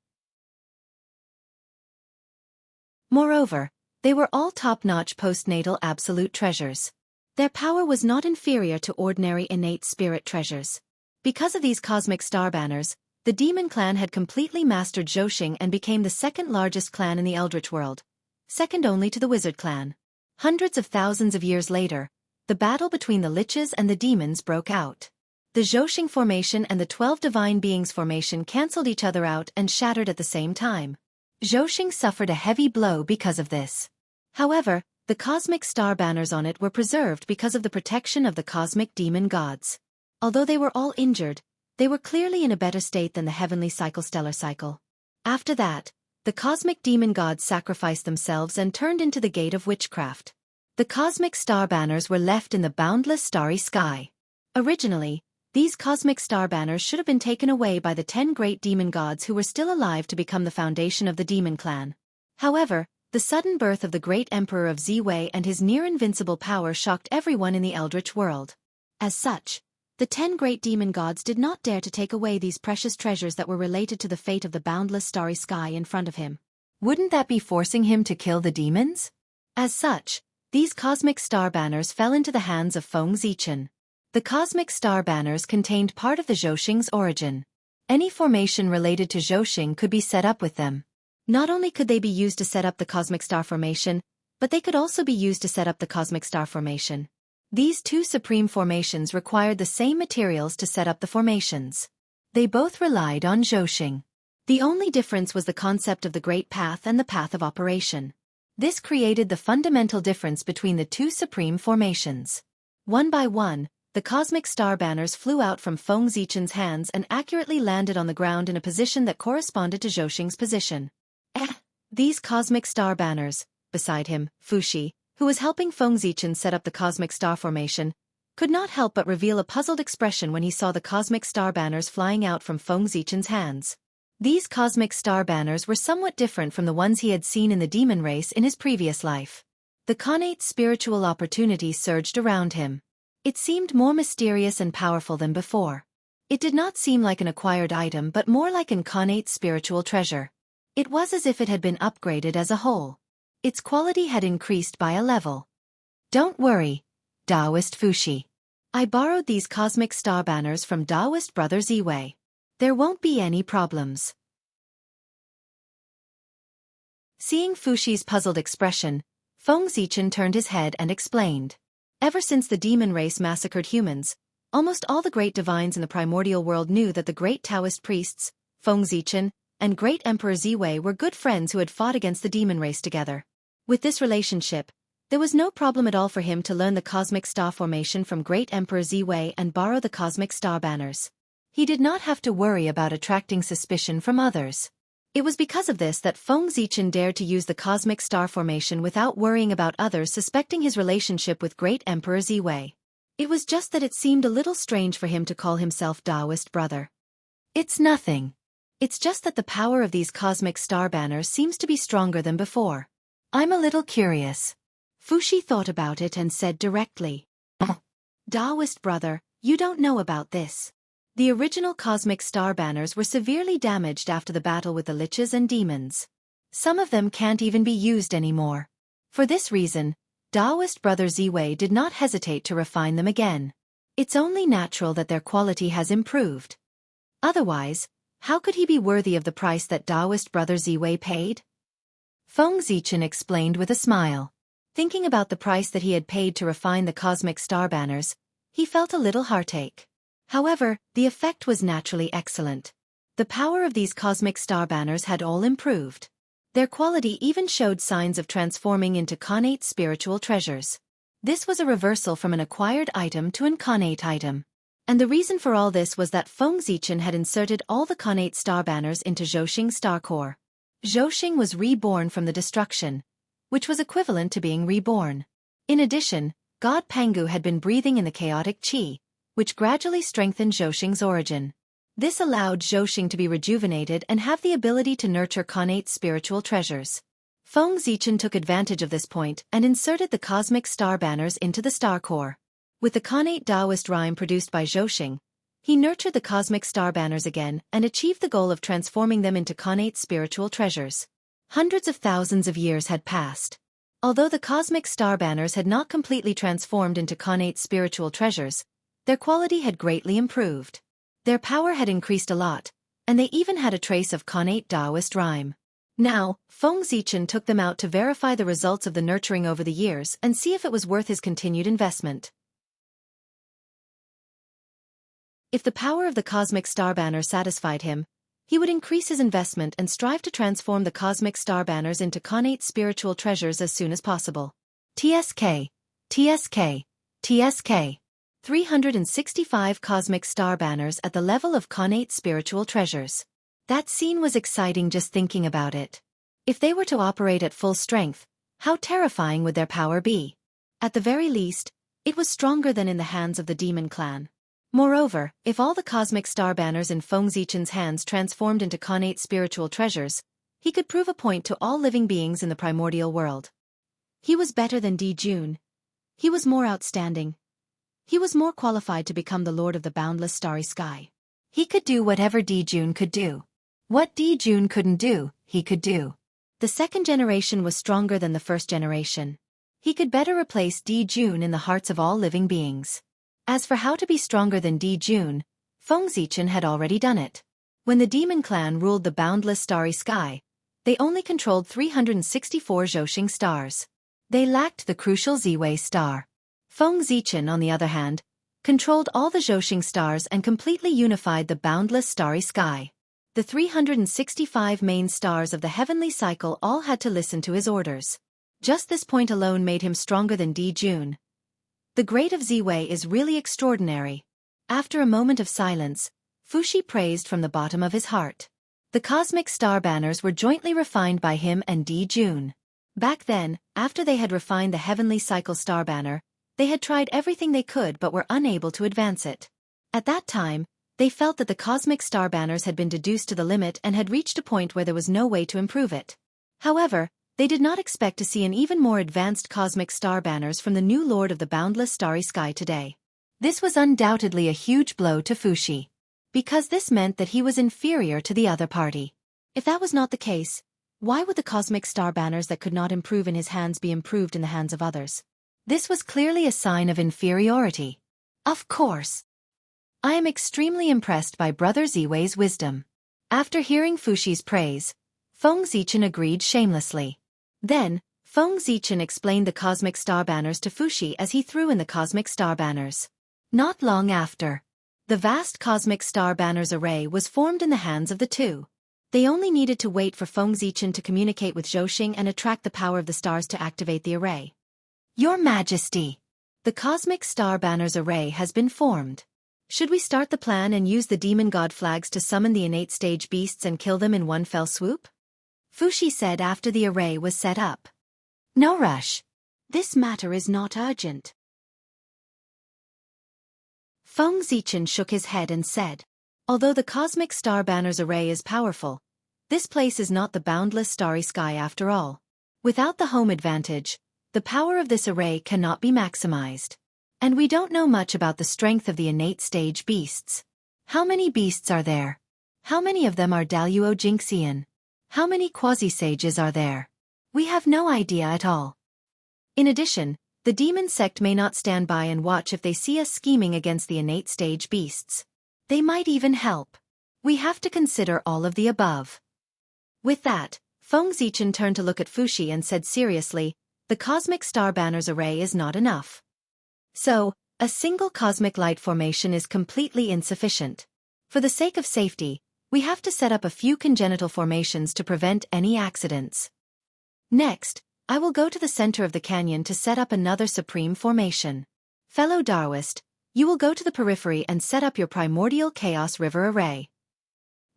[SPEAKER 1] Moreover, they were all top-notch postnatal absolute treasures. Their power was not inferior to ordinary innate spirit treasures. Because of these cosmic star banners, the Demon Clan had completely mastered Zhouxing and became the second-largest clan in the Eldritch world, second only to the Wizard Clan. Hundreds of thousands of years later, the battle between the liches and the demons broke out. The Zhouxing formation and the 12 Divine Beings formation cancelled each other out and shattered at the same time. Zhouxing suffered a heavy blow because of this. However, the cosmic star banners on it were preserved because of the protection of the cosmic demon gods. Although they were all injured, they were clearly in a better state than the heavenly stellar cycle. After that, the cosmic demon gods sacrificed themselves and turned into the gate of witchcraft. The cosmic star banners were left in the boundless starry sky. Originally, these cosmic star banners should have been taken away by the 10 great demon gods who were still alive to become the foundation of the Demon Clan. However, the sudden birth of the great emperor of Ziwei and his near-invincible power shocked everyone in the Eldritch world. As such, the 10 great demon gods did not dare to take away these precious treasures that were related to the fate of the boundless starry sky in front of him. Wouldn't that be forcing him to kill the demons? As such, these cosmic star banners fell into the hands of Feng Zichen. The cosmic star banners contained part of the Zhouxing's origin. Any formation related to Zhouxing could be set up with them. Not only could they be used to set up the cosmic star formation, but they could also be used to set up the cosmic star formation. These two supreme formations required the same materials to set up the formations. They both relied on Zhouxing. The only difference was the concept of the Great Path and the Path of Operation. This created the fundamental difference between the two supreme formations. One by one, the cosmic star banners flew out from Feng Zichen's hands and accurately landed on the ground in a position that corresponded to Zhouxing's position. These cosmic star banners, beside him, Fuxi, who was helping Feng Zichen set up the cosmic star formation, could not help but reveal a puzzled expression when he saw the cosmic star banners flying out from Feng Zichen's hands. These cosmic star banners were somewhat different from the ones he had seen in the demon race in his previous life. The connate spiritual opportunity surged around him. It seemed more mysterious and powerful than before. It did not seem like an acquired item but more like an connate spiritual treasure. It was as if it had been upgraded as a whole. Its quality had increased by a level. Don't worry, Taoist Fuxi. I borrowed these cosmic star banners from Taoist brother Ziwei. There won't be any problems. Seeing Fuxi's puzzled expression, Feng Zichen turned his head and explained. Ever since the demon race massacred humans, almost all the great divines in the primordial world knew that the great Taoist priests, Feng Zichen, and great Emperor Ziwei were good friends who had fought against the demon race together. With this relationship, there was no problem at all for him to learn the cosmic star formation from Great Emperor Ziwei and borrow the cosmic star banners. He did not have to worry about attracting suspicion from others. It was because of this that Feng Zichen dared to use the cosmic star formation without worrying about others suspecting his relationship with Great Emperor Ziwei. It was just that it seemed a little strange for him to call himself Taoist brother. It's nothing. It's just that the power of these cosmic star banners seems to be stronger than before. I'm a little curious. Fuxi thought about it and said directly. Taoist brother, you don't know about this. The original cosmic star banners were severely damaged after the battle with the liches and demons. Some of them can't even be used anymore. For this reason, Taoist brother Ziwei did not hesitate to refine them again. It's only natural that their quality has improved. Otherwise, how could he be worthy of the price that Taoist brother Ziwei paid? Feng Zichen explained with a smile. Thinking about the price that he had paid to refine the cosmic star banners, he felt a little heartache. However, the effect was naturally excellent. The power of these cosmic star banners had all improved. Their quality even showed signs of transforming into connate spiritual treasures. This was a reversal from an acquired item to an connate item. And the reason for all this was that Feng Zichen had inserted all the connate star banners into Zhouxing's star core. Zhouxing was reborn from the destruction, which was equivalent to being reborn. In addition, God Pangu had been breathing in the chaotic qi, which gradually strengthened Zhouxing's origin. This allowed Zhouxing to be rejuvenated and have the ability to nurture connate spiritual treasures. Feng Zichen took advantage of this point and inserted the cosmic star banners into the star core. With the connate Taoist rhyme produced by Zhouxing, he nurtured the cosmic star banners again and achieved the goal of transforming them into connate spiritual treasures. Hundreds of thousands of years had passed. Although the cosmic star banners had not completely transformed into connate spiritual treasures, their quality had greatly improved. Their power had increased a lot, and they even had a trace of connate Taoist rhyme. Now, Feng Zichen took them out to verify the results of the nurturing over the years and see if it was worth his continued investment. If the power of the cosmic star banner satisfied him, he would increase his investment and strive to transform the cosmic star banners into connate spiritual treasures as soon as possible. TSK, TSK, TSK. 365 cosmic star banners at the level of connate spiritual treasures. That scene was exciting just thinking about it. If they were to operate at full strength, how terrifying would their power be? At the very least, it was stronger than in the hands of the demon clan. Moreover, if all the cosmic star banners in Feng Zichen's hands transformed into connate spiritual treasures, he could prove a point to all living beings in the primordial world. He was better than Di Jun. He was more outstanding. He was more qualified to become the lord of the boundless starry sky. He could do whatever Di Jun could do. What Di Jun couldn't do, he could do. The second generation was stronger than the first generation. He could better replace Di Jun in the hearts of all living beings. As for how to be stronger than Di Jun, Feng Zichen had already done it. When the demon clan ruled the boundless starry sky, they only controlled 364 Zhouxing stars. They lacked the crucial Ziwei star. Feng Zichen, on the other hand, controlled all the Zhouxing stars and completely unified the boundless starry sky. The 365 main stars of the heavenly cycle all had to listen to his orders. Just this point alone made him stronger than Di Jun. The great of Ziwei is really extraordinary. After a moment of silence, Fuxi praised from the bottom of his heart. The cosmic star banners were jointly refined by him and Di Jun. Back then, after they had refined the heavenly cycle star banner, they had tried everything they could but were unable to advance it. At that time, they felt that the cosmic star banners had been deduced to the limit and had reached a point where there was no way to improve it. However, they did not expect to see an even more advanced cosmic star banners from the new lord of the boundless starry sky today. This was undoubtedly a huge blow to Fuxi, because this meant that he was inferior to the other party. If that was not the case, why would the cosmic star banners that could not improve in his hands be improved in the hands of others? This was clearly a sign of inferiority. Of course. I am extremely impressed by Brother Ziwei's wisdom. After hearing Fuxi's praise, Feng Zichen agreed shamelessly. Then, Feng Zichen explained the cosmic star banners to Fuxi as he threw in the cosmic star banners. Not long after, the vast cosmic star banners array was formed in the hands of the two. They only needed to wait for Feng Zichen to communicate with Zhouxing and attract the power of the stars to activate the array. Your Majesty! The Cosmic Star Banners array has been formed. Should we start the plan and use the demon god flags to summon the innate stage beasts and kill them in one fell swoop? Fuxi said after the array was set up. No rush. This matter is not urgent. Feng Zichen shook his head and said, although the Cosmic Star Banners array is powerful, this place is not the boundless starry sky after all. Without the home advantage, the power of this array cannot be maximized. And we don't know much about the strength of the innate stage beasts. How many beasts are there? How many of them are Daluo Jinxian? How many quasi-sages are there? We have no idea at all. In addition, the demon sect may not stand by and watch if they see us scheming against the innate stage beasts. They might even help. We have to consider all of the above. With that, Feng Zichen turned to look at Fuxi and said seriously, the Cosmic Star Banners array is not enough. So, a single cosmic light formation is completely insufficient. For the sake of safety, we have to set up a few congenital formations to prevent any accidents. Next, I will go to the center of the canyon to set up another supreme formation. Fellow Daoist, you will go to the periphery and set up your primordial chaos river array.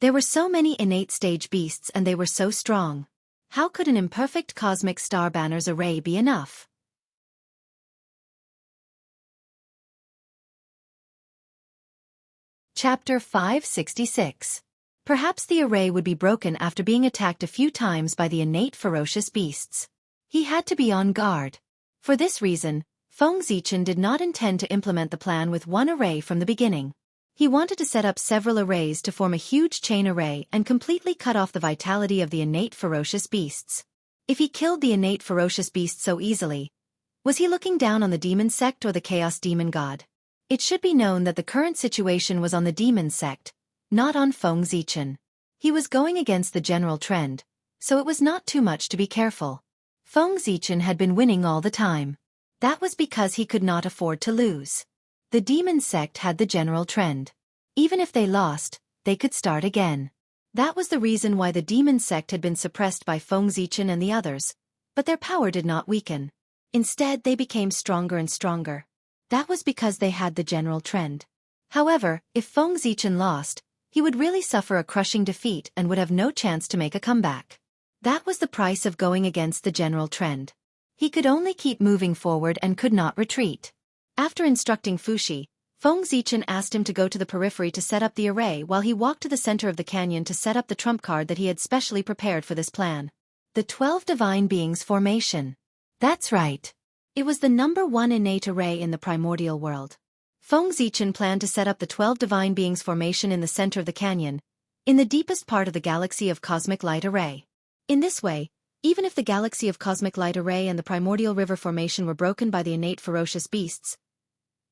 [SPEAKER 1] There were so many innate stage beasts and they were so strong. How could an imperfect Cosmic Star Banners array be enough? Chapter 566. Perhaps the array would be broken after being attacked a few times by the innate ferocious beasts. He had to be on guard. For this reason, Feng Zichen did not intend to implement the plan with one array from the beginning. He wanted to set up several arrays to form a huge chain array and completely cut off the vitality of the innate ferocious beasts. If he killed the innate ferocious beasts so easily, was he looking down on the demon sect or the chaos demon god? It should be known that the current situation was on the demon sect, not on Feng Zichen. He was going against the general trend, so it was not too much to be careful. Feng Zichen had been winning all the time. That was because he could not afford to lose. The demon sect had the general trend. Even if they lost, they could start again. That was the reason why the demon sect had been suppressed by Feng Zichen and the others, but their power did not weaken. Instead, they became stronger and stronger. That was because they had the general trend. However, if Feng Zichen lost, he would really suffer a crushing defeat and would have no chance to make a comeback. That was the price of going against the general trend. He could only keep moving forward and could not retreat. After instructing Fuxi, Feng Zichen asked him to go to the periphery to set up the array while he walked to the center of the canyon to set up the trump card that he had specially prepared for this plan. The 12 Divine Beings formation. That's right. It was the #1 innate array in the primordial world. Feng Zichen planned to set up the 12 Divine Beings formation in the center of the canyon, in the deepest part of the galaxy of Cosmic Light Array. In this way, even if the galaxy of Cosmic Light Array and the primordial river formation were broken by the innate ferocious beasts,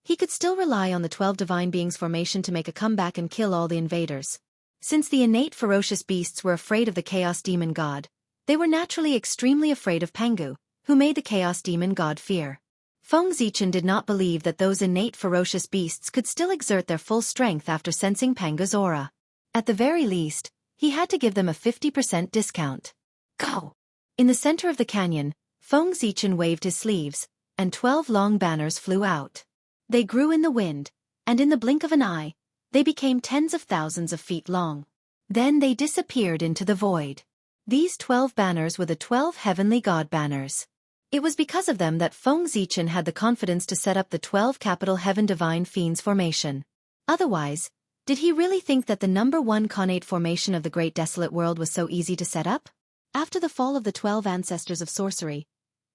[SPEAKER 1] he could still rely on the 12 Divine Beings formation to make a comeback and kill all the invaders. Since the innate ferocious beasts were afraid of the Chaos Demon God, they were naturally extremely afraid of Pangu, who made the Chaos Demon God fear. Feng Zichen did not believe that those innate ferocious beasts could still exert their full strength after sensing Pangu's aura. At the very least, he had to give them a 50% discount. Go! In the center of the canyon, Feng Zichen waved his sleeves, and 12 long banners flew out. They grew in the wind, and in the blink of an eye, they became tens of thousands of feet long. Then they disappeared into the void. These 12 banners were the 12 heavenly god banners. It was because of them that Feng Zichen had the confidence to set up the 12 capital heaven divine fiends formation. Otherwise, did he really think that the #1 connate formation of the great desolate world was so easy to set up? After the fall of the 12 ancestors of sorcery,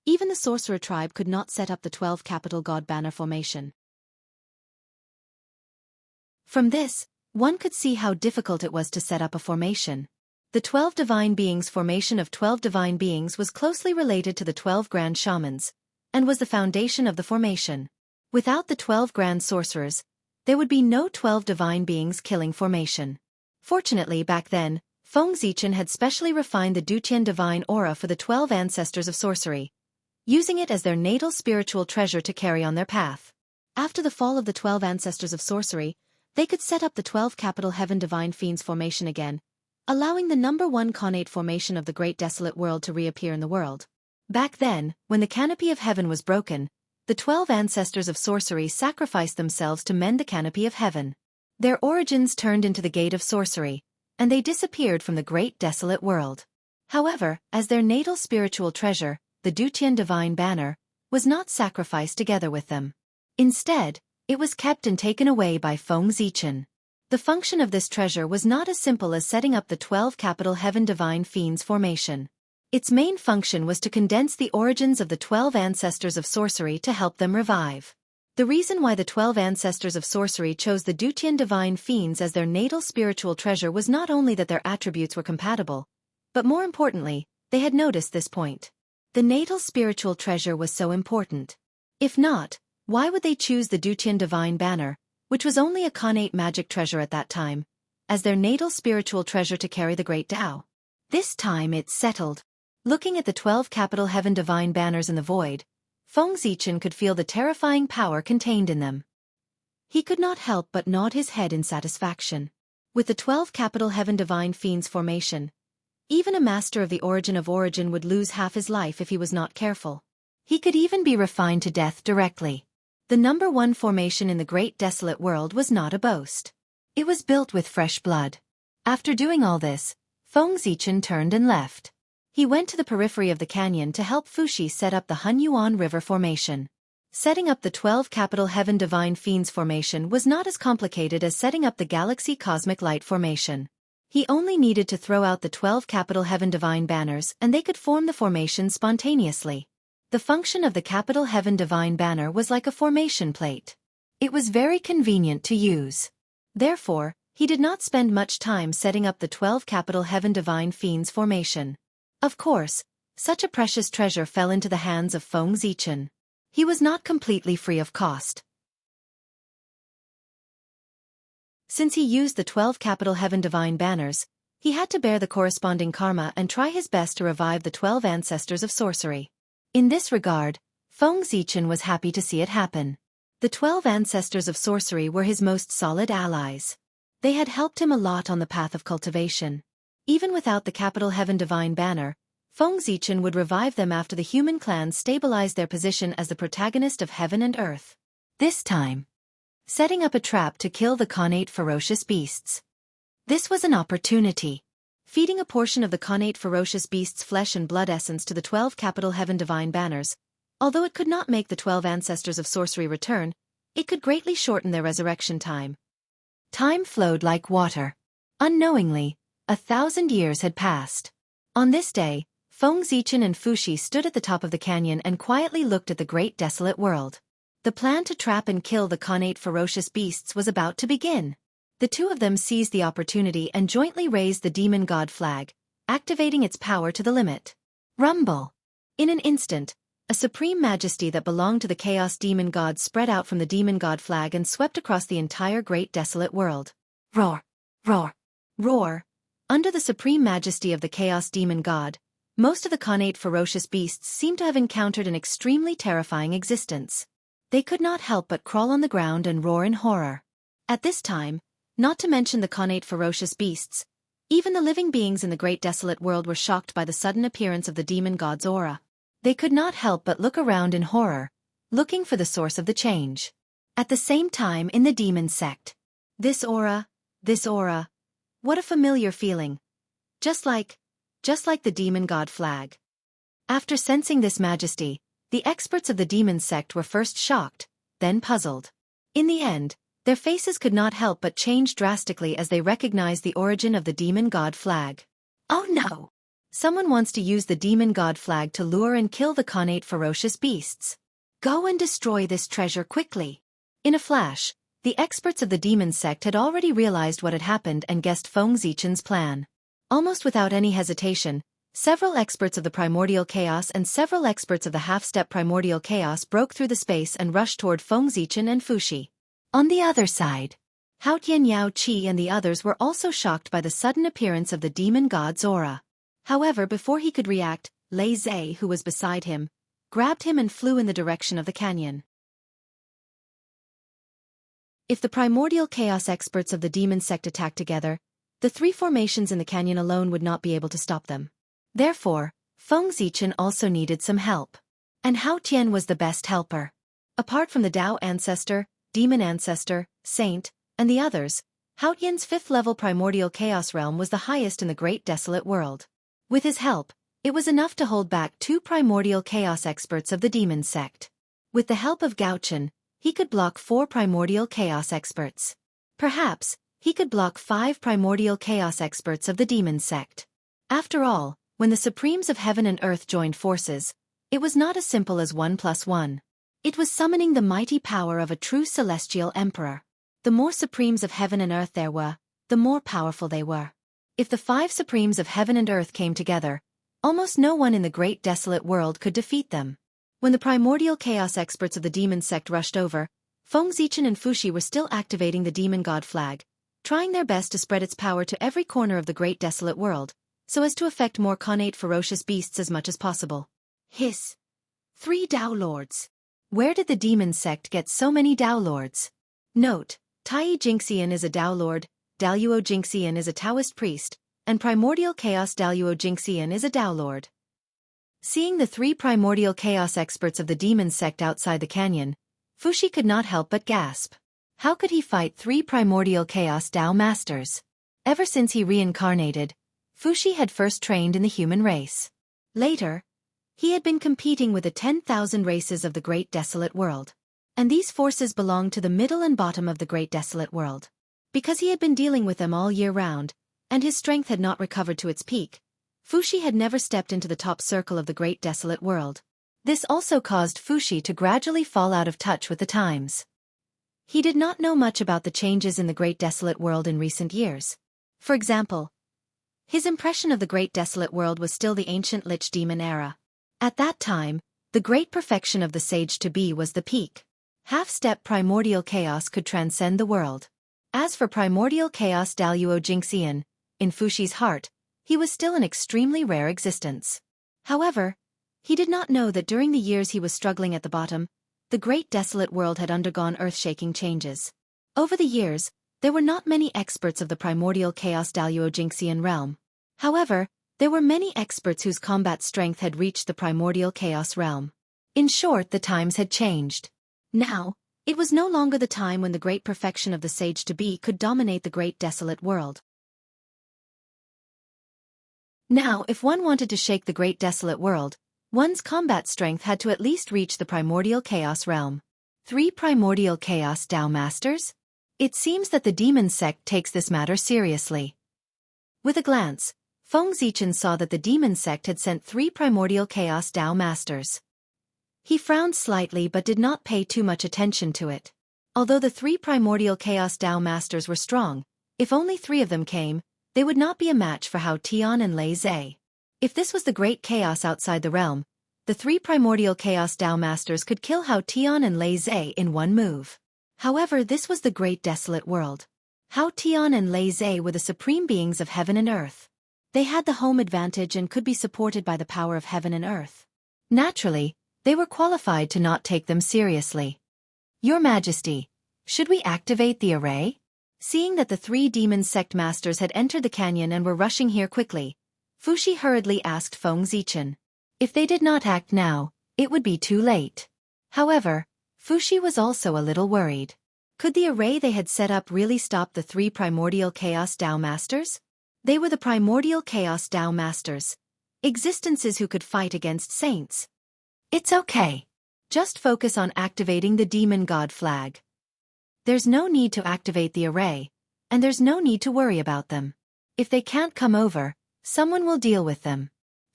[SPEAKER 1] even the sorcerer tribe could not set up the 12 capital god banner formation. From this, one could see how difficult it was to set up a formation. The 12 Divine Beings formation of 12 Divine Beings was closely related to the 12 Grand Shamans, and was the foundation of the formation. Without the 12 Grand Sorcerers, there would be no 12 Divine Beings killing formation. Fortunately back then, Feng Zichen had specially refined the Duqian Divine Aura for the 12 Ancestors of Sorcery, using it as their natal spiritual treasure to carry on their path. After the fall of the 12 Ancestors of Sorcery, they could set up the 12 Capital Heaven Divine Fiends formation again, allowing the number one connate formation of the Great Desolate World to reappear in the world. Back then, when the canopy of heaven was broken, the 12 ancestors of sorcery sacrificed themselves to mend the canopy of heaven. Their origins turned into the gate of sorcery, and they disappeared from the Great Desolate World. However, as their natal spiritual treasure, the Dutian divine banner, was not sacrificed together with them. Instead, it was kept and taken away by Feng Zichen. The function of this treasure was not as simple as setting up the 12 capital heaven divine fiends formation. Its main function was to condense the origins of the 12 ancestors of sorcery to help them revive. The reason why the 12 ancestors of sorcery chose the Dutian divine fiends as their natal spiritual treasure was not only that their attributes were compatible, but more importantly, they had noticed this point. The natal spiritual treasure was so important. If not, why would they choose the Dutian divine banner, which was only a connate magic treasure at that time, as their natal spiritual treasure to carry the great Tao? This time it's settled. Looking at the 12 capital heaven divine banners in the void, Feng Zichen could feel the terrifying power contained in them. He could not help but nod his head in satisfaction. With the 12 capital heaven divine fiends formation, even a master of the origin would lose half his life if he was not careful. He could even be refined to death directly. The number one formation in the Great Desolate World was not a boast. It was built with fresh blood. After doing all this, Feng Zichen turned and left. He went to the periphery of the canyon to help Fuxi set up the Hunyuan River formation. Setting up the 12 capital heaven divine fiends formation was not as complicated as setting up the galaxy cosmic light formation. He only needed to throw out the 12 capital heaven divine banners and they could form the formation spontaneously. The function of the capital heaven divine banner was like a formation plate. It was very convenient to use. Therefore, he did not spend much time setting up the 12 capital heaven divine fiends formation. Of course, such a precious treasure fell into the hands of Feng Zichen. He was not completely free of cost. Since he used the 12 capital heaven divine banners, he had to bear the corresponding karma and try his best to revive the 12 ancestors of sorcery. In this regard, Feng Zichen was happy to see it happen. The 12 ancestors of sorcery were his most solid allies. They had helped him a lot on the path of cultivation. Even without the capital heaven divine banner, Feng Zichen would revive them after the human clans stabilized their position as the protagonist of heaven and earth. This time, setting up a trap to kill the connate ferocious beasts. This was an opportunity. Feeding a portion of the connate ferocious beasts' flesh and blood essence to the 12 capital heaven divine banners, although it could not make the 12 ancestors of sorcery return, it could greatly shorten their resurrection time. Time flowed like water. Unknowingly, 1,000 years had passed. On this day, Feng Zichen and Fuxi stood at the top of the canyon and quietly looked at the great desolate world. The plan to trap and kill the connate ferocious beasts was about to begin. The two of them seized the opportunity and jointly raised the demon god flag, activating its power to the limit. Rumble! In an instant, a supreme majesty that belonged to the chaos demon god spread out from the demon god flag and swept across the entire great desolate world. Roar! Roar! Roar! Under the supreme majesty of the chaos demon god, most of the connate ferocious beasts seemed to have encountered an extremely terrifying existence. They could not help but crawl on the ground and roar in horror. At this time, not to mention the connate ferocious beasts, even the living beings in the great desolate world were shocked by the sudden appearance of the demon god's aura. They could not help but look around in horror, looking for the source of the change. At the same time in the demon sect. This aura, what a familiar feeling. Just like the demon god flag. After sensing this majesty, the experts of the demon sect were first shocked, then puzzled. In the end, their faces could not help but change drastically as they recognized the origin of the demon god flag. Oh no! Someone wants to use the demon god flag to lure and kill the connate ferocious beasts. Go and destroy this treasure quickly. In a flash, the experts of the demon sect had already realized what had happened and guessed Feng Zichen's plan. Almost without any hesitation, several experts of the primordial chaos and several experts of the half-step primordial chaos broke through the space and rushed toward Feng Zichen and Fuxi. On the other side, Haotian Yao Qi and the others were also shocked by the sudden appearance of the demon god's aura. However, before he could react, Lei Zhe, who was beside him, grabbed him and flew in the direction of the canyon. If the primordial chaos experts of the demon sect attacked together, The three formations in the canyon alone would not be able to stop them. Therefore, Feng Zichen also needed some help. And Hao Tian was the best helper. Apart from the Tao Ancestor, Demon Ancestor, Saint, and the others, Hao Tian's fifth-level primordial chaos realm was the highest in the Great Desolate World. With his help, it was enough to hold back 2 primordial chaos experts of the demon sect. With the help of Gao Chen, he could block 4 primordial chaos experts. Perhaps, he could block 5 primordial chaos experts of the demon sect. After all, when the Supremes of Heaven and Earth joined forces, it was not as simple as 1 + 1. It was summoning the mighty power of a true celestial emperor. The more Supremes of Heaven and Earth there were, the more powerful they were. If the 5 Supremes of Heaven and Earth came together, almost no one in the Great Desolate World could defeat them. When the primordial chaos experts of the demon sect rushed over, Feng Zichen and Fuxi were still activating the demon god flag, trying their best to spread its power to every corner of the Great Desolate World, so as to affect more connate ferocious beasts as much as possible. Hiss. 3 Tao Lords. Where did the demon sect get so many Tao Lords? Note, Tai Jingxian is a Tao Lord, Daluo Jingxian is a Taoist priest, and Primordial Chaos Daluo Jingxian is a Tao Lord. Seeing the 3 primordial chaos experts of the demon sect outside the canyon, Fuxi could not help but gasp. How could he fight 3 primordial chaos Tao masters? Ever since he reincarnated, Fuxi had first trained in the human race. Later, he had been competing with the 10,000 races of the Great Desolate World. And these forces belonged to the middle and bottom of the Great Desolate World. Because he had been dealing with them all year round, and his strength had not recovered to its peak, Fuxi had never stepped into the top circle of the Great Desolate World. This also caused Fuxi to gradually fall out of touch with the times. He did not know much about the changes in the Great Desolate World in recent years. For example, his impression of the Great Desolate World was still the ancient Lich Demon era. At that time, the great perfection of the Sage to Be was the peak. Half-step primordial chaos could transcend the world. As for primordial chaos Daluo Jingxian, in Fuxi's heart, he was still an extremely rare existence. However, he did not know that during the years he was struggling at the bottom, the Great Desolate World had undergone earth-shaking changes. Over the years, there were not many experts of the primordial chaos Daluo Jingxian realm. However, there were many experts whose combat strength had reached the primordial chaos realm. In short, the times had changed. Now, it was no longer the time when the great perfection of the Sage to Be could dominate the Great Desolate World. Now, if one wanted to shake the Great Desolate World, one's combat strength had to at least reach the primordial chaos realm. 3 primordial chaos Tao masters? It seems that the demon sect takes this matter seriously. With a glance, Feng Zichen saw that the demon sect had sent 3 primordial chaos Tao masters. He frowned slightly but did not pay too much attention to it. Although the 3 primordial chaos Tao masters were strong, if only 3 of them came, they would not be a match for Hao Tian and Lei Zhe. If this was the great chaos outside the realm, the 3 primordial chaos Tao masters could kill Hao Tian and Lei Zhe in one move. However, this was the Great Desolate World. Hao Tian and Lei Zhe were the supreme beings of heaven and earth. They had the home advantage and could be supported by the power of heaven and earth. Naturally, they were qualified to not take them seriously. Your Majesty, should we activate the array? Seeing that the 3 demon sect masters had entered the canyon and were rushing here quickly, Fuxi hurriedly asked Feng Zichen. If they did not act now, it would be too late. However, Fuxi was also a little worried. Could the array they had set up really stop the 3 primordial chaos Tao masters? They were the primordial chaos Tao masters, existences who could fight against saints. It's okay. Just focus on activating the demon god flag. There's no need to activate the array, and there's no need to worry about them. If they can't come over, someone will deal with them.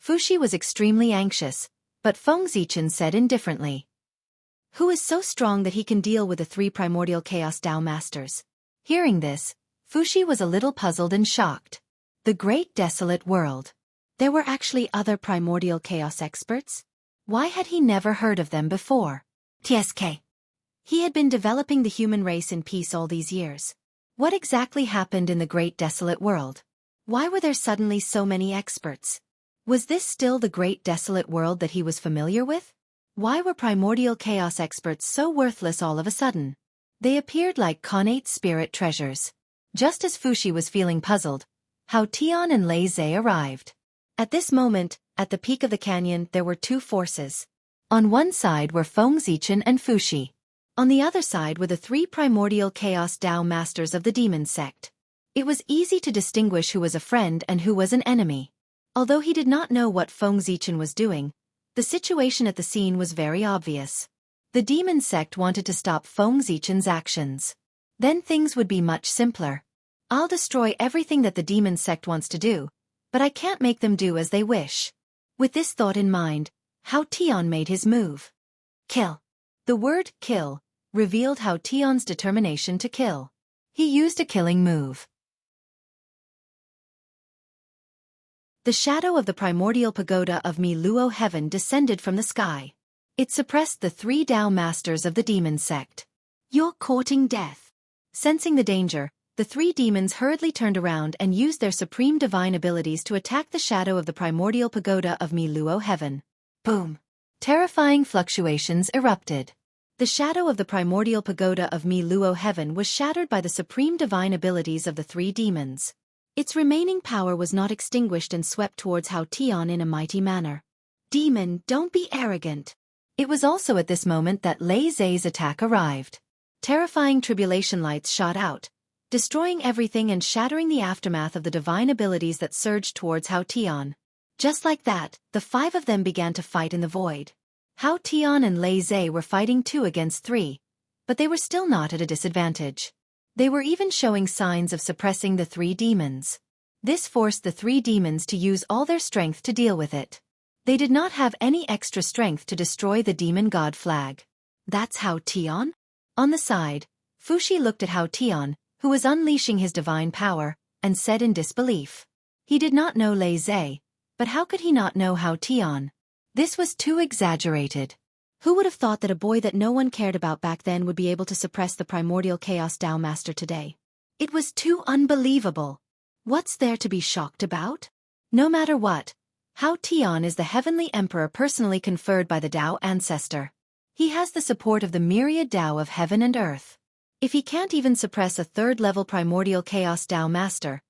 [SPEAKER 1] Fuxi was extremely anxious, but Feng Zichen said indifferently. Who is so strong that he can deal with the 3 primordial chaos Tao masters? Hearing this, Fuxi was a little puzzled and shocked. The Great Desolate World. There were actually other primordial chaos experts? Why had he never heard of them before? TSK. He had been developing the human race in peace all these years. What exactly happened in the Great Desolate World? Why were there suddenly so many experts? Was this still the Great Desolate World that he was familiar with? Why were primordial chaos experts so worthless all of a sudden? They appeared like connate spirit treasures. Just as Fuxi was feeling puzzled, How Tian and Lei Zhe arrived. At this moment, at the peak of the canyon there were two forces. On one side were Feng Zichen and Fuxi. On the other side were the three primordial chaos Dao masters of the demon sect. It was easy to distinguish who was a friend and who was an enemy. Although he did not know what Feng Zichen was doing, the situation at the scene was very obvious. The demon sect wanted to stop Feng Zichen's actions. Then things would be much simpler. I'll destroy everything that the demon sect wants to do, but I can't make them do as they wish. With this thought in mind, Hao Tian made his move. Kill. The word kill revealed Hao Tian's determination to kill. He used a killing move. The shadow of the primordial pagoda of Mi Luo heaven descended from the sky. It suppressed the three Dao masters of the demon sect. You're courting death. Sensing the danger, the three demons hurriedly turned around and used their supreme divine abilities to attack the shadow of the primordial pagoda of Mi Luo heaven. Boom! Terrifying fluctuations erupted. The shadow of the primordial pagoda of Mi Luo heaven was shattered by the supreme divine abilities of the three demons. Its remaining power was not extinguished and swept towards Hao Tian in a mighty manner. Demon, don't be arrogant. It was also at this moment that Lei Zhe's attack arrived. Terrifying tribulation lights shot out, destroying everything and shattering the aftermath of the divine abilities that surged towards Hao Tian. Just like that, the five of them began to fight in the void. Hao Tian and Lei Zhe were fighting 2 against 3, but they were still not at a disadvantage. They were even showing signs of suppressing the 3 demons. This forced the 3 demons to use all their strength to deal with it. They did not have any extra strength to destroy the demon god flag. That's Hao Tian? On the side, Fuxi looked at Hao Tian, who was unleashing his divine power, and said in disbelief. He did not know Lei Zhe, but how could he not know Hao Tian? This was too exaggerated. Who would have thought that a boy that no one cared about back then would be able to suppress the primordial chaos Dao master today? It was too unbelievable. What's there to be shocked about? No matter what, Hao Tian is the heavenly emperor personally conferred by the Dao ancestor. He has the support of the myriad Dao of heaven and earth. If he can't even suppress a 3rd-level primordial chaos Dao master,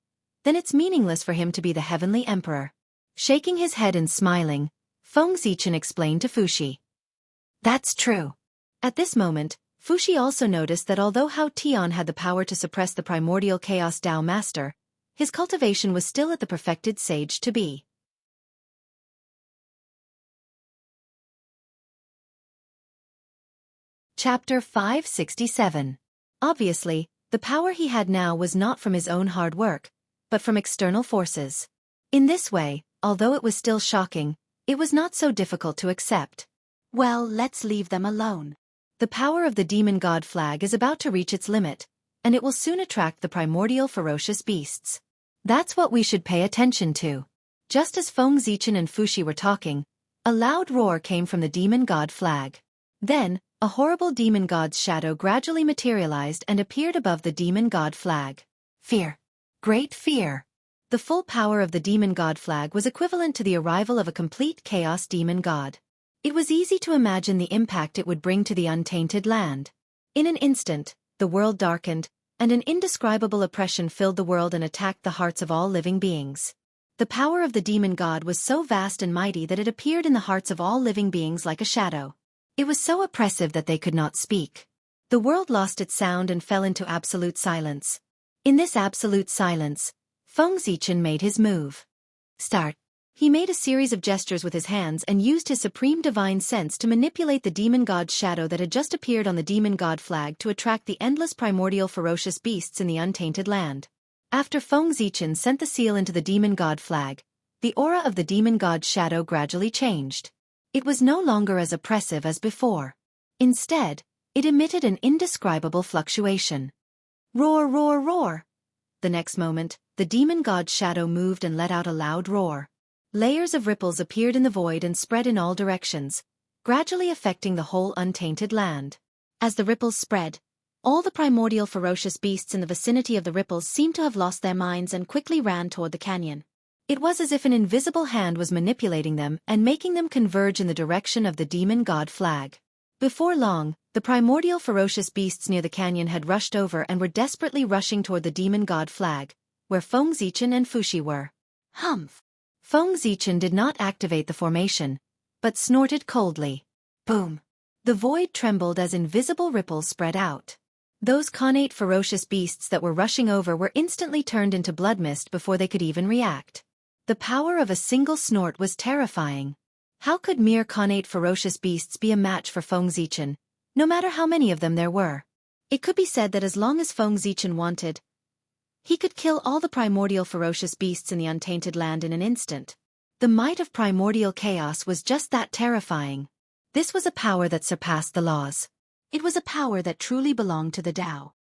[SPEAKER 1] then it's meaningless for him to be the heavenly emperor. Shaking his head and smiling, Feng Zichen explained to Fuxi. That's true. At this moment, Fuxi also noticed that although Hao Tian had the power to suppress the primordial chaos Dao master, his cultivation was still at the perfected sage to be. Chapter 567. Obviously, the power he had now was not from his own hard work, but from external forces. In this way, although it was still shocking, it was not so difficult to accept. Well, let's leave them alone. The power of the demon god flag is about to reach its limit, and it will soon attract the primordial ferocious beasts. That's what we should pay attention to. Just as Feng Zichen and Fuxi were talking, a loud roar came from the demon god flag. Then, a horrible demon god's shadow gradually materialized and appeared above the demon god flag. Fear. Great fear. The full power of the demon god flag was equivalent to the arrival of a complete chaos demon god. It was easy to imagine the impact it would bring to the untainted land. In an instant, the world darkened, and an indescribable oppression filled the world and attacked the hearts of all living beings. The power of the demon god was so vast and mighty that it appeared in the hearts of all living beings like a shadow. It was so oppressive that they could not speak. The world lost its sound and fell into absolute silence. In this absolute silence, Feng Zichen made his move. Start. He made a series of gestures with his hands and used his supreme divine sense to manipulate the demon god's shadow that had just appeared on the demon god flag to attract the endless primordial ferocious beasts in the untainted land. After Feng Zichen sent the seal into the demon god flag, the aura of the demon god's shadow gradually changed. It was no longer as oppressive as before. Instead, it emitted an indescribable fluctuation. Roar, roar, roar! The next moment, the demon god's shadow moved and let out a loud roar. Layers of ripples appeared in the void and spread in all directions, gradually affecting the whole untainted land. As the ripples spread, all the primordial ferocious beasts in the vicinity of the ripples seemed to have lost their minds and quickly ran toward the canyon. It was as if an invisible hand was manipulating them and making them converge in the direction of the demon god flag. Before long, the primordial ferocious beasts near the canyon had rushed over and were desperately rushing toward the demon god flag, where Feng Zichen and Fushi were. Humph! Feng Zichen did not activate the formation, but snorted coldly. Boom! The void trembled as invisible ripples spread out. Those connate ferocious beasts that were rushing over were instantly turned into blood mist before they could even react. The power of a single snort was terrifying. How could mere connate ferocious beasts be a match for Feng Zichen, no matter how many of them there were? It could be said that as long as Feng Zichen wanted, he could kill all the primordial ferocious beasts in the untainted land in an instant. The might of primordial chaos was just that terrifying. This was a power that surpassed the laws. It was a power that truly belonged to the Tao.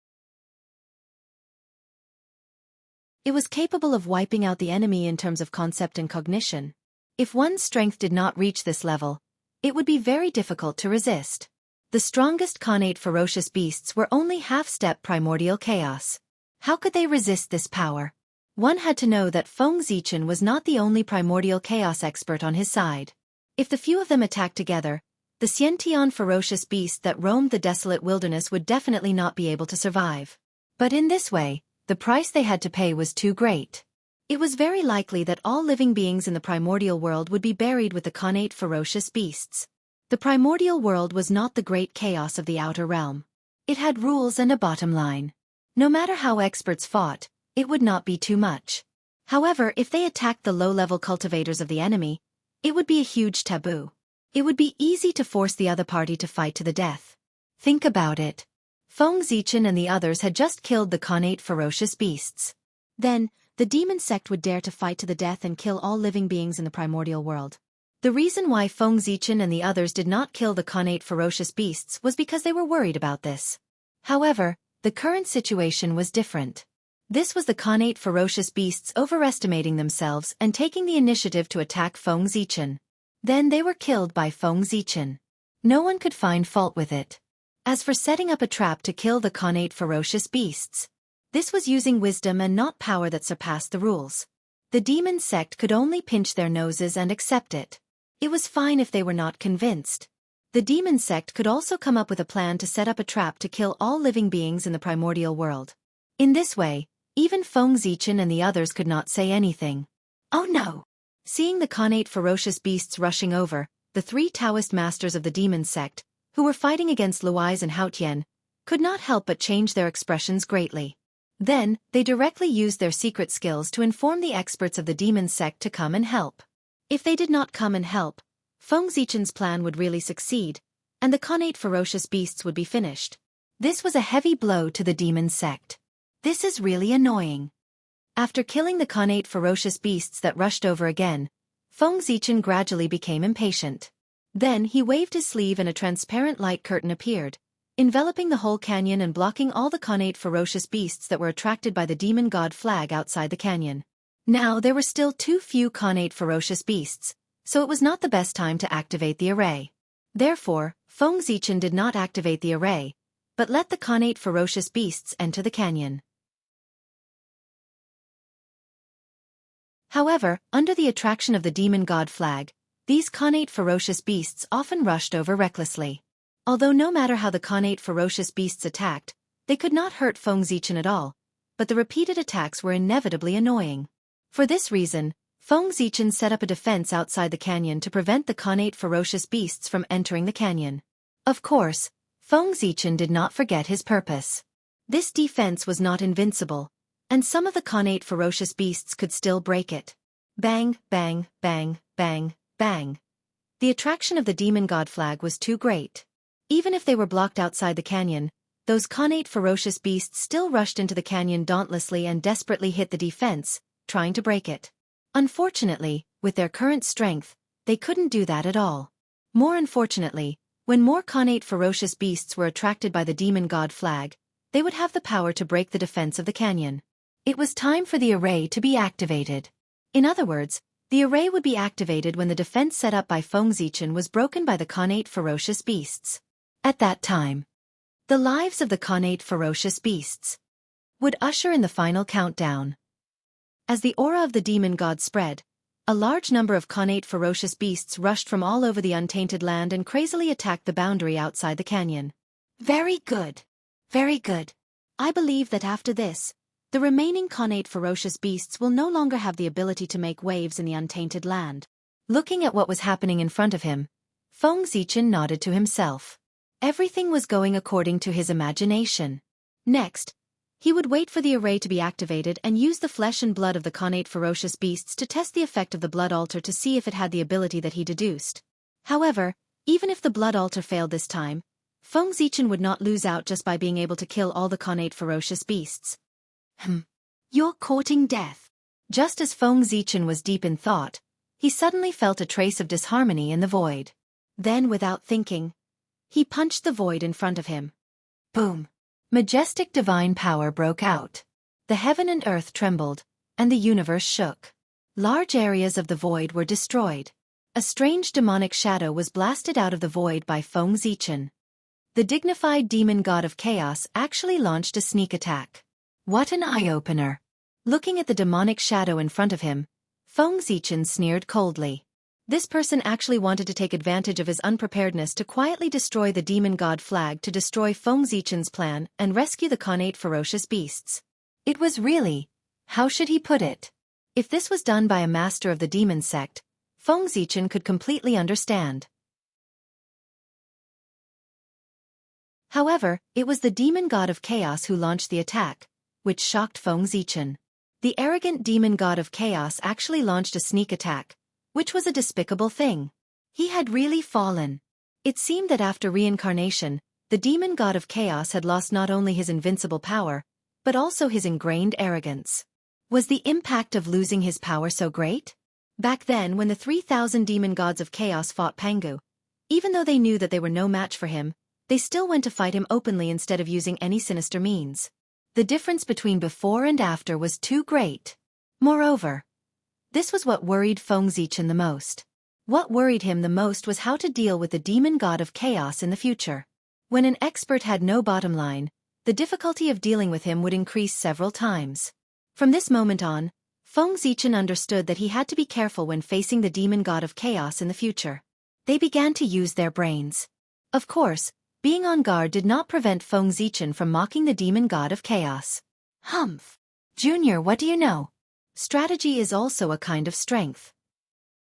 [SPEAKER 1] It was capable of wiping out the enemy in terms of concept and cognition. If one's strength did not reach this level, it would be very difficult to resist. The strongest connate ferocious beasts were only half-step primordial chaos. How could they resist this power? One had to know that Feng Zichen was not the only primordial chaos expert on his side. If the few of them attacked together, the Xianxia ferocious beast that roamed the desolate wilderness would definitely not be able to survive. But in this way, the price they had to pay was too great. It was very likely that all living beings in the primordial world would be buried with the connate ferocious beasts. The primordial world was not the great chaos of the outer realm. It had rules and a bottom line. No matter how experts fought, it would not be too much. However, if they attacked the low-level cultivators of the enemy, it would be a huge taboo. It would be easy to force the other party to fight to the death. Think about it. Feng Zichen and the others had just killed the connate ferocious beasts. Then, the demon sect would dare to fight to the death and kill all living beings in the primordial world. The reason why Feng Zichen and the others did not kill the connate ferocious beasts was because they were worried about this. However, the current situation was different. This was the connate ferocious beasts overestimating themselves and taking the initiative to attack Feng Zichen. Then they were killed by Feng Zichen. No one could find fault with it. As for setting up a trap to kill the connate ferocious beasts, this was using wisdom and not power that surpassed the rules. The demon sect could only pinch their noses and accept it. It was fine if they were not convinced. The demon sect could also come up with a plan to set up a trap to kill all living beings in the primordial world. In this way, even Feng Zichen and the others could not say anything. Oh no! Seeing the connate ferocious beasts rushing over, the three Taoist masters of the demon sect, who were fighting against Luais and Haotian, could not help but change their expressions greatly. Then, they directly used their secret skills to inform the experts of the demon sect to come and help. If they did not come and help, Feng Zichen's plan would really succeed, and the connate ferocious beasts would be finished. This was a heavy blow to the demon sect. This is really annoying. After killing the connate ferocious beasts that rushed over again, Feng Zichen gradually became impatient. Then he waved his sleeve and a transparent light curtain appeared, enveloping the whole canyon and blocking all the connate ferocious beasts that were attracted by the demon god flag outside the canyon. Now there were still too few connate ferocious beasts, so it was not the best time to activate the array. Therefore, Feng Zichen did not activate the array, but let the connate ferocious beasts enter the canyon. However, under the attraction of the demon god flag, these connate ferocious beasts often rushed over recklessly. Although no matter how the connate ferocious beasts attacked, they could not hurt Feng Zichen at all, but the repeated attacks were inevitably annoying. For this reason, Feng Zichen set up a defense outside the canyon to prevent the connate ferocious beasts from entering the canyon. Of course, Feng Zichen did not forget his purpose. This defense was not invincible, and some of the connate ferocious beasts could still break it. Bang, bang, bang, bang, bang. The attraction of the demon god flag was too great. Even if they were blocked outside the canyon, those connate ferocious beasts still rushed into the canyon dauntlessly and desperately hit the defense, trying to break it. Unfortunately, with their current strength, they couldn't do that at all. More unfortunately, when more connate ferocious beasts were attracted by the demon god flag, they would have the power to break the defense of the canyon. It was time for the array to be activated. In other words, the array would be activated when the defense set up by Feng Zichen was broken by the connate ferocious beasts. At that time, the lives of the connate ferocious beasts would usher in the final countdown. As the aura of the demon god spread, a large number of connate ferocious beasts rushed from all over the untainted land and crazily attacked the boundary outside the canyon. Very good. Very good. I believe that after this, The remaining connate ferocious beasts will no longer have the ability to make waves in the untainted land. Looking at what was happening in front of him, Feng Zichen nodded to himself. Everything was going according to his imagination. Next, he would wait for the array to be activated and use the flesh and blood of the connate ferocious beasts to test the effect of the blood altar to see if it had the ability that he deduced. However, even if the blood altar failed this time, Feng Zichen would not lose out just by being able to kill all the connate ferocious beasts. You're courting death. Just as Feng Zichen was deep in thought, he suddenly felt a trace of disharmony in the void. Then, without thinking, he punched the void in front of him. Boom! Majestic divine power broke out. The heaven and earth trembled, and the universe shook. Large areas of the void were destroyed. A strange demonic shadow was blasted out of the void by Feng Zichen. The dignified demon god of chaos actually launched a sneak attack. What an eye-opener! Looking at the demonic shadow in front of him, Feng Zichen sneered coldly. This person actually wanted to take advantage of his unpreparedness to quietly destroy the demon god flag to destroy Feng Zichen's plan and rescue the connate ferocious beasts. It was really, how should he put it? If this was done by a master of the demon sect, Feng Zichen could completely understand. However, it was the demon god of chaos who launched the attack, which shocked Feng Zichen. The arrogant demon god of chaos actually launched a sneak attack, which was a despicable thing. He had really fallen. It seemed that after reincarnation, the demon god of chaos had lost not only his invincible power, but also his ingrained arrogance. Was the impact of losing his power so great? Back then, when the 3,000 demon gods of chaos fought Pangu, even though they knew that they were no match for him, they still went to fight him openly instead of using any sinister means. The difference between before and after was too great. Moreover, this was what worried Feng Zichen the most. What worried him the most was how to deal with the demon god of chaos in the future. When an expert had no bottom line, the difficulty of dealing with him would increase several times. From this moment on, Feng Zichen understood that he had to be careful when facing the demon god of chaos in the future. They began to use their brains. Of course, being on guard did not prevent Feng Zichen from mocking the demon god of chaos. Humph! Junior, what do you know? Strategy is also a kind of strength.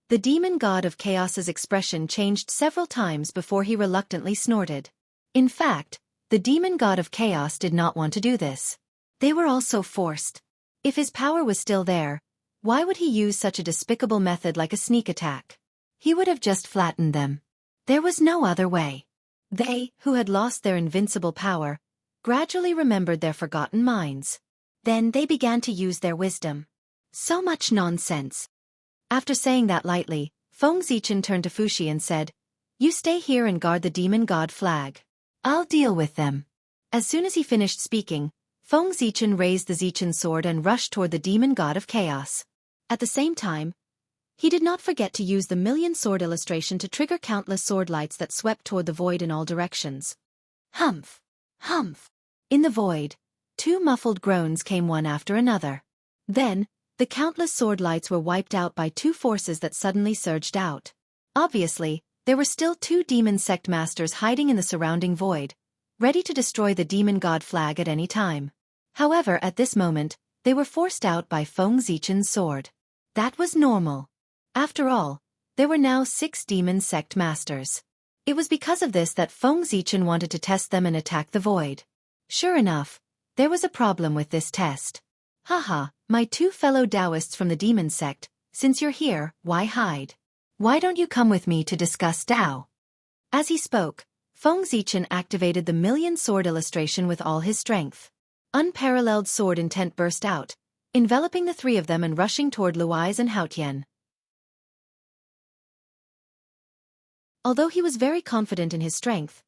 [SPEAKER 1] The demon god of chaos's expression changed several times before he reluctantly snorted. In fact, the demon god of chaos did not want to do this. They were also forced. If his power was still there, why would he use such a despicable method like a sneak attack? He would have just flattened them. There was no other way. They, who had lost their invincible power, gradually remembered their forgotten minds. Then they began to use their wisdom. So much nonsense. After saying that lightly, Feng Zichen turned to Fuxi and said, "You stay here and guard the demon god flag. I'll deal with them." As soon as he finished speaking, Feng Zichen raised the Zichen sword and rushed toward the demon god of chaos. At the same time, he did not forget to use the million sword illustration to trigger countless sword lights that swept toward the void in all directions. Humph! Humph! In the void, two muffled groans came one after another. Then, the countless sword lights were wiped out by two forces that suddenly surged out. Obviously, there were still two demon sect masters hiding in the surrounding void, ready to destroy the demon god flag at any time. However, at this moment, they were forced out by Feng Zichen's sword. That was normal. After all, there were now 6 demon sect masters. It was because of this that Feng Zichen wanted to test them and attack the void. Sure enough, there was a problem with this test. Haha, my 2 fellow Taoists from the demon sect, since you're here, why hide? Why don't you come with me to discuss Tao? As he spoke, Feng Zichen activated the million sword illustration with all his strength. Unparalleled sword intent burst out, enveloping the 3 of them and rushing toward Luai's and Haotian. Although he was very confident in his strength,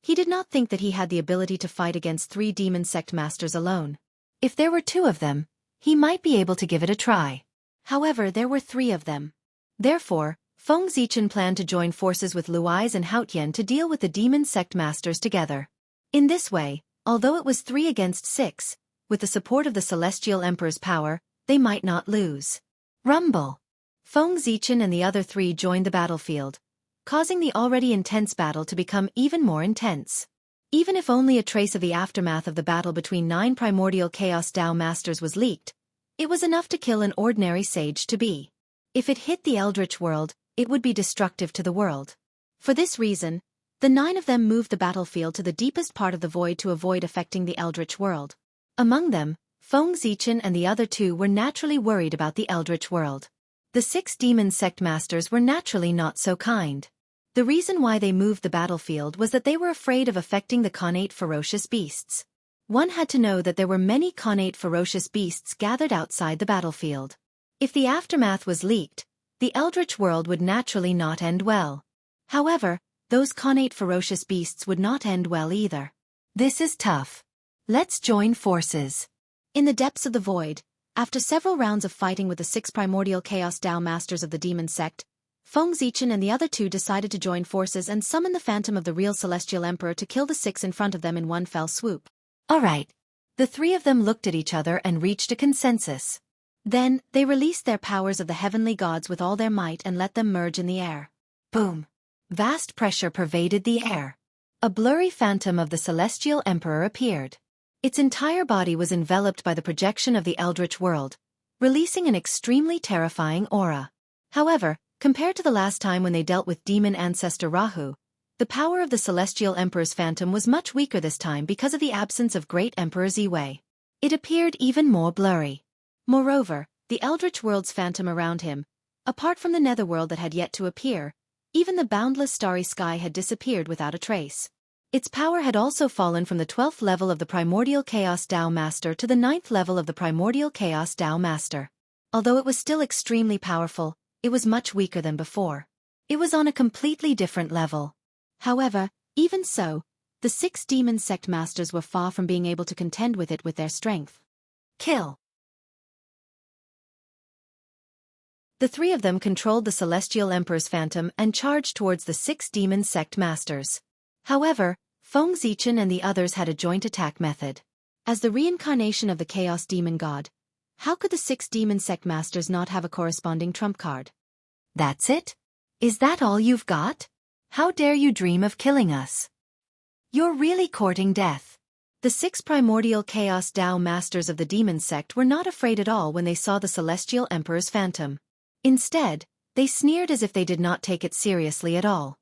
[SPEAKER 1] he did not think that he had the ability to fight against 3 demon sect masters alone. If there were 2 of them, he might be able to give it a try. However, there were 3 of them. Therefore, Feng Zichen planned to join forces with Luai's and Haotian to deal with the demon sect masters together. In this way, although it was 3 against 6, with the support of the Celestial Emperor's power, they might not lose. Rumble! Feng Zichen and the other 3 joined the battlefield, causing the already intense battle to become even more intense. Even if only a trace of the aftermath of the battle between 9 primordial Chaos Dao Masters was leaked, it was enough to kill an ordinary sage to be. If it hit the Eldritch world, it would be destructive to the world. For this reason, the 9 of them moved the battlefield to the deepest part of the void to avoid affecting the Eldritch world. Among them, Feng Zichen and the other 2 were naturally worried about the Eldritch world. The 6 demon sect masters were naturally not so kind. The reason why they moved the battlefield was that they were afraid of affecting the connate ferocious beasts. One had to know that there were many connate ferocious beasts gathered outside the battlefield. If the aftermath was leaked, the Eldritch world would naturally not end well. However, those connate ferocious beasts would not end well either. This is tough. Let's join forces. In the depths of the void, after several rounds of fighting with the 6 primordial Chaos Dao Masters of the demon sect, Feng Zichen and the other 2 decided to join forces and summon the phantom of the real Celestial Emperor to kill the 6 in front of them in one fell swoop. Alright. The 3 of them looked at each other and reached a consensus. Then, they released their powers of the heavenly gods with all their might and let them merge in the air. Boom. Vast pressure pervaded the air. A blurry phantom of the Celestial Emperor appeared. Its entire body was enveloped by the projection of the Eldritch world, releasing an extremely terrifying aura. However, compared to the last time when they dealt with demon ancestor Rahu, the power of the Celestial Emperor's phantom was much weaker this time because of the absence of Great Emperor Ziwei. It appeared even more blurry. Moreover, the Eldritch world's phantom around him, apart from the netherworld that had yet to appear, even the boundless starry sky had disappeared without a trace. Its power had also fallen from the 12th level of the Primordial Chaos Dao Master to the 9th level of the Primordial Chaos Dao Master. Although it was still extremely powerful, it was much weaker than before. It was on a completely different level. However, even so, the 6 demon sect masters were far from being able to contend with it with their strength. Kill. The 3 of them controlled the Celestial Emperor's phantom and charged towards the 6 demon sect masters. However, Feng Zichen and the others had a joint attack method. As the reincarnation of the Chaos Demon God, how could the 6 demon sect masters not have a corresponding trump card? That's it? Is that all you've got? How dare you dream of killing us? You're really courting death. The 6 primordial Chaos Dao Masters of the demon sect were not afraid at all when they saw the Celestial Emperor's phantom. Instead, they sneered as if they did not take it seriously at all.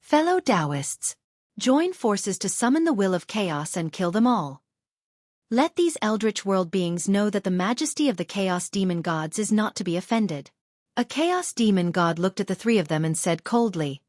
[SPEAKER 1] Fellow Taoists, join forces to summon the will of chaos and kill them all. Let these eldritch world beings know that the majesty of the Chaos Demon Gods is not to be offended. A Chaos Demon God looked at the 3 of them and said coldly.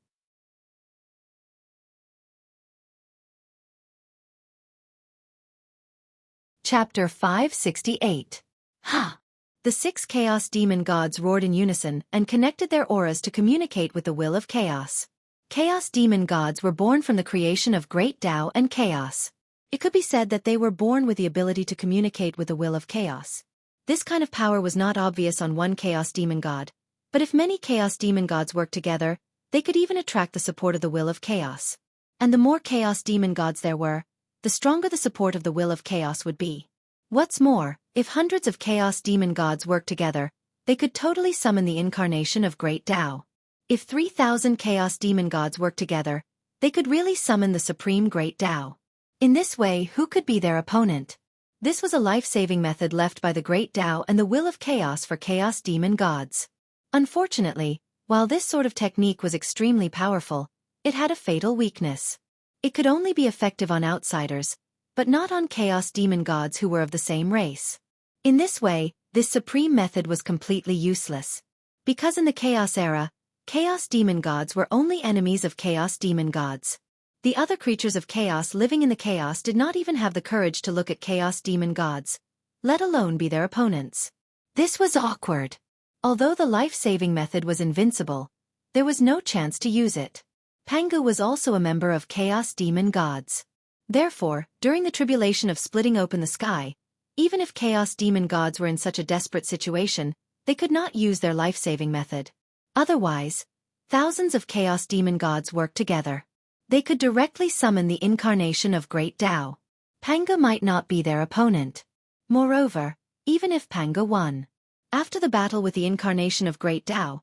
[SPEAKER 1] Chapter 568. Ha! The 6 Chaos Demon Gods roared in unison and connected their auras to communicate with the will of chaos. Chaos Demon Gods were born from the creation of Great Tao and Chaos. It could be said that they were born with the ability to communicate with the will of chaos. This kind of power was not obvious on one Chaos Demon God, but if many Chaos Demon Gods worked together, they could even attract the support of the will of chaos. And the more Chaos Demon Gods there were, the stronger the support of the will of chaos would be. What's more, if hundreds of Chaos Demon Gods worked together, they could totally summon the incarnation of Great Tao. If 3,000 Chaos Demon Gods worked together, they could really summon the Supreme Great Tao. In this way, who could be their opponent? This was a life-saving method left by the Great Tao and the will of chaos for Chaos Demon Gods. Unfortunately, while this sort of technique was extremely powerful, it had a fatal weakness. It could only be effective on outsiders, but not on Chaos Demon Gods who were of the same race. In this way, this supreme method was completely useless. Because in the Chaos era, Chaos Demon Gods were only enemies of Chaos Demon Gods. The other creatures of chaos living in the chaos did not even have the courage to look at Chaos Demon Gods, let alone be their opponents. This was awkward. Although the life-saving method was invincible, there was no chance to use it. Pangu was also a member of Chaos Demon Gods. Therefore, during the tribulation of splitting open the sky, even if Chaos Demon Gods were in such a desperate situation, they could not use their life-saving method. Otherwise, thousands of Chaos Demon Gods worked together. They could directly summon the incarnation of Great Tao. Panga might not be their opponent. Moreover, even if Panga won, after the battle with the incarnation of Great Tao,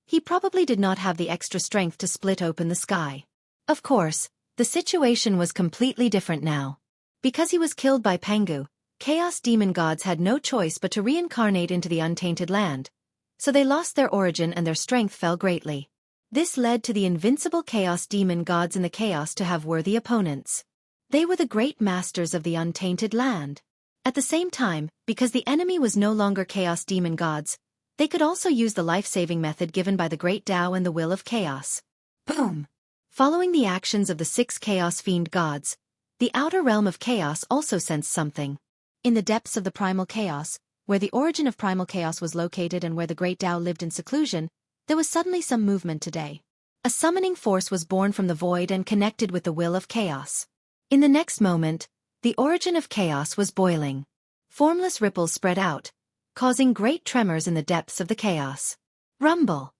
[SPEAKER 1] he probably did not have the extra strength to split open the sky. Of course, the The situation was completely different now. Because he was killed by Pangu, Chaos Demon gods had no choice but to reincarnate into the untainted land, so they lost their origin and their strength fell greatly. This led to the invincible Chaos Demon gods in the chaos to have worthy opponents. They were the great masters of the untainted land. At the same time, because the enemy was no longer Chaos Demon gods, they could also use the life-saving method given by the Great Tao and the Will of Chaos. Boom! Following the actions of the 6 Chaos Fiend gods, the outer realm of chaos also sensed something. In the depths of the primal chaos, where the origin of primal chaos was located and where the Great Tao lived in seclusion, there was suddenly some movement today. A summoning force was born from the void and connected with the will of chaos. In the next moment, the origin of chaos was boiling. Formless ripples spread out, causing great tremors in the depths of the chaos. Rumble.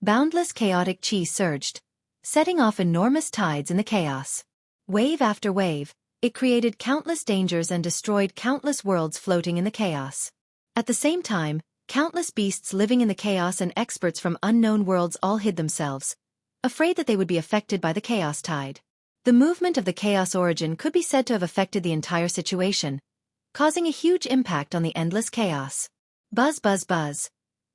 [SPEAKER 1] Boundless chaotic chi surged, setting off enormous tides in the chaos. Wave after wave, it created countless dangers and destroyed countless worlds floating in the chaos. At the same time, countless beasts living in the chaos and experts from unknown worlds all hid themselves, afraid that they would be affected by the chaos tide. The movement of the chaos origin could be said to have affected the entire situation, causing a huge impact on the endless chaos. Buzz buzz buzz.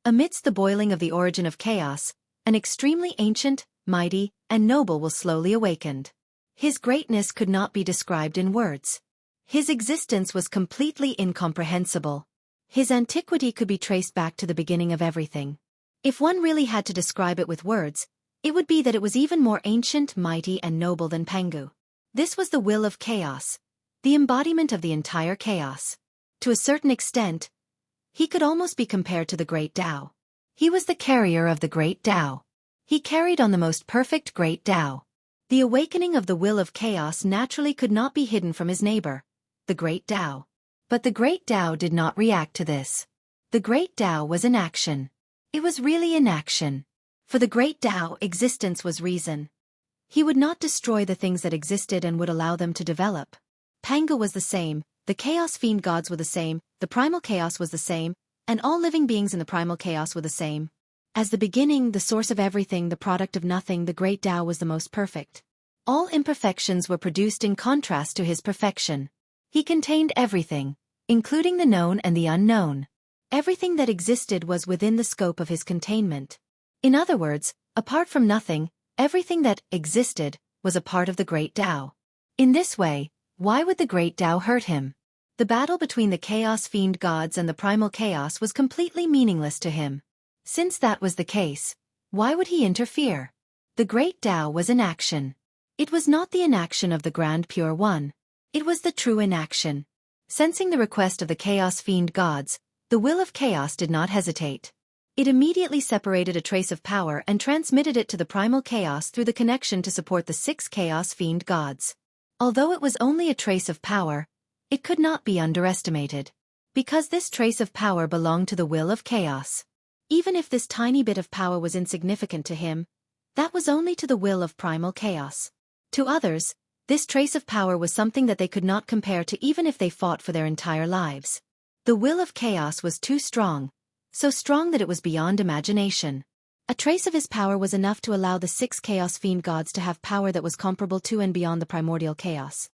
[SPEAKER 1] Amidst the boiling of the origin of chaos, an extremely ancient, mighty, and noble will slowly awakened. His greatness could not be described in words. His existence was completely incomprehensible. His antiquity could be traced back to the beginning of everything. If one really had to describe it with words, it would be that it was even more ancient, mighty, and noble than Pangu. This was the will of chaos, the embodiment of the entire chaos. To a certain extent, he could almost be compared to the Great Tao. He was the carrier of the Great Tao. He carried on the most perfect Great Tao. The awakening of the will of chaos naturally could not be hidden from his neighbor, the Great Tao. But the Great Tao did not react to this. The Great Tao was in action. It was really in action. For the Great Tao, existence was reason. He would not destroy the things that existed and would allow them to develop. Pangu was the same, the Chaos Fiend gods were the same, the primal chaos was the same, and all living beings in the primal chaos were the same. As the beginning, the source of everything, the product of nothing, the Great Tao was the most perfect. All imperfections were produced in contrast to his perfection. He contained everything, including the known and the unknown. Everything that existed was within the scope of his containment. In other words, apart from nothing, everything that existed was a part of the Great Tao. In this way, why would the Great Tao hurt him? The battle between the Chaos Fiend gods and the primal chaos was completely meaningless to him. Since that was the case, why would he interfere? The Great Tao was in action. It was not the inaction of the Grand Pure One. It was the true inaction. Sensing the request of the Chaos Fiend gods, the will of chaos did not hesitate. It immediately separated a trace of power and transmitted it to the primal chaos through the connection to support the 6 Chaos Fiend gods. Although it was only a trace of power, it could not be underestimated. Because this trace of power belonged to the will of chaos. Even if this tiny bit of power was insignificant to him, that was only to the will of primal chaos. To others, this trace of power was something that they could not compare to even if they fought for their entire lives. The will of chaos was too strong, so strong that it was beyond imagination. A trace of his power was enough to allow the 6 Chaos Fiend gods to have power that was comparable to and beyond the primordial chaos.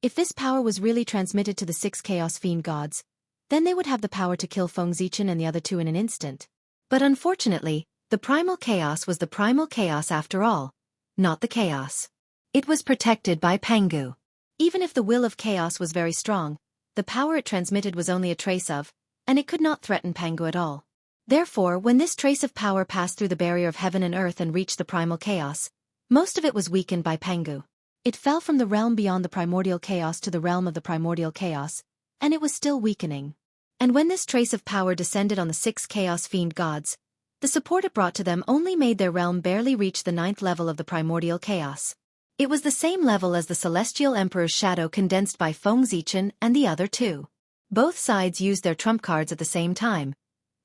[SPEAKER 1] If this power was really transmitted to the 6 Chaos Fiend gods, then they would have the power to kill Xianxia and the other 2 in an instant. But unfortunately, the primal chaos was the primal chaos after all, not the chaos. It was protected by Pangu. Even if the will of chaos was very strong, the power it transmitted was only a trace of, and it could not threaten Pangu at all. Therefore, when this trace of power passed through the barrier of heaven and earth and reached the primal chaos, most of it was weakened by Pangu. It fell from the realm beyond the primordial chaos to the realm of the primordial chaos, and it was still weakening. And when this trace of power descended on the 6 Chaos Fiend gods, the support it brought to them only made their realm barely reach the 9th level of the primordial chaos. It was the same level as the Celestial Emperor's shadow condensed by Xianxia and the other 2. Both sides used their trump cards at the same time,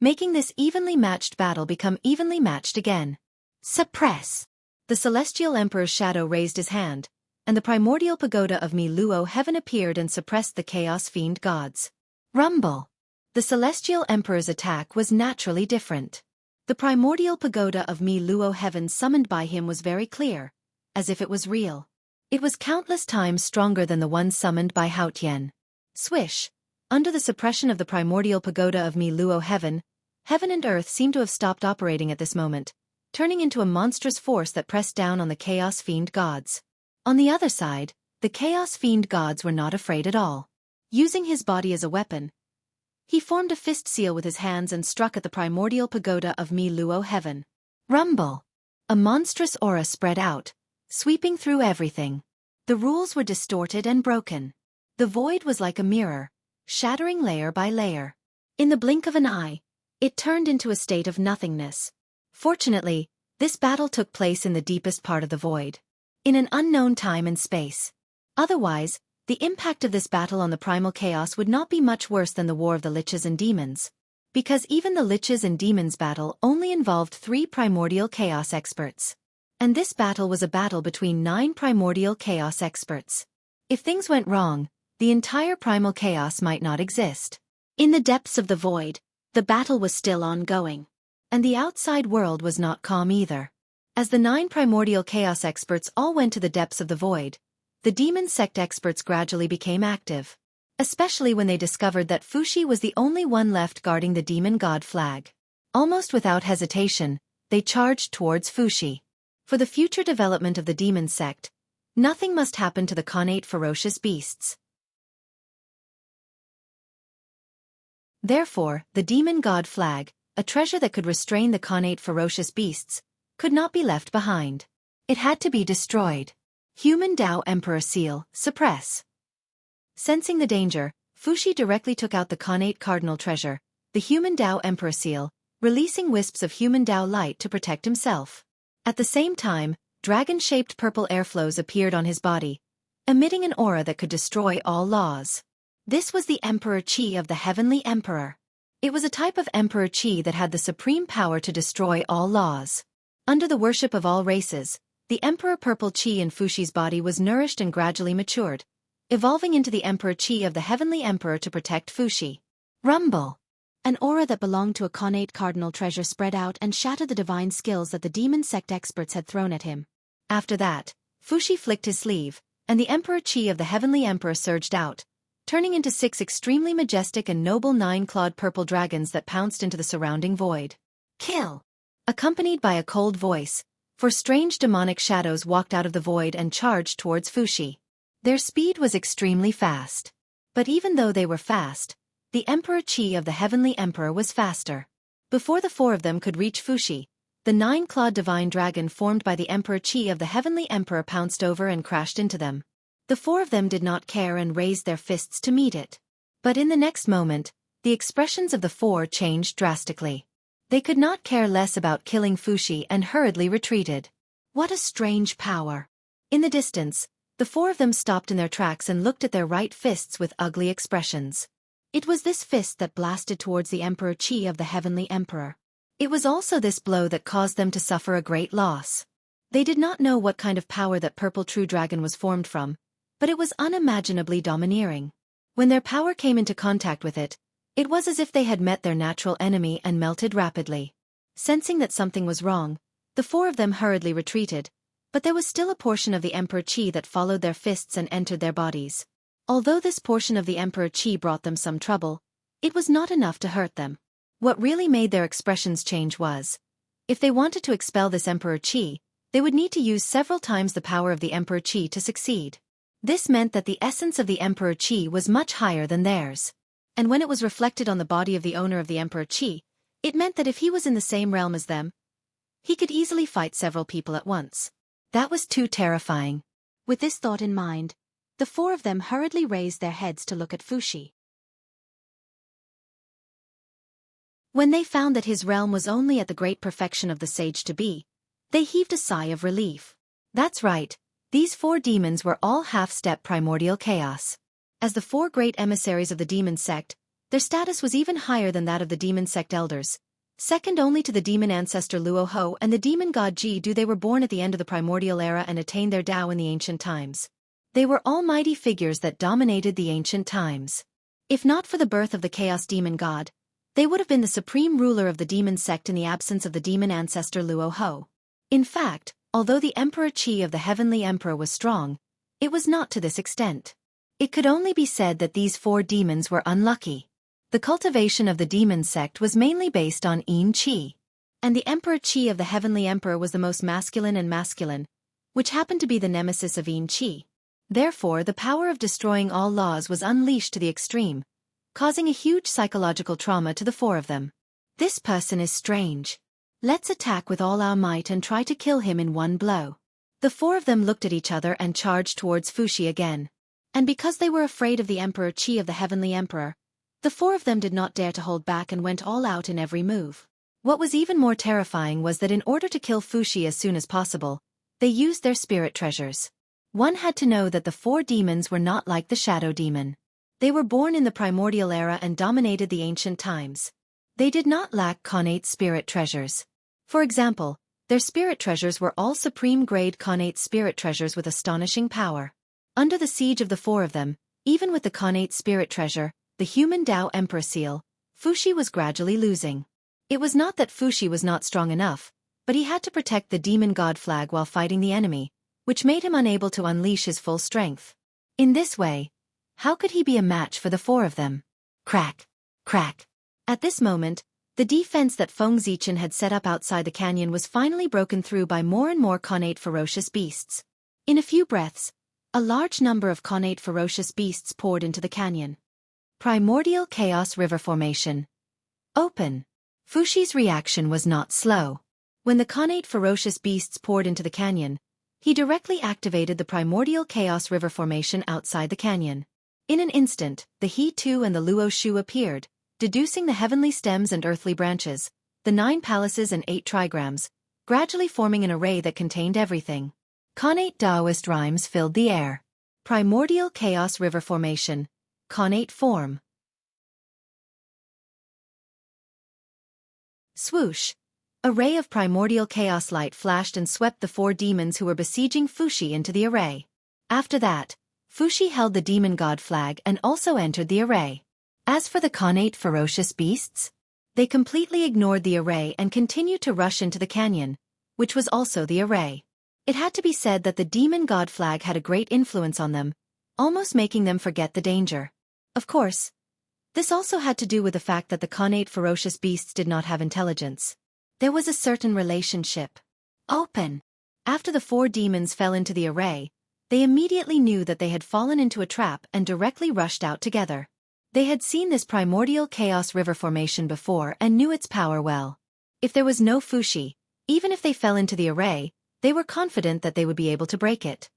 [SPEAKER 1] making this evenly matched battle become evenly matched again. Suppress! The Celestial Emperor's shadow raised his hand, and the primordial pagoda of Mi-Luo heaven appeared and suppressed the Chaos Fiend gods. Rumble! The Celestial Emperor's attack was naturally different. The primordial pagoda of Mi Luo heaven summoned by him was very clear, as if it was real. It was countless times stronger than the one summoned by Hao Tian. Swish! Under the suppression of the primordial pagoda of Mi Luo heaven and earth seemed to have stopped operating at this moment, turning into a monstrous force that pressed down on the Chaos Fiend gods. On the other side, the Chaos Fiend gods were not afraid at all. Using his body as a weapon, he formed a fist seal with his hands and struck at the primordial pagoda of Mi Luo heaven. Rumble! A monstrous aura spread out, sweeping through everything. The rules were distorted and broken. The void was like a mirror, shattering layer by layer. In the blink of an eye, it turned into a state of nothingness. Fortunately, this battle took place in the deepest part of the void, in an unknown time and space. Otherwise, the impact of this battle on the primal chaos would not be much worse than the war of the liches and demons, because even the liches and demons battle only involved 3 primordial chaos experts. And this battle was a battle between 9 primordial chaos experts. If things went wrong, the entire primal chaos might not exist. In the depths of the void, the battle was still ongoing. And the outside world was not calm either. As the 9 primordial chaos experts all went to the depths of the void, the demon sect experts gradually became active. Especially when they discovered that Fuxi was the only one left guarding the demon god flag. Almost without hesitation, they charged towards Fuxi. For the future development of the demon sect, nothing must happen to the connate ferocious beasts. Therefore, the demon god flag, a treasure that could restrain the connate ferocious beasts, could not be left behind. It had to be destroyed. Human Dao Emperor Seal, suppress. Sensing the danger, Fuxi directly took out the connate cardinal treasure, the human Dao Emperor Seal, releasing wisps of human Dao light to protect himself. At the same time, dragon-shaped purple airflows appeared on his body, emitting an aura that could destroy all laws. This was the Emperor Qi of the Heavenly Emperor. It was a type of Emperor Qi that had the supreme power to destroy all laws. Under the worship of all races, the Emperor Purple Qi in Fuxi's body was nourished and gradually matured, evolving into the Emperor Qi of the Heavenly Emperor to protect Fuxi. Rumble! An aura that belonged to a connate cardinal treasure spread out and shattered the divine skills that the demon sect experts had thrown at him. After that, Fuxi flicked his sleeve, and the Emperor Qi of the Heavenly Emperor surged out, turning into 6 extremely majestic and noble 9-clawed purple dragons that pounced into the surrounding void. Kill! Accompanied by a cold voice, 4 strange demonic shadows walked out of the void and charged towards Fuxi. Their speed was extremely fast. But even though they were fast, the Emperor Qi of the Heavenly Emperor was faster. Before the 4 of them could reach Fuxi, the 9-clawed divine dragon formed by the Emperor Qi of the Heavenly Emperor pounced over and crashed into them. The 4 of them did not care and raised their fists to meet it. But in the next moment, the expressions of the 4 changed drastically. They could not care less about killing Fuxi and hurriedly retreated. What a strange power! In the distance, the 4 of them stopped in their tracks and looked at their right fists with ugly expressions. It was this fist that blasted towards the Emperor Qi of the Heavenly Emperor. It was also this blow that caused them to suffer a great loss. They did not know what kind of power that purple true dragon was formed from, but it was unimaginably domineering. When their power came into contact with it, it was as if they had met their natural enemy and melted rapidly. Sensing that something was wrong, the 4 of them hurriedly retreated, but there was still a portion of the Emperor Qi that followed their fists and entered their bodies. Although this portion of the Emperor Qi brought them some trouble, it was not enough to hurt them. What really made their expressions change was, if they wanted to expel this Emperor Qi, they would need to use several times the power of the Emperor Qi to succeed. This meant that the essence of the Emperor Qi was much higher than theirs. And when it was reflected on the body of the owner of the Emperor Qi, it meant that if he was in the same realm as them, he could easily fight several people at once. That was too terrifying. With this thought in mind, the 4 of them hurriedly raised their heads to look at Fuxi. When they found that his realm was only at the great perfection of the sage-to-be, they heaved a sigh of relief. That's right, these 4 demons were all half-step primordial chaos. As the 4 great emissaries of the demon sect, their status was even higher than that of the demon sect elders. Second only to the demon ancestor Luo Ho and the demon god Ji Du. They were born at the end of the primordial era and attained their Tao in the ancient times. They were almighty figures that dominated the ancient times. If not for the birth of the chaos demon god, They would have been the supreme ruler of the demon sect in the absence of the demon ancestor Luo Ho. In fact, although the Emperor Qi of the Heavenly Emperor was strong, it was not to this extent. It could only be said that these 4 demons were unlucky. The cultivation of the demon sect was mainly based on Yin Qi, and the Emperor Qi of the Heavenly Emperor was the most masculine, which happened to be the nemesis of Yin Qi. Therefore, the power of destroying all laws was unleashed to the extreme, causing a huge psychological trauma to the 4 of them. This person is strange. Let's attack with all our might and try to kill him in one blow. The 4 of them looked at each other and charged towards Fuxi again. And because they were afraid of the Emperor Qi of the Heavenly Emperor, the 4 of them did not dare to hold back and went all out in every move. What was even more terrifying was that in order to kill Fuxi as soon as possible, they used their spirit treasures. One had to know that the 4 demons were not like the shadow demon. They were born in the primordial era and dominated the ancient times. They did not lack connate spirit treasures. For example, their spirit treasures were all supreme-grade connate spirit treasures with astonishing power. Under the siege of the 4 of them, even with the connate spirit treasure, the human Tao Emperor seal, Fuxi was gradually losing. It was not that Fuxi was not strong enough, but he had to protect the demon god flag while fighting the enemy, which made him unable to unleash his full strength. In this way, how could he be a match for the 4 of them? Crack! Crack! At this moment, the defense that Feng Zichen had set up outside the canyon was finally broken through by more and more connate ferocious beasts. In a few breaths, a large number of connate ferocious beasts poured into the canyon. Primordial Chaos River Formation. Open. Fuxi's reaction was not slow. When the connate ferocious beasts poured into the canyon, he directly activated the Primordial Chaos River Formation outside the canyon. In an instant, the He Tu and the Luo Shu appeared, deducing the heavenly stems and earthly branches, the 9 palaces and 8 trigrams, gradually forming an array that contained everything. Connate Taoist rhymes filled the air. Primordial Chaos River Formation. Connate form. Swoosh! A ray of primordial chaos light flashed and swept the 4 demons who were besieging Fuxi into the array. After that, Fuxi held the demon god flag and also entered the array. As for the connate ferocious beasts, they completely ignored the array and continued to rush into the canyon, which was also the array. It had to be said that the demon god flag had a great influence on them, almost making them forget the danger. Of course, this also had to do with the fact that the connate ferocious beasts did not have intelligence. There was a certain relationship. Open! After the 4 demons fell into the array, they immediately knew that they had fallen into a trap and directly rushed out together. They had seen this primordial chaos river formation before and knew its power well. If there was no Fuxi, even if they fell into the array, they were confident that they would be able to break it.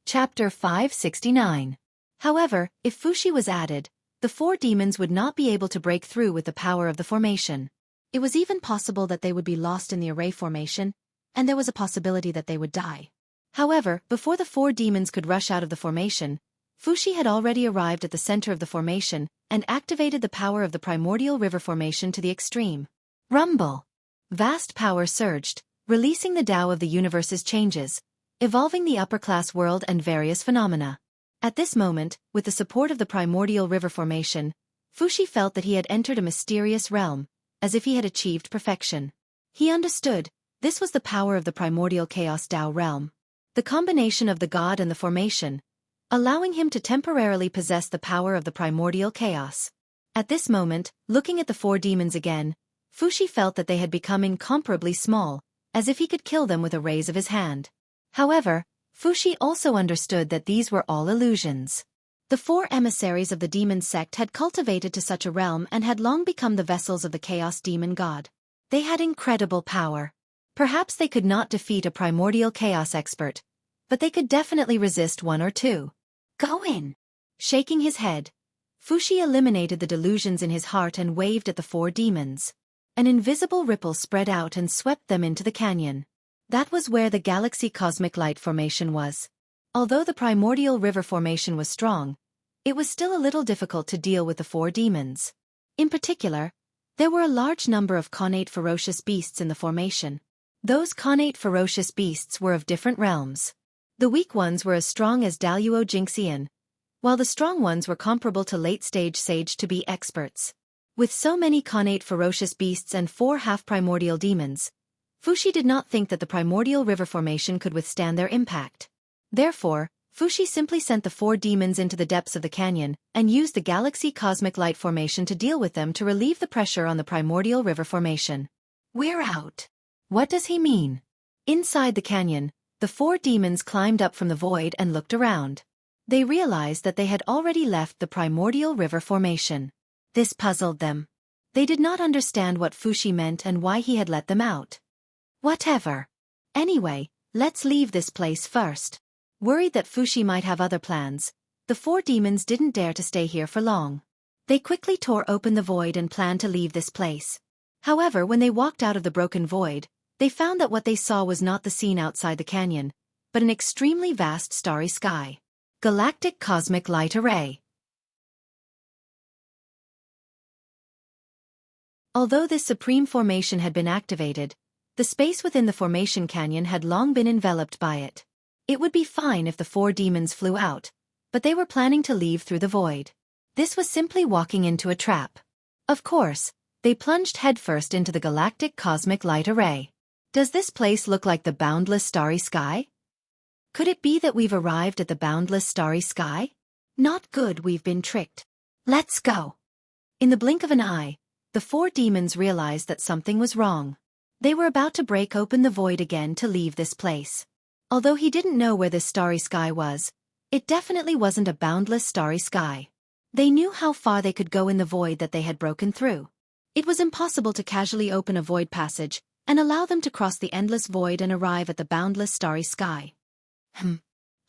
[SPEAKER 1] Chapter 569. However, if Fuxi was added, the 4 demons would not be able to break through with the power of the formation. It was even possible that they would be lost in the array formation, and there was a possibility that they would die. However, before the 4 demons could rush out of the formation, Fuxi had already arrived at the center of the formation and activated the power of the primordial river formation to the extreme. Rumble! Vast power surged, releasing the Tao of the universe's changes, evolving the upper-class world and various phenomena. At this moment, with the support of the primordial river formation, Fuxi felt that he had entered a mysterious realm, as if he had achieved perfection. He understood, this was the power of the primordial chaos Tao realm. The combination of the god and the formation, allowing him to temporarily possess the power of the primordial chaos. At this moment, looking at the 4 demons again, Fuxi felt that they had become incomparably small, as if he could kill them with a raise of his hand. However, Fuxi also understood that these were all illusions. The 4 emissaries of the demon sect had cultivated to such a realm and had long become the vessels of the chaos demon god. They had incredible power. Perhaps they could not defeat a primordial chaos expert, but they could definitely resist 1 or 2. Go in! Shaking his head, Fuxi eliminated the delusions in his heart and waved at the 4 demons. An invisible ripple spread out and swept them into the canyon. That was where the galaxy cosmic light formation was. Although the primordial river formation was strong, it was still a little difficult to deal with the 4 demons. In particular, there were a large number of connate ferocious beasts in the formation. Those connate ferocious beasts were of different realms. The weak ones were as strong as Daluo Jingxian, while the strong ones were comparable to late-stage sage to be experts. With so many connate ferocious beasts and 4 half-primordial demons, Fuxi did not think that the primordial river formation could withstand their impact. Therefore, Fuxi simply sent the 4 demons into the depths of the canyon and used the galaxy cosmic light formation to deal with them to relieve the pressure on the primordial river formation. "We're out." What does he mean? Inside the canyon, the 4 demons climbed up from the void and looked around. They realized that they had already left the primordial river formation. This puzzled them. They did not understand what Fuxi meant and why he had let them out. Whatever. Anyway, let's leave this place first. Worried that Fuxi might have other plans, the 4 demons didn't dare to stay here for long. They quickly tore open the void and planned to leave this place. However, when they walked out of the broken void, they found that what they saw was not the scene outside the canyon, but an extremely vast starry sky. Galactic Cosmic Light Array. Although this supreme formation had been activated, the space within the formation canyon had long been enveloped by it. It would be fine if the 4 demons flew out, but they were planning to leave through the void. This was simply walking into a trap. Of course, they plunged headfirst into the Galactic Cosmic Light Array. Does this place look like the boundless starry sky? Could it be that we've arrived at the boundless starry sky? Not good, we've been tricked. Let's go. In the blink of an eye, the 4 demons realized that something was wrong. They were about to break open the void again to leave this place. Although he didn't know where this starry sky was, it definitely wasn't a boundless starry sky. They knew how far they could go in the void that they had broken through. It was impossible to casually open a void passage and allow them to cross the endless void and arrive at the boundless starry sky.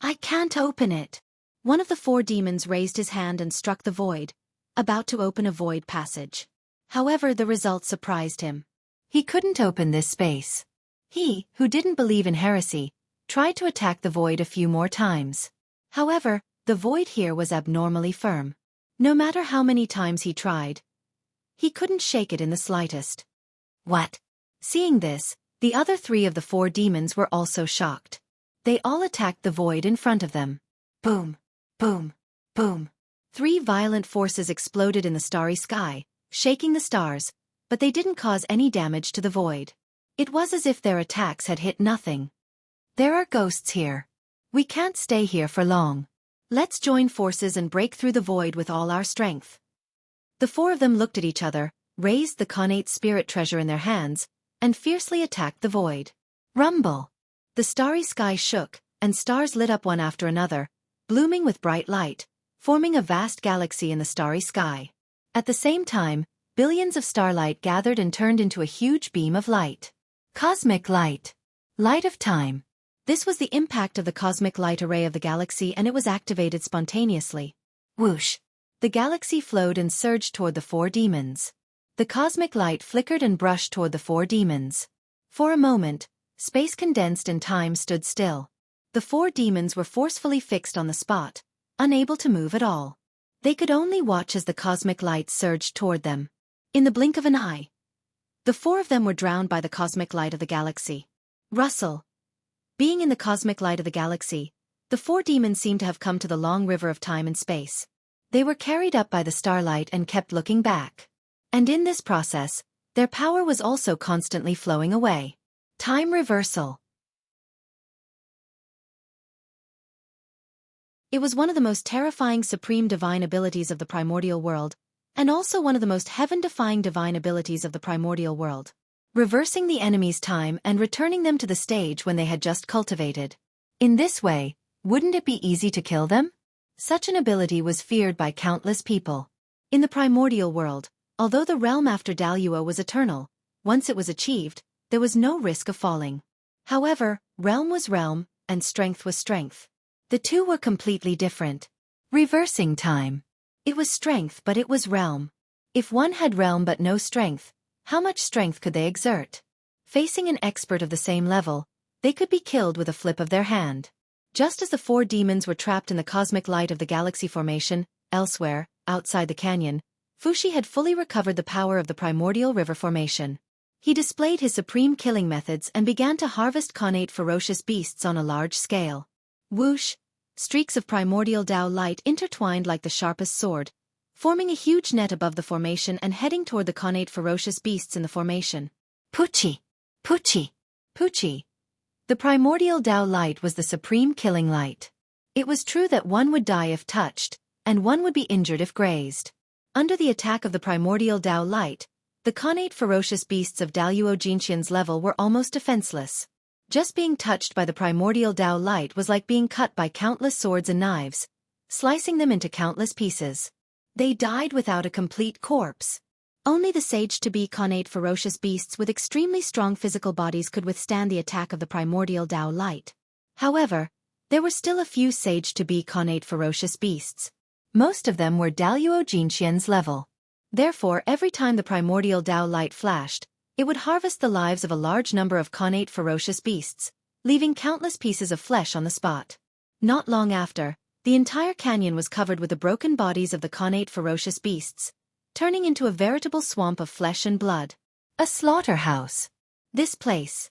[SPEAKER 1] I can't open it. One of the 4 demons raised his hand and struck the void, about to open a void passage. However, the result surprised him. He couldn't open this space. He, who didn't believe in heresy, tried to attack the void a few more times. However, the void here was abnormally firm. No matter how many times he tried, he couldn't shake it in the slightest. What? Seeing this, the other 3 of the 4 demons were also shocked. They all attacked the void in front of them. Boom, boom, boom. 3 violent forces exploded in the starry sky, shaking the stars, but they didn't cause any damage to the void. It was as if their attacks had hit nothing. There are ghosts here. We can't stay here for long. Let's join forces and break through the void with all our strength. The 4 of them looked at each other, raised the connate spirit treasure in their hands, and fiercely attacked the void. Rumble! The starry sky shook, and stars lit up one after another, blooming with bright light, forming a vast galaxy in the starry sky. At the same time, billions of starlight gathered and turned into a huge beam of light. Cosmic light. Light of time. This was the impact of the cosmic light array of the galaxy, and it was activated spontaneously. Whoosh! The galaxy flowed and surged toward the 4 demons. The cosmic light flickered and brushed toward the 4 demons. For a moment, space condensed and time stood still. The 4 demons were forcefully fixed on the spot, unable to move at all. They could only watch as the cosmic light surged toward them. In the blink of an eye, the 4 of them were drowned by the cosmic light of the galaxy. Rustle. Being in the cosmic light of the galaxy, the 4 demons seemed to have come to the long river of time and space. They were carried up by the starlight and kept looking back. And in this process, their power was also constantly flowing away. Time reversal. It was one of the most terrifying supreme divine abilities of the primordial world, and also one of the most heaven-defying divine abilities of the primordial world. Reversing the enemy's time and returning them to the stage when they had just cultivated. In this way, wouldn't it be easy to kill them? Such an ability was feared by countless people. In the primordial world, although the realm after Daluo was eternal, once it was achieved, there was no risk of falling. However, realm was realm, and strength was strength. The two were completely different. Reversing time. It was strength, but it was realm. If one had realm but no strength, how much strength could they exert? Facing an expert of the same level, they could be killed with a flip of their hand. Just as the 4 demons were trapped in the cosmic light of the galaxy formation, elsewhere, outside the canyon, Fuxi had fully recovered the power of the primordial river formation. He displayed his supreme killing methods and began to harvest connate ferocious beasts on a large scale. Whoosh! Streaks of primordial Tao light intertwined like the sharpest sword, forming a huge net above the formation and heading toward the connate ferocious beasts in the formation. Puchi! Puchi! Puchi! The primordial Tao light was the supreme killing light. It was true that one would die if touched, and one would be injured if grazed. Under the attack of the primordial Tao light, the connate ferocious beasts of Daluo Jinxian's level were almost defenseless. Just being touched by the primordial Tao light was like being cut by countless swords and knives, slicing them into countless pieces. They died without a complete corpse. Only the sage-to-be connate ferocious beasts with extremely strong physical bodies could withstand the attack of the primordial Tao light. However, there were still a few sage-to-be connate ferocious beasts. Most of them were Daluo Jinxian's level. Therefore, every time the primordial Tao light flashed, it would harvest the lives of a large number of connate ferocious beasts, leaving countless pieces of flesh on the spot. Not long after, the entire canyon was covered with the broken bodies of the connate ferocious beasts, turning into a veritable swamp of flesh and blood. A slaughterhouse. This place.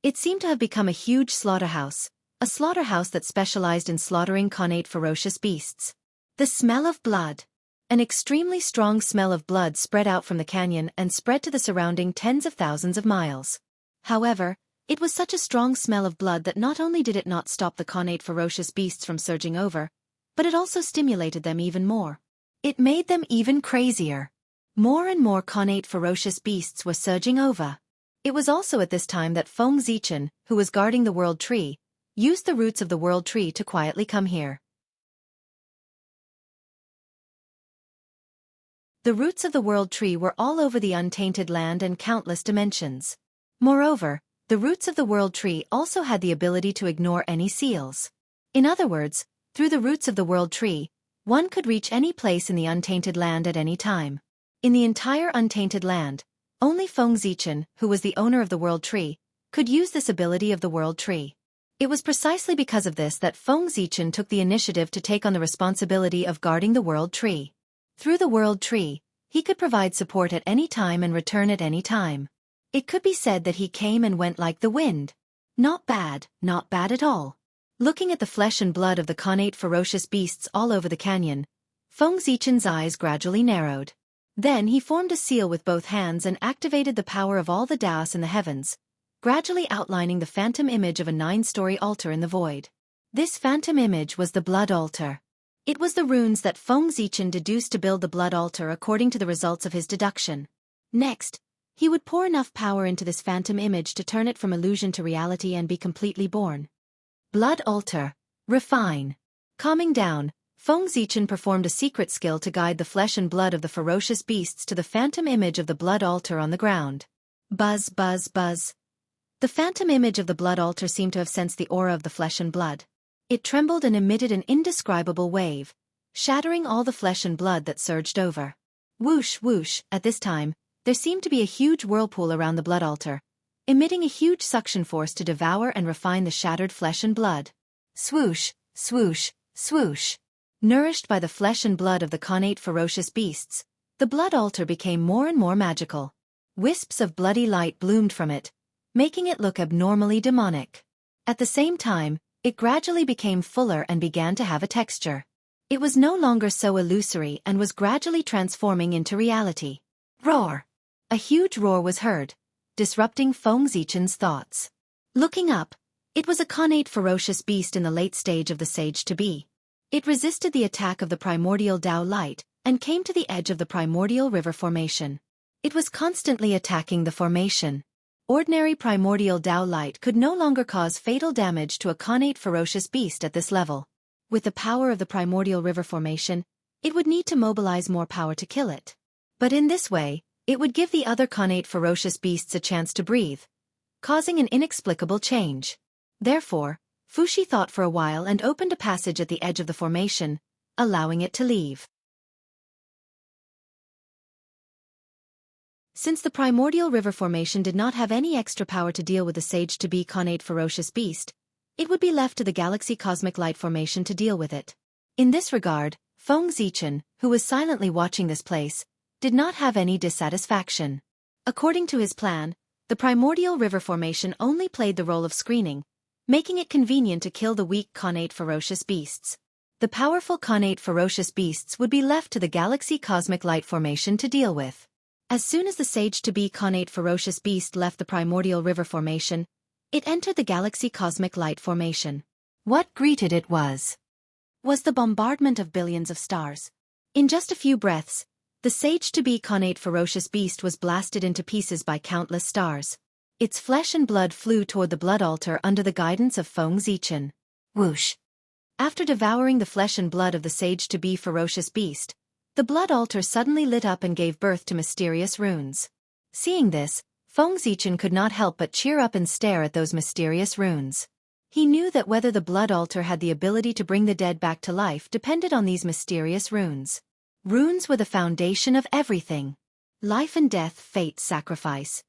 [SPEAKER 1] It seemed to have become a huge slaughterhouse that specialized in slaughtering connate ferocious beasts. The smell of blood. An extremely strong smell of blood spread out from the canyon and spread to the surrounding tens of thousands of miles. However, it was such a strong smell of blood that not only did it not stop the connate ferocious beasts from surging over, but it also stimulated them even more. It made them even crazier. More and more connate ferocious beasts were surging over. It was also at this time that Feng Zichen, who was guarding the World Tree, used the roots of the World Tree to quietly come here. The roots of the World Tree were all over the untainted land and countless dimensions. Moreover, the roots of the World Tree also had the ability to ignore any seals. In other words, through the roots of the World Tree, one could reach any place in the untainted land at any time. In the entire untainted land, only Feng Zichen, who was the owner of the World Tree, could use this ability of the World Tree. It was precisely because of this that Feng Zichen took the initiative to take on the responsibility of guarding the World Tree. Through the World Tree, he could provide support at any time and return at any time. It could be said that he came and went like the wind. Not bad at all. Looking at the flesh and blood of the connate ferocious beasts all over the canyon, Feng Zichen's eyes gradually narrowed. Then he formed a seal with both hands and activated the power of all the Daos in the heavens, gradually outlining the phantom image of a 9-story altar in the void. This phantom image was the blood altar. It was the runes that Feng Zichen deduced to build the blood altar according to the results of his deduction. Next, he would pour enough power into this phantom image to turn it from illusion to reality and be completely born. Blood altar. Refine. Calming down, Feng Zichen performed a secret skill to guide the flesh and blood of the ferocious beasts to the phantom image of the blood altar on the ground. Buzz, buzz, buzz. The phantom image of the blood altar seemed to have sensed the aura of the flesh and blood. It trembled and emitted an indescribable wave, shattering all the flesh and blood that surged over. Whoosh, whoosh. At this time, there seemed to be a huge whirlpool around the blood altar, emitting a huge suction force to devour and refine the shattered flesh and blood. Swoosh, swoosh, swoosh. Nourished by the flesh and blood of the connate ferocious beasts, the blood altar became more and more magical. Wisps of bloody light bloomed from it, making it look abnormally demonic. At the same time, it gradually became fuller and began to have a texture. It was no longer so illusory and was gradually transforming into reality. Roar! A huge roar was heard, disrupting Feng Zichen's thoughts. Looking up, it was a connate ferocious beast in the late stage of the sage-to-be. It resisted the attack of the primordial Tao light and came to the edge of the primordial river formation. It was constantly attacking the formation. Ordinary primordial Tao light could no longer cause fatal damage to a connate ferocious beast at this level. With the power of the primordial river formation, it would need to mobilize more power to kill it. But in this way, it would give the other connate ferocious beasts a chance to breathe, causing an inexplicable change. Therefore, Fushi thought for a while and opened a passage at the edge of the formation, allowing it to leave. Since the primordial river formation did not have any extra power to deal with the sage-to-be connate ferocious beast, it would be left to the galaxy cosmic light formation to deal with it. In this regard, Feng Zichen, who was silently watching this place, did not have any dissatisfaction. According to his plan, the primordial river formation only played the role of screening, making it convenient to kill the weak connate ferocious beasts. The powerful connate ferocious beasts would be left to the galaxy cosmic light formation to deal with. As soon as the sage-to-be connate ferocious beast left the primordial river formation, it entered the galaxy cosmic light formation. What greeted it was the bombardment of billions of stars. In just a few breaths, the sage-to-be connate ferocious beast was blasted into pieces by countless stars. Its flesh and blood flew toward the blood altar under the guidance of Feng Zichen. Whoosh! After devouring the flesh and blood of the sage-to-be ferocious beast, the blood altar suddenly lit up and gave birth to mysterious runes. Seeing this, Feng Zichen could not help but cheer up and stare at those mysterious runes. He knew that whether the blood altar had the ability to bring the dead back to life depended on these mysterious runes. Runes were the foundation of everything. Life and death, fate, sacrifice.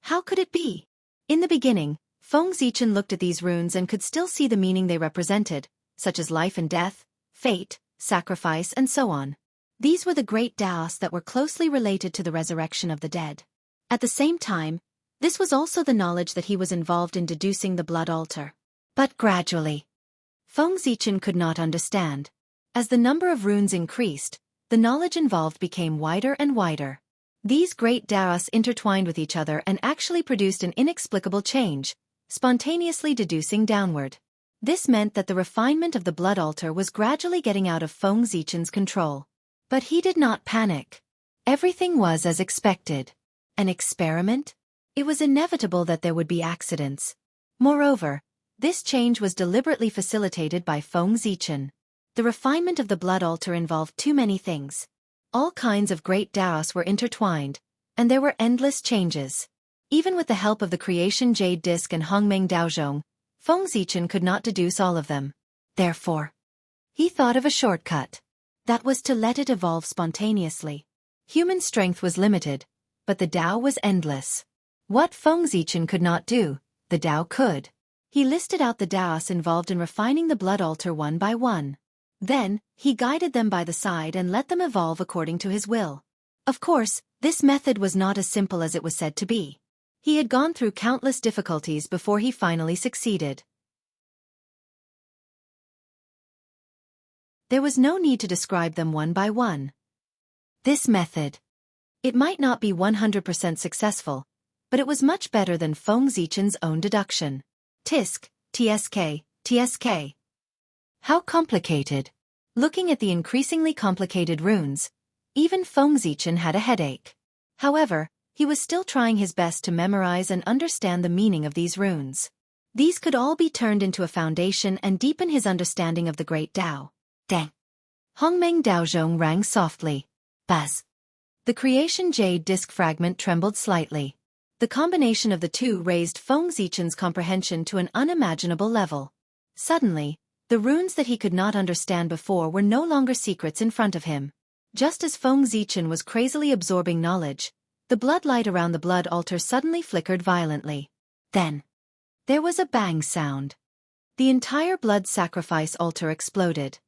[SPEAKER 1] How could it be? In the beginning, Feng Zichen looked at these runes and could still see the meaning they represented, such as life and death, fate, sacrifice, and so on. These were the great Daos that were closely related to the resurrection of the dead. At the same time, this was also the knowledge that he was involved in deducing the blood altar. But gradually, Feng Zichen could not understand. As the number of runes increased, the knowledge involved became wider and wider. These great Daos intertwined with each other and actually produced an inexplicable change, spontaneously deducing downward. This meant that the refinement of the blood altar was gradually getting out of Feng Zichen's control. But he did not panic. Everything was as expected. An experiment? It was inevitable that there would be accidents. Moreover, this change was deliberately facilitated by Feng Zichen. The refinement of the blood altar involved too many things. All kinds of great Daos were intertwined, and there were endless changes. Even with the help of the creation jade disc and Hongmeng Daozhong, Feng Zichen could not deduce all of them. Therefore, he thought of a shortcut. That was to let it evolve spontaneously. Human strength was limited, but the Tao was endless. What Feng Zichen could not do, the Tao could. He listed out the Daos involved in refining the blood altar one by one. Then, he guided them by the side and let them evolve according to his will. Of course, this method was not as simple as it was said to be. He had gone through countless difficulties before he finally succeeded. There was no need to describe them one by one. This method. It might not be 100% successful, but it was much better than Feng Zichen's own deduction. Tisk, tsk, tsk. How complicated. Looking at the increasingly complicated runes, even Feng Zichen had a headache. However, he was still trying his best to memorize and understand the meaning of these runes. These could all be turned into a foundation and deepen his understanding of the great Tao. Dang. Hongmeng Daozhong rang softly. Buzz. The creation jade disc fragment trembled slightly. The combination of the two raised Feng Zichen's comprehension to an unimaginable level. Suddenly, the runes that he could not understand before were no longer secrets in front of him. Just as Feng Zichen was crazily absorbing knowledge, the blood light around the blood altar suddenly flickered violently. Then, there was a bang sound. The entire blood sacrifice altar exploded.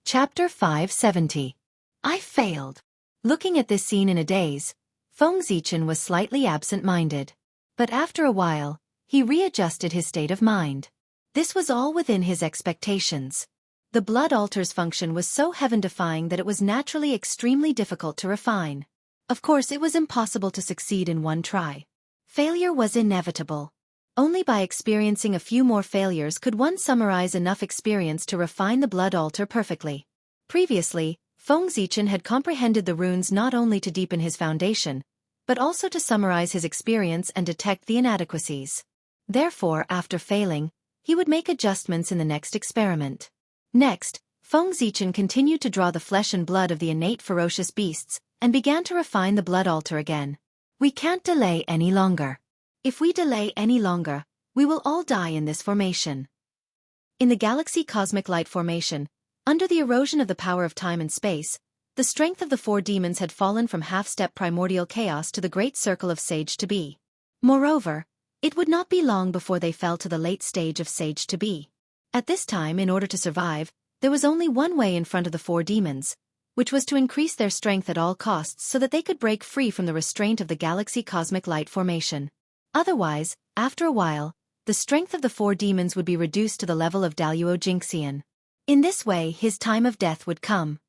[SPEAKER 1] Chapter 570. I failed. Looking at this scene in a daze, Feng Zichen was slightly absent-minded. But after a while, he readjusted his state of mind. This was all within his expectations. The blood altar's function was so heaven-defying that it was naturally extremely difficult to refine. Of course, it was impossible to succeed in one try. Failure was inevitable. Only by experiencing a few more failures could one summarize enough experience to refine the blood altar perfectly. Previously, Feng Zichen had comprehended the runes not only to deepen his foundation, but also to summarize his experience and detect the inadequacies. Therefore, after failing, he would make adjustments in the next experiment. Next, Feng Zichen continued to draw the flesh and blood of the innate ferocious beasts, and began to refine the blood altar again. We can't delay any longer. If we delay any longer, we will all die in this formation. In the galaxy cosmic light formation, under the erosion of the power of time and space, the strength of the four demons had fallen from half-step primordial chaos to the great circle of sage-to-be. Moreover, it would not be long before they fell to the late stage of sage-to-be. At this time, in order to survive, there was only one way in front of the four demons, which was to increase their strength at all costs so that they could break free from the restraint of the galaxy cosmic light formation. Otherwise, after a while, the strength of the four demons would be reduced to the level of Daluo Jingxian. In this way, his time of death would come.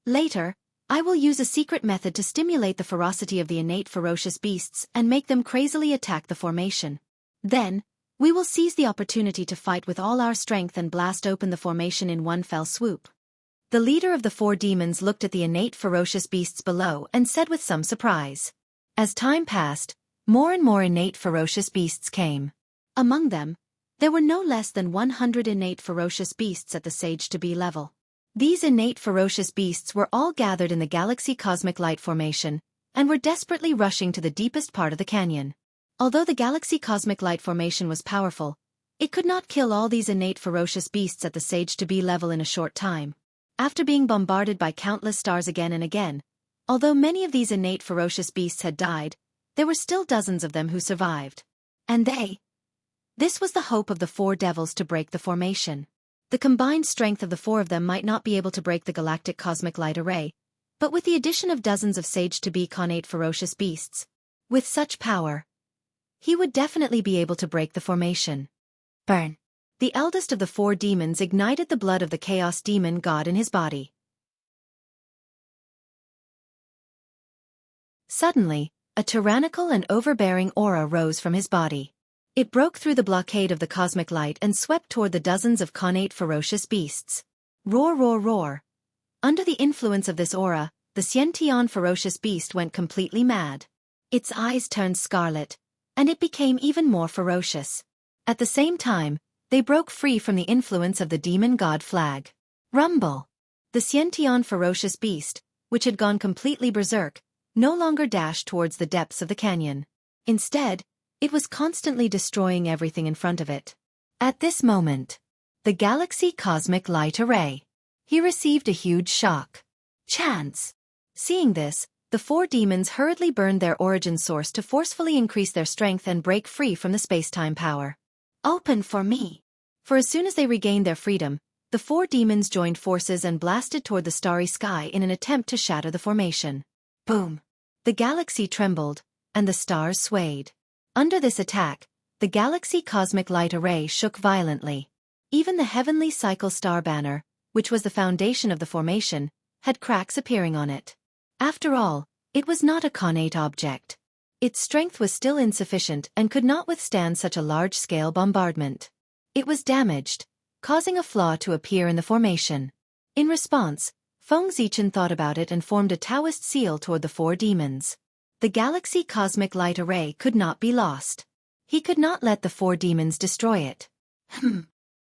[SPEAKER 1] Later, I will use a secret method to stimulate the ferocity of the innate ferocious beasts and make them crazily attack the formation. Then, we will seize the opportunity to fight with all our strength and blast open the formation in one fell swoop. The leader of the four demons looked at the innate ferocious beasts below and said with some surprise. As time passed, more and more innate ferocious beasts came. Among them, there were no less than 100 innate ferocious beasts at the sage-to-be level. These innate ferocious beasts were all gathered in the galaxy cosmic light formation, and were desperately rushing to the deepest part of the canyon. Although the galaxy cosmic light formation was powerful, it could not kill all these innate ferocious beasts at the sage-to-be level in a short time. After being bombarded by countless stars again and again, although many of these innate ferocious beasts had died, there were still dozens of them who survived. And this was the hope of the four devils to break the formation. The combined strength of the four of them might not be able to break the galactic cosmic light array, but with the addition of dozens of sage-to-be connate ferocious beasts, with such power, he would definitely be able to break the formation. Burn. The eldest of the four demons ignited the blood of the chaos demon god in his body. Suddenly, a tyrannical and overbearing aura rose from his body. It broke through the blockade of the cosmic light and swept toward the dozens of connate ferocious beasts. Roar, roar, roar. Under the influence of this aura, the Xianxia ferocious beast went completely mad. Its eyes turned scarlet, and it became even more ferocious. At the same time, they broke free from the influence of the demon god flag. Rumble! The Xianxia ferocious beast, which had gone completely berserk, no longer dashed towards the depths of the canyon. Instead, it was constantly destroying everything in front of it. At this moment, the galaxy cosmic light array. He received a huge shock. Chance! Seeing this, the four demons hurriedly burned their origin source to forcefully increase their strength and break free from the space-time power. Open for me! For as soon as they regained their freedom, the four demons joined forces and blasted toward the starry sky in an attempt to shatter the formation. Boom! The galaxy trembled, and the stars swayed. Under this attack, the galaxy cosmic light array shook violently. Even the heavenly cycle star banner, which was the foundation of the formation, had cracks appearing on it. After all, it was not a connate object. Its strength was still insufficient and could not withstand such a large-scale bombardment. It was damaged, causing a flaw to appear in the formation. In response, Feng Zichen thought about it and formed a Taoist seal toward the four demons. The galaxy cosmic light array could not be lost. He could not let the four demons destroy it.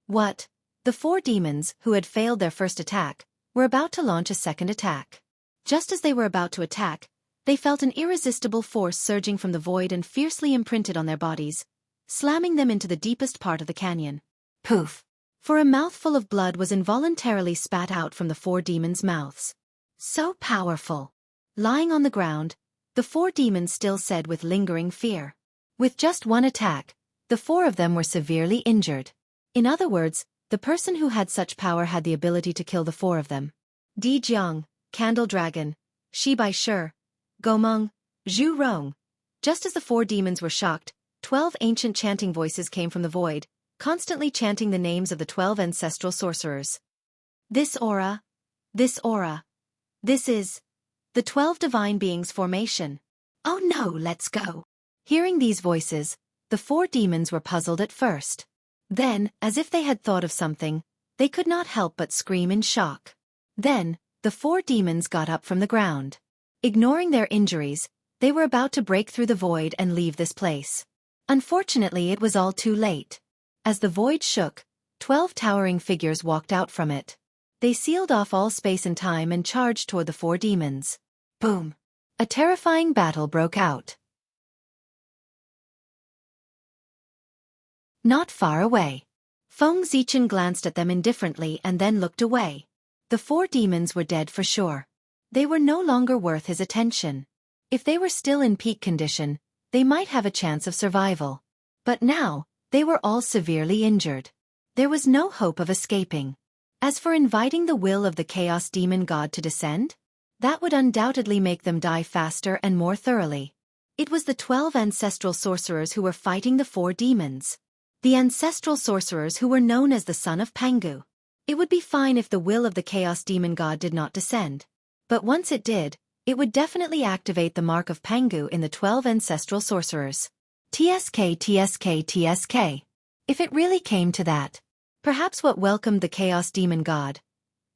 [SPEAKER 1] What? The four demons, who had failed their first attack, were about to launch a second attack. Just as they were about to attack, they felt an irresistible force surging from the void and fiercely imprinted on their bodies, slamming them into the deepest part of the canyon. Poof! For a mouthful of blood was involuntarily spat out from the four demons' mouths. So powerful! Lying on the ground, the four demons still said with lingering fear. With just one attack, the four of them were severely injured. In other words, the person who had such power had the ability to kill the four of them. Di Jiang, Candle Dragon, Shi Bai Shi, Gomeng, Zhu Rong. Just as the four demons were shocked, 12 ancient chanting voices came from the void, constantly chanting the names of the 12 ancestral sorcerers. This aura, this is the 12 divine beings' formation. Oh no, let's go. Hearing these voices, the four demons were puzzled at first. Then, as if they had thought of something, they could not help but scream in shock. Then, the four demons got up from the ground. Ignoring their injuries, they were about to break through the void and leave this place. Unfortunately, it was all too late. As the void shook, 12 towering figures walked out from it. They sealed off all space and time and charged toward the four demons. Boom! A terrifying battle broke out. Not far away. Feng Zichen glanced at them indifferently and then looked away. The four demons were dead for sure. They were no longer worth his attention. If they were still in peak condition, they might have a chance of survival. But now, they were all severely injured. There was no hope of escaping. As for inviting the will of the Chaos Demon God to descend, that would undoubtedly make them die faster and more thoroughly. It was the 12 ancestral sorcerers who were fighting the 4 demons. The ancestral sorcerers who were known as the Son of Pangu. It would be fine if the will of the Chaos Demon God did not descend. But once it did, it would definitely activate the mark of Pangu in the 12 ancestral sorcerers. TSK TSK TSK. If it really came to that, perhaps what welcomed the Chaos Demon God,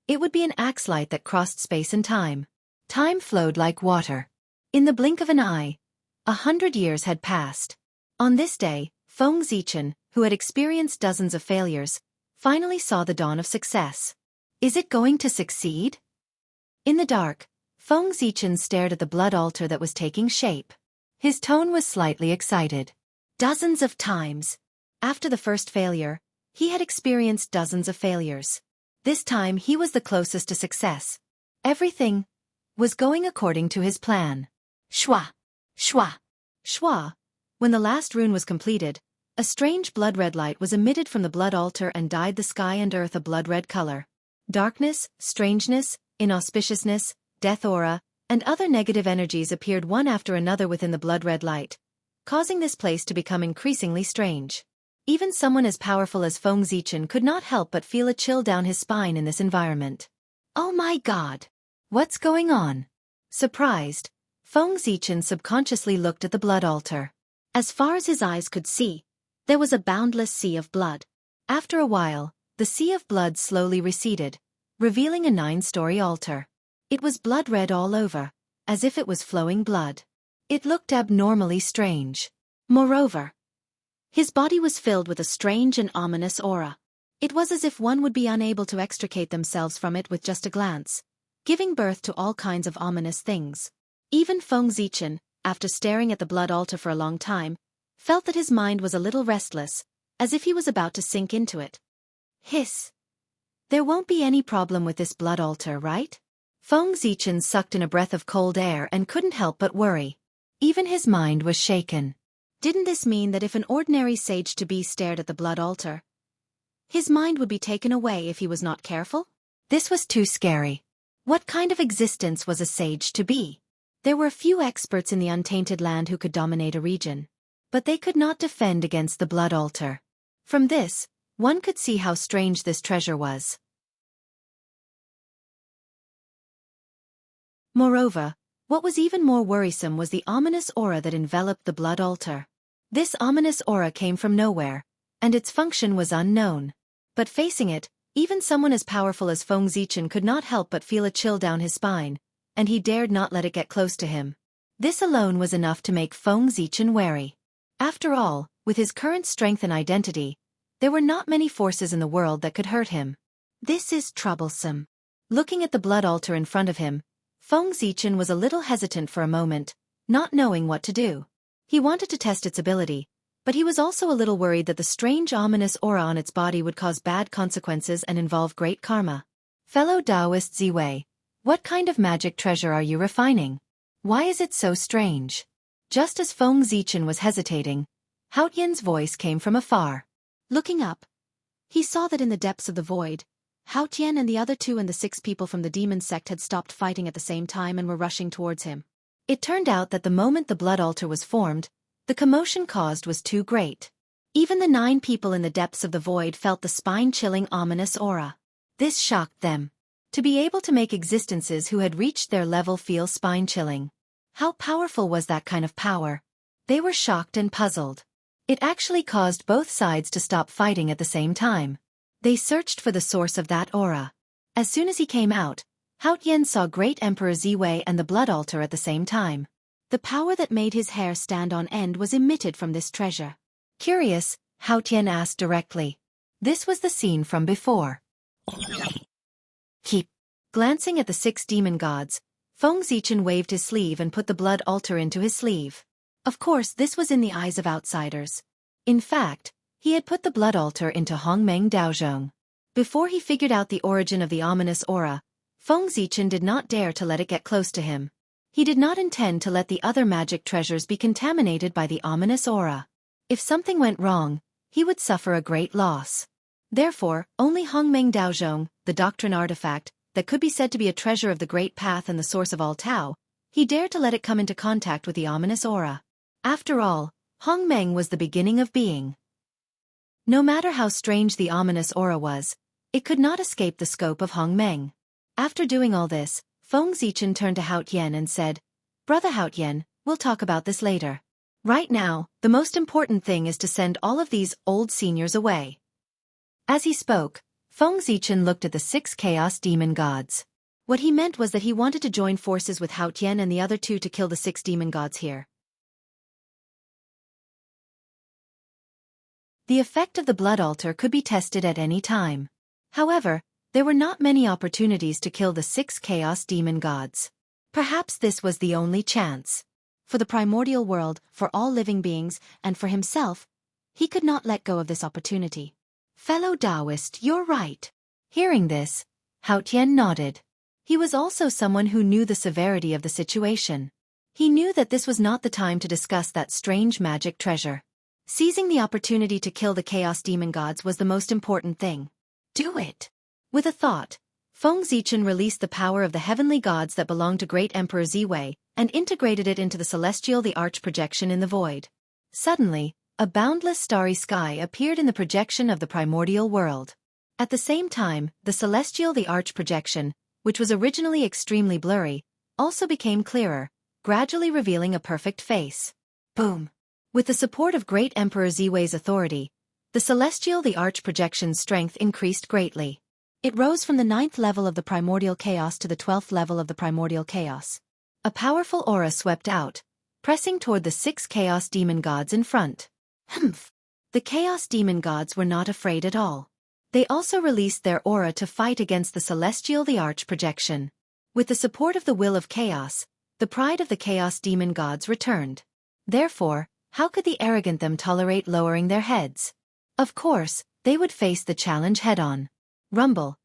[SPEAKER 1] it would be an axe light that crossed space and time. Time flowed like water. In the blink of an eye, 100 years had passed. On this day, Feng Zichen, who had experienced dozens of failures, finally saw the dawn of success. Is it going to succeed? In the dark, Feng Zichen stared at the blood altar that was taking shape. His tone was slightly excited. Dozens of times. After the first failure, he had experienced dozens of failures. This time he was the closest to success. Everything was going according to his plan. Shwa! Shwa! Shwa! When the last rune was completed, a strange blood-red light was emitted from the blood altar and dyed the sky and earth a blood-red color. Darkness, strangeness, inauspiciousness, death aura, and other negative energies appeared one after another within the blood-red light, causing this place to become increasingly strange. Even someone as powerful as Feng Zichen could not help but feel a chill down his spine in this environment. Oh my god! What's going on? Surprised, Feng Zichen subconsciously looked at the blood altar. As far as his eyes could see, there was a boundless sea of blood. After a while, the sea of blood slowly receded, revealing a 9-story altar. It was blood-red all over, as if it was flowing blood. It looked abnormally strange. Moreover, his body was filled with a strange and ominous aura. It was as if one would be unable to extricate themselves from it with just a glance, giving birth to all kinds of ominous things. Even Feng Zichen, after staring at the blood altar for a long time, felt that his mind was a little restless, as if he was about to sink into it. Hiss! There won't be any problem with this blood altar, right? Feng Zichen sucked in a breath of cold air and couldn't help but worry. Even his mind was shaken. Didn't this mean that if an ordinary sage-to-be stared at the blood altar, his mind would be taken away if he was not careful? This was too scary. What kind of existence was a sage-to-be? There were few experts in the untainted land who could dominate a region. But they could not defend against the blood altar. From this, one could see how strange this treasure was. Moreover, what was even more worrisome was the ominous aura that enveloped the blood altar. This ominous aura came from nowhere, and its function was unknown. But facing it, even someone as powerful as Feng Zichen could not help but feel a chill down his spine, and he dared not let it get close to him. This alone was enough to make Feng Zichen wary. After all, with his current strength and identity, there were not many forces in the world that could hurt him. This is troublesome. Looking at the blood altar in front of him, Feng Zichen was a little hesitant for a moment, not knowing what to do. He wanted to test its ability, but he was also a little worried that the strange ominous aura on its body would cause bad consequences and involve great karma. Fellow Taoist Ziwei, what kind of magic treasure are you refining? Why is it so strange? Just as Feng Zichen was hesitating, Hao Tian's voice came from afar. Looking up, he saw that in the depths of the void, Hao Tian and the other 2 and the 6 people from the demon sect had stopped fighting at the same time and were rushing towards him. It turned out that the moment the blood altar was formed, the commotion caused was too great. Even the 9 people in the depths of the void felt the spine-chilling ominous aura. This shocked them. To be able to make existences who had reached their level feel spine-chilling. How powerful was that kind of power? They were shocked and puzzled. It actually caused both sides to stop fighting at the same time. They searched for the source of that aura. As soon as he came out, Hao Tian saw Great Emperor Ziwei and the blood altar at the same time. The power that made his hair stand on end was emitted from this treasure. Curious, Hao Tian asked directly. This was the scene from before. Keep. Glancing at the 6 demon gods, Feng Zichen waved his sleeve and put the blood altar into his sleeve. Of course, this was in the eyes of outsiders. In fact, he had put the blood altar into Hongmeng Daozhong. Before he figured out the origin of the ominous aura, Feng Zichen did not dare to let it get close to him. He did not intend to let the other magic treasures be contaminated by the ominous aura. If something went wrong, he would suffer a great loss. Therefore, only Hongmeng Daozhong, the doctrine artifact, that could be said to be a treasure of the Great Path and the source of all Tao, he dared to let it come into contact with the ominous aura. After all, Hongmeng was the beginning of being. No matter how strange the ominous aura was, it could not escape the scope of Hongmeng. After doing all this, Feng Zichen turned to Hao Tian and said, "Brother Hao Tian, we'll talk about this later. Right now, the most important thing is to send all of these old seniors away." As he spoke, Feng Zichen looked at the 6 chaos demon gods. What he meant was that he wanted to join forces with Hao Tian and the other 2 to kill the 6 demon gods here. The effect of the blood altar could be tested at any time. However, there were not many opportunities to kill the 6 chaos demon gods. Perhaps this was the only chance. For the primordial world, for all living beings, and for himself, he could not let go of this opportunity. "Fellow Taoist, you're right." Hearing this, Hao Tian nodded. He was also someone who knew the severity of the situation. He knew that this was not the time to discuss that strange magic treasure. Seizing the opportunity to kill the chaos demon gods was the most important thing. Do it! With a thought, Feng Zichen released the power of the heavenly gods that belonged to Great Emperor Ziwei and integrated it into the celestial the arch projection in the void. Suddenly, a boundless starry sky appeared in the projection of the primordial world. At the same time, the celestial the arch projection, which was originally extremely blurry, also became clearer, gradually revealing a perfect face. Boom! With the support of Great Emperor Ziwei's authority, the celestial the arch projection's strength increased greatly. It rose from the 9th level of the primordial chaos to the 12th level of the primordial chaos. A powerful aura swept out, pressing toward the 6 chaos demon gods in front. Humph! The chaos demon gods were not afraid at all. They also released their aura to fight against the celestial the arch projection. With the support of the will of chaos, the pride of the chaos demon gods returned. Therefore, how could the arrogant them tolerate lowering their heads? Of course, they would face the challenge head-on. Rumble.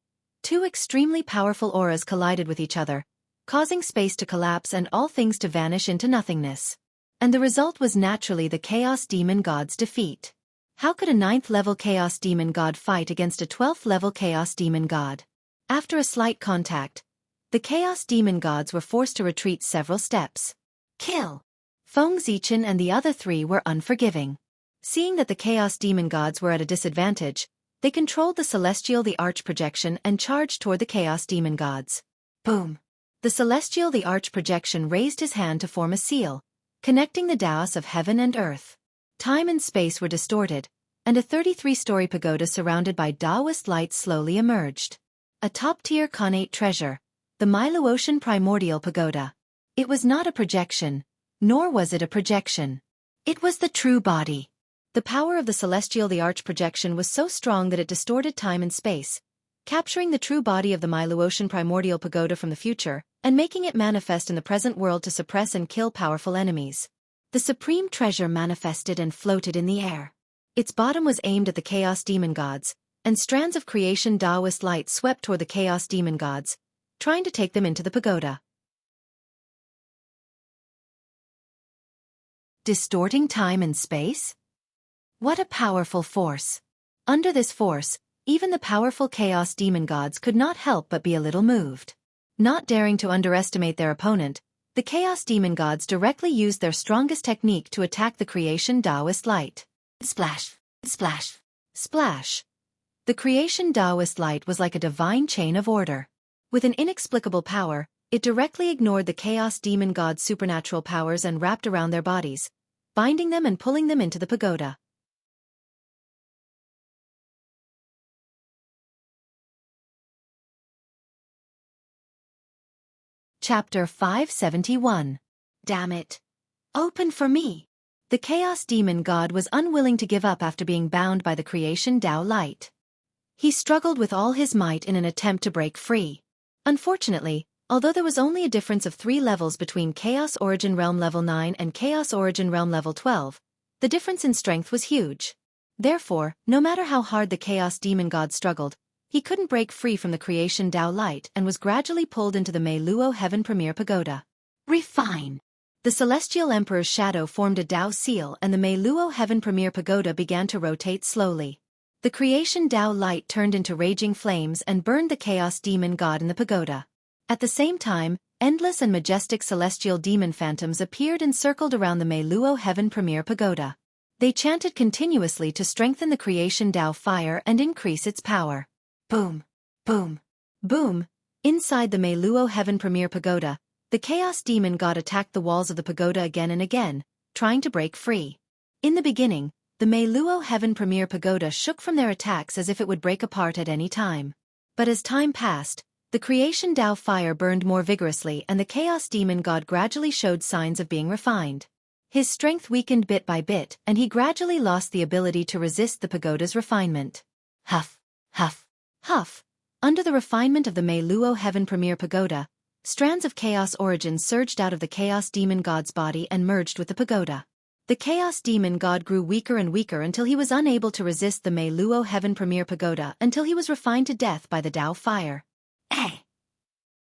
[SPEAKER 1] 2 extremely powerful auras collided with each other, causing space to collapse and all things to vanish into nothingness. And the result was naturally the chaos demon god's defeat. How could a 9th-level chaos demon god fight against a 12th-level chaos demon god? After a slight contact, the chaos demon gods were forced to retreat several steps. Kill! Feng Zichen and the other 3 were unforgiving. Seeing that the chaos demon gods were at a disadvantage, they controlled the celestial the arch projection and charged toward the chaos demon gods. Boom! The celestial the arch projection raised his hand to form a seal, connecting the Taos of heaven and earth. Time and space were distorted, and a 33-story pagoda surrounded by Taoist lights slowly emerged. A top-tier Khanate treasure, the Miluotian Primordial Pagoda. It was not a projection, nor was it a projection. It was the true body. The power of the celestial the arch projection was so strong that it distorted time and space, capturing the true body of the Miluotian Primordial Pagoda from the future, and making it manifest in the present world to suppress and kill powerful enemies. The supreme treasure manifested and floated in the air. Its bottom was aimed at the chaos demon gods, and strands of creation Taoist light swept toward the chaos demon gods, trying to take them into the pagoda. Distorting time and space? What a powerful force! Under this force, even the powerful chaos demon gods could not help but be a little moved. Not daring to underestimate their opponent, the chaos demon gods directly used their strongest technique to attack the creation Taoist light. Splash! Splash! Splash! The creation Taoist light was like a divine chain of order. With an inexplicable power, it directly ignored the chaos demon gods' supernatural powers and wrapped around their bodies, binding them and pulling them into the pagoda. Chapter 571. Damn it! Open for me! The chaos demon god was unwilling to give up after being bound by the creation Tao light. He struggled with all his might in an attempt to break free. Unfortunately, although there was only a difference of 3 levels between Chaos Origin Realm Level 9 and Chaos Origin Realm Level 12, the difference in strength was huge. Therefore, no matter how hard the chaos demon god struggled, he couldn't break free from the creation Tao light and was gradually pulled into the Mei Luo Heaven Premier Pagoda. Refine! The Celestial Emperor's shadow formed a Tao seal and the Mei Luo Heaven Premier Pagoda began to rotate slowly. The creation Tao light turned into raging flames and burned the chaos demon god in the pagoda. At the same time, endless and majestic celestial demon phantoms appeared and circled around the Mei Luo Heaven Premier Pagoda. They chanted continuously to strengthen the creation Tao fire and increase its power. Boom! Boom! Boom! Inside the Mei Luo Heaven Premier Pagoda, the chaos demon god attacked the walls of the pagoda again and again, trying to break free. In the beginning, the Mei Luo Heaven Premier Pagoda shook from their attacks as if it would break apart at any time. But as time passed, the creation Tao fire burned more vigorously and the chaos demon god gradually showed signs of being refined. His strength weakened bit by bit and he gradually lost the ability to resist the pagoda's refinement. Huff, huff, huff. Under the refinement of the Mei Luo Heaven Premier Pagoda, strands of chaos origin surged out of the chaos demon god's body and merged with the pagoda. The chaos demon god grew weaker and weaker until he was unable to resist the Mei Luo Heaven Premier Pagoda until he was refined to death by the Tao fire.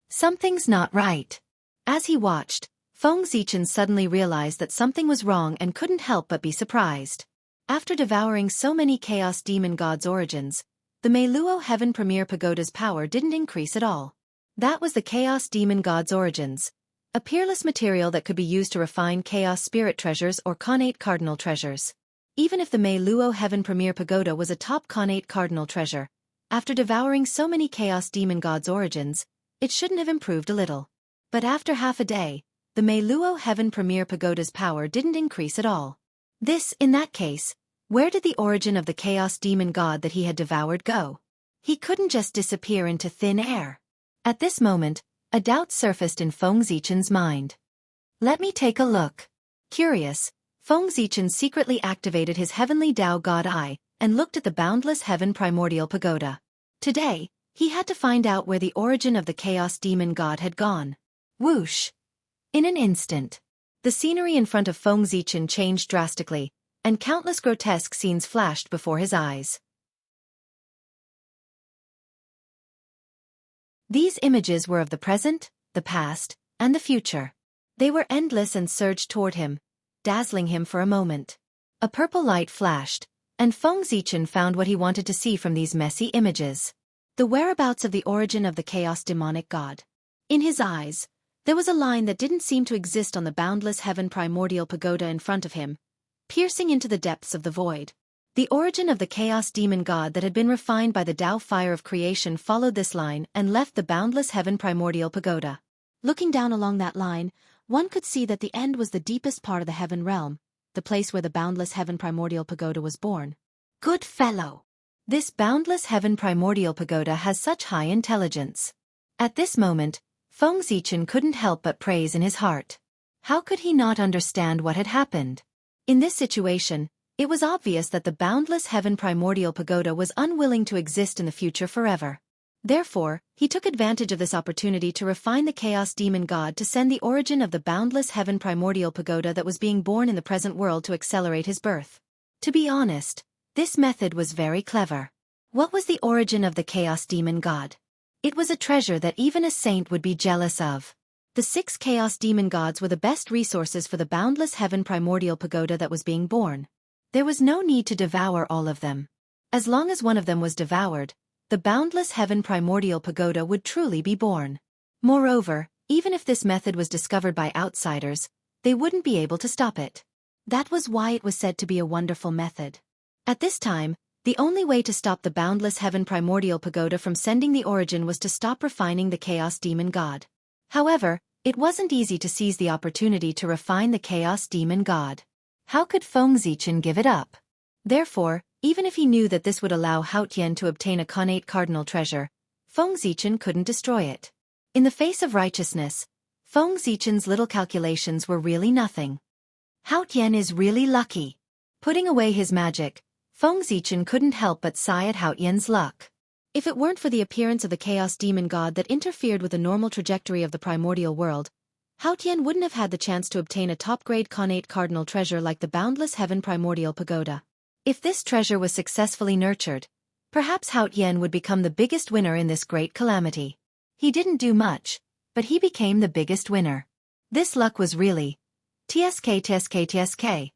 [SPEAKER 1] Something's not right. As he watched, Feng Zichen suddenly realized that something was wrong and couldn't help but be surprised. After devouring so many chaos demon gods' origins, the Mei Luo Heaven Premier Pagoda's power didn't increase at all. That was the chaos demon god's origins, a peerless material that could be used to refine chaos spirit treasures or connate cardinal treasures. Even if the Mei Luo Heaven Premier Pagoda was a top connate cardinal treasure, after devouring so many chaos demon gods' origins, it shouldn't have improved a little. But after half a day, the Mei Luo Heaven Premier Pagoda's power didn't increase at all. In that case, where did the origin of the chaos demon god that he had devoured go? He couldn't just disappear into thin air. At this moment, a doubt surfaced in Feng Zichen's mind. Let me take a look. Curious, Feng Zichen secretly activated his heavenly Tao God Eye and looked at the boundless heaven primordial pagoda. Today, he had to find out where the origin of the chaos demon god had gone. Whoosh! In an instant, the scenery in front of Feng Zichen changed drastically, and countless grotesque scenes flashed before his eyes. These images were of the present, the past, and the future. They were endless and surged toward him, dazzling him for a moment. A purple light flashed, and Feng Zichen found what he wanted to see from these messy images. The whereabouts of the origin of the chaos demonic god. In his eyes, there was a line that didn't seem to exist on the boundless heaven primordial pagoda in front of him, piercing into the depths of the void. The origin of the chaos demon god that had been refined by the Tao fire of creation followed this line and left the boundless heaven primordial pagoda. Looking down along that line, one could see that the end was the deepest part of the heaven realm, the place where the boundless heaven primordial pagoda was born. Good fellow! This boundless heaven primordial pagoda has such high intelligence. At this moment, Feng Zichen couldn't help but praise in his heart. How could he not understand what had happened? In this situation, it was obvious that the boundless heaven primordial pagoda was unwilling to exist in the future forever. Therefore, he took advantage of this opportunity to refine the chaos demon god to send the origin of the boundless heaven primordial pagoda that was being born in the present world to accelerate his birth. To be honest, this method was very clever. What was the origin of the chaos demon god? It was a treasure that even a saint would be jealous of. The 6 chaos demon gods were the best resources for the boundless heaven primordial pagoda that was being born. There was no need to devour all of them. As long as one of them was devoured, the boundless heaven primordial pagoda would truly be born. Moreover, even if this method was discovered by outsiders, they wouldn't be able to stop it. That was why it was said to be a wonderful method. At this time, the only way to stop the boundless heaven primordial pagoda from sending the origin was to stop refining the chaos demon god. However, it wasn't easy to seize the opportunity to refine the chaos demon god. How could Feng Zichen give it up? Therefore, even if he knew that this would allow Hao Tian to obtain a connate cardinal treasure, Feng Zichen couldn't destroy it. In the face of righteousness, Feng Zichen's little calculations were really nothing. Hao Tian is really lucky. Putting away his magic, Feng Zichen couldn't help but sigh at Hao Tian's luck. If it weren't for the appearance of the chaos demon god that interfered with the normal trajectory of the primordial world, Hao Tian wouldn't have had the chance to obtain a top-grade connate cardinal treasure like the boundless heaven primordial pagoda. If this treasure was successfully nurtured, perhaps Hao Tian would become the biggest winner in this great calamity. He didn't do much, but he became the biggest winner. This luck was really TSK.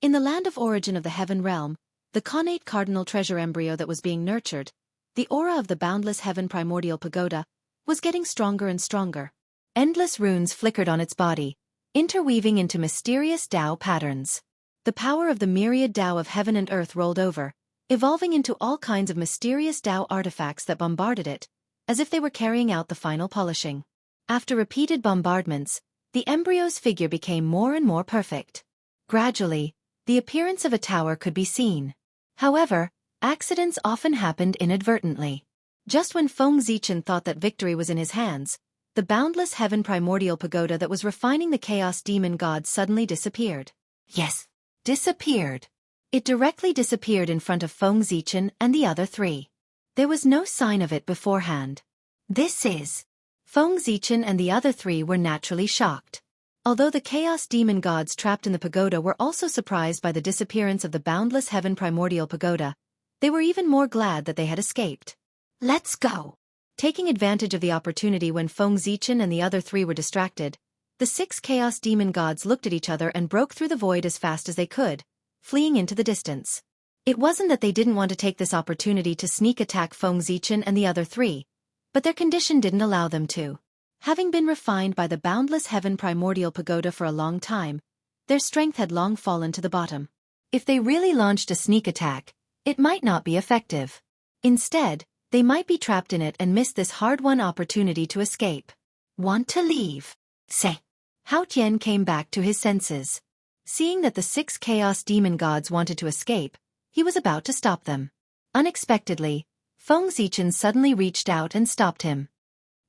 [SPEAKER 1] In the land of origin of the heaven realm, the connate cardinal treasure embryo that was being nurtured, the aura of the boundless heaven primordial pagoda, was getting stronger and stronger. Endless runes flickered on its body, interweaving into mysterious Tao patterns. The power of the myriad Tao of heaven and earth rolled over, evolving into all kinds of mysterious Tao artifacts that bombarded it, as if they were carrying out the final polishing. After repeated bombardments, the embryo's figure became more and more perfect. Gradually, the appearance of a tower could be seen. However, accidents often happened inadvertently. Just when Feng Zichen thought that victory was in his hands, the boundless heaven primordial pagoda that was refining the chaos demon god suddenly disappeared. Yes, disappeared. It directly disappeared in front of Feng Zichen and the other three. There was no sign of it beforehand. This is... Feng Zichen and the other three were naturally shocked. Although the chaos demon gods trapped in the pagoda were also surprised by the disappearance of the boundless heaven primordial pagoda, they were even more glad that they had escaped. Let's go! Taking advantage of the opportunity when Feng Zichen and the other three were distracted, the 6 chaos demon gods looked at each other and broke through the void as fast as they could, fleeing into the distance. It wasn't that they didn't want to take this opportunity to sneak attack Feng Zichen and the other three, but their condition didn't allow them to. Having been refined by the boundless heaven primordial pagoda for a long time, their strength had long fallen to the bottom. If they really launched a sneak attack, it might not be effective. Instead, they might be trapped in it and miss this hard-won opportunity to escape. Want to leave? Say. Hao Tian came back to his senses. Seeing that the 6 chaos demon gods wanted to escape, he was about to stop them. Unexpectedly, Feng Zichen suddenly reached out and stopped him.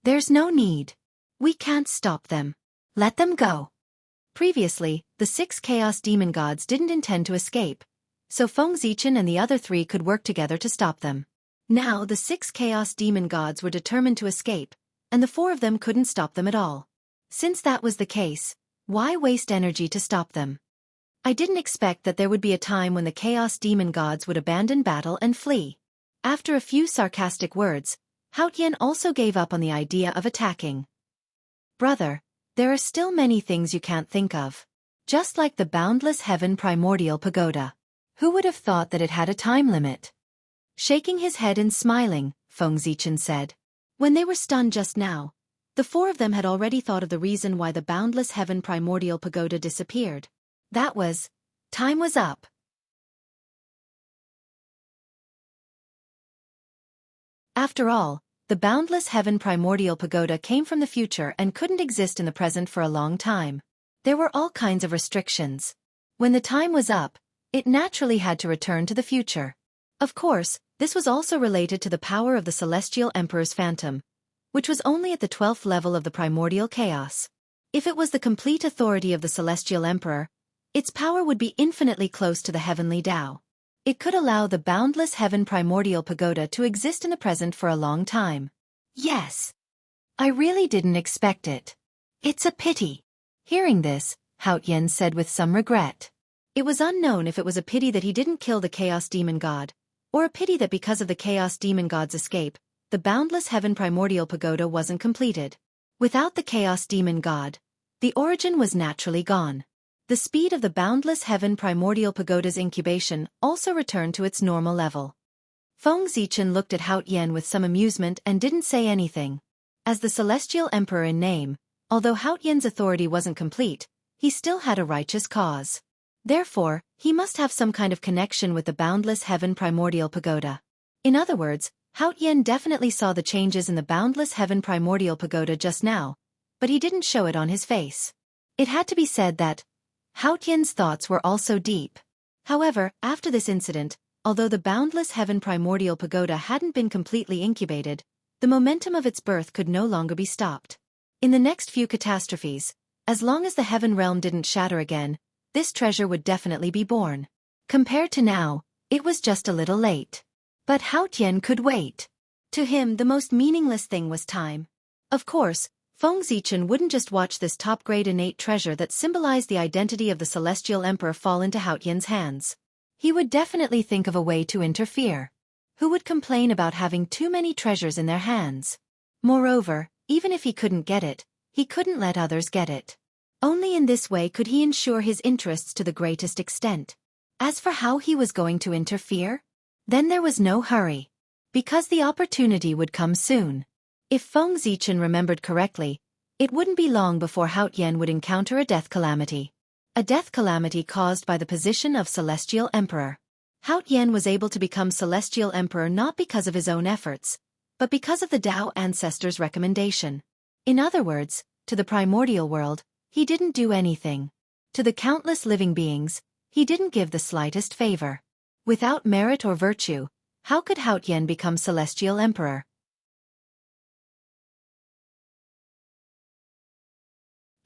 [SPEAKER 1] There's no need. We can't stop them. Let them go. Previously, the 6 chaos demon gods didn't intend to escape, so Feng Zichen and the other three could work together to stop them. Now the 6 chaos demon gods were determined to escape, and the 4 of them couldn't stop them at all. Since that was the case, why waste energy to stop them? I didn't expect that there would be a time when the chaos demon gods would abandon battle and flee. After a few sarcastic words, Hao Tian also gave up on the idea of attacking. Brother, there are still many things you can't think of. Just like the boundless heaven primordial pagoda. Who would have thought that it had a time limit? Shaking his head and smiling, Feng Zichen said. When they were stunned just now, the 4 of them had already thought of the reason why the boundless heaven primordial pagoda disappeared. That was, time was up. After all, the boundless heaven primordial pagoda came from the future and couldn't exist in the present for a long time. There were all kinds of restrictions. When the time was up, it naturally had to return to the future. Of course, this was also related to the power of the Celestial Emperor's phantom, which was only at the 12th level of the primordial chaos. If it was the complete authority of the Celestial Emperor, its power would be infinitely close to the heavenly Tao. It could allow the boundless heaven primordial pagoda to exist in the present for a long time. Yes. I really didn't expect it. It's a pity. Hearing this, Hao Tian said with some regret. It was unknown if it was a pity that he didn't kill the Chaos Demon God, or a pity that because of the Chaos Demon God's escape, the boundless heaven primordial pagoda wasn't completed. Without the Chaos Demon God, the origin was naturally gone. The speed of the boundless heaven primordial pagoda's incubation also returned to its normal level. Feng Zichen looked at Hao Tian with some amusement and didn't say anything. As the Celestial Emperor in name, although Hao Tian's authority wasn't complete, he still had a righteous cause. Therefore, he must have some kind of connection with the boundless heaven primordial pagoda. In other words, Hao Tian definitely saw the changes in the boundless heaven primordial pagoda just now, but he didn't show it on his face. It had to be said that Hao Tian's thoughts were also deep. However, after this incident, although the boundless heaven primordial pagoda hadn't been completely incubated, the momentum of its birth could no longer be stopped. In the next few catastrophes, as long as the heaven realm didn't shatter again, this treasure would definitely be born. Compared to now, it was just a little late. But Hao Tian could wait. To him, the most meaningless thing was time. Of course, Feng Zichen wouldn't just watch this top-grade innate treasure that symbolized the identity of the Celestial Emperor fall into Hao Tian's hands. He would definitely think of a way to interfere. Who would complain about having too many treasures in their hands? Moreover, even if he couldn't get it, he couldn't let others get it. Only in this way could he ensure his interests to the greatest extent. As for how he was going to interfere, then there was no hurry, because the opportunity would come soon. If Feng Zichen remembered correctly, it wouldn't be long before Hao Tian would encounter a death calamity. A death calamity caused by the position of Celestial Emperor. Hao Tian was able to become Celestial Emperor not because of his own efforts, but because of the Tao ancestors' recommendation. In other words, to the primordial world, he didn't do anything. To the countless living beings, he didn't give the slightest favor. Without merit or virtue, how could Hao Tian become Celestial Emperor?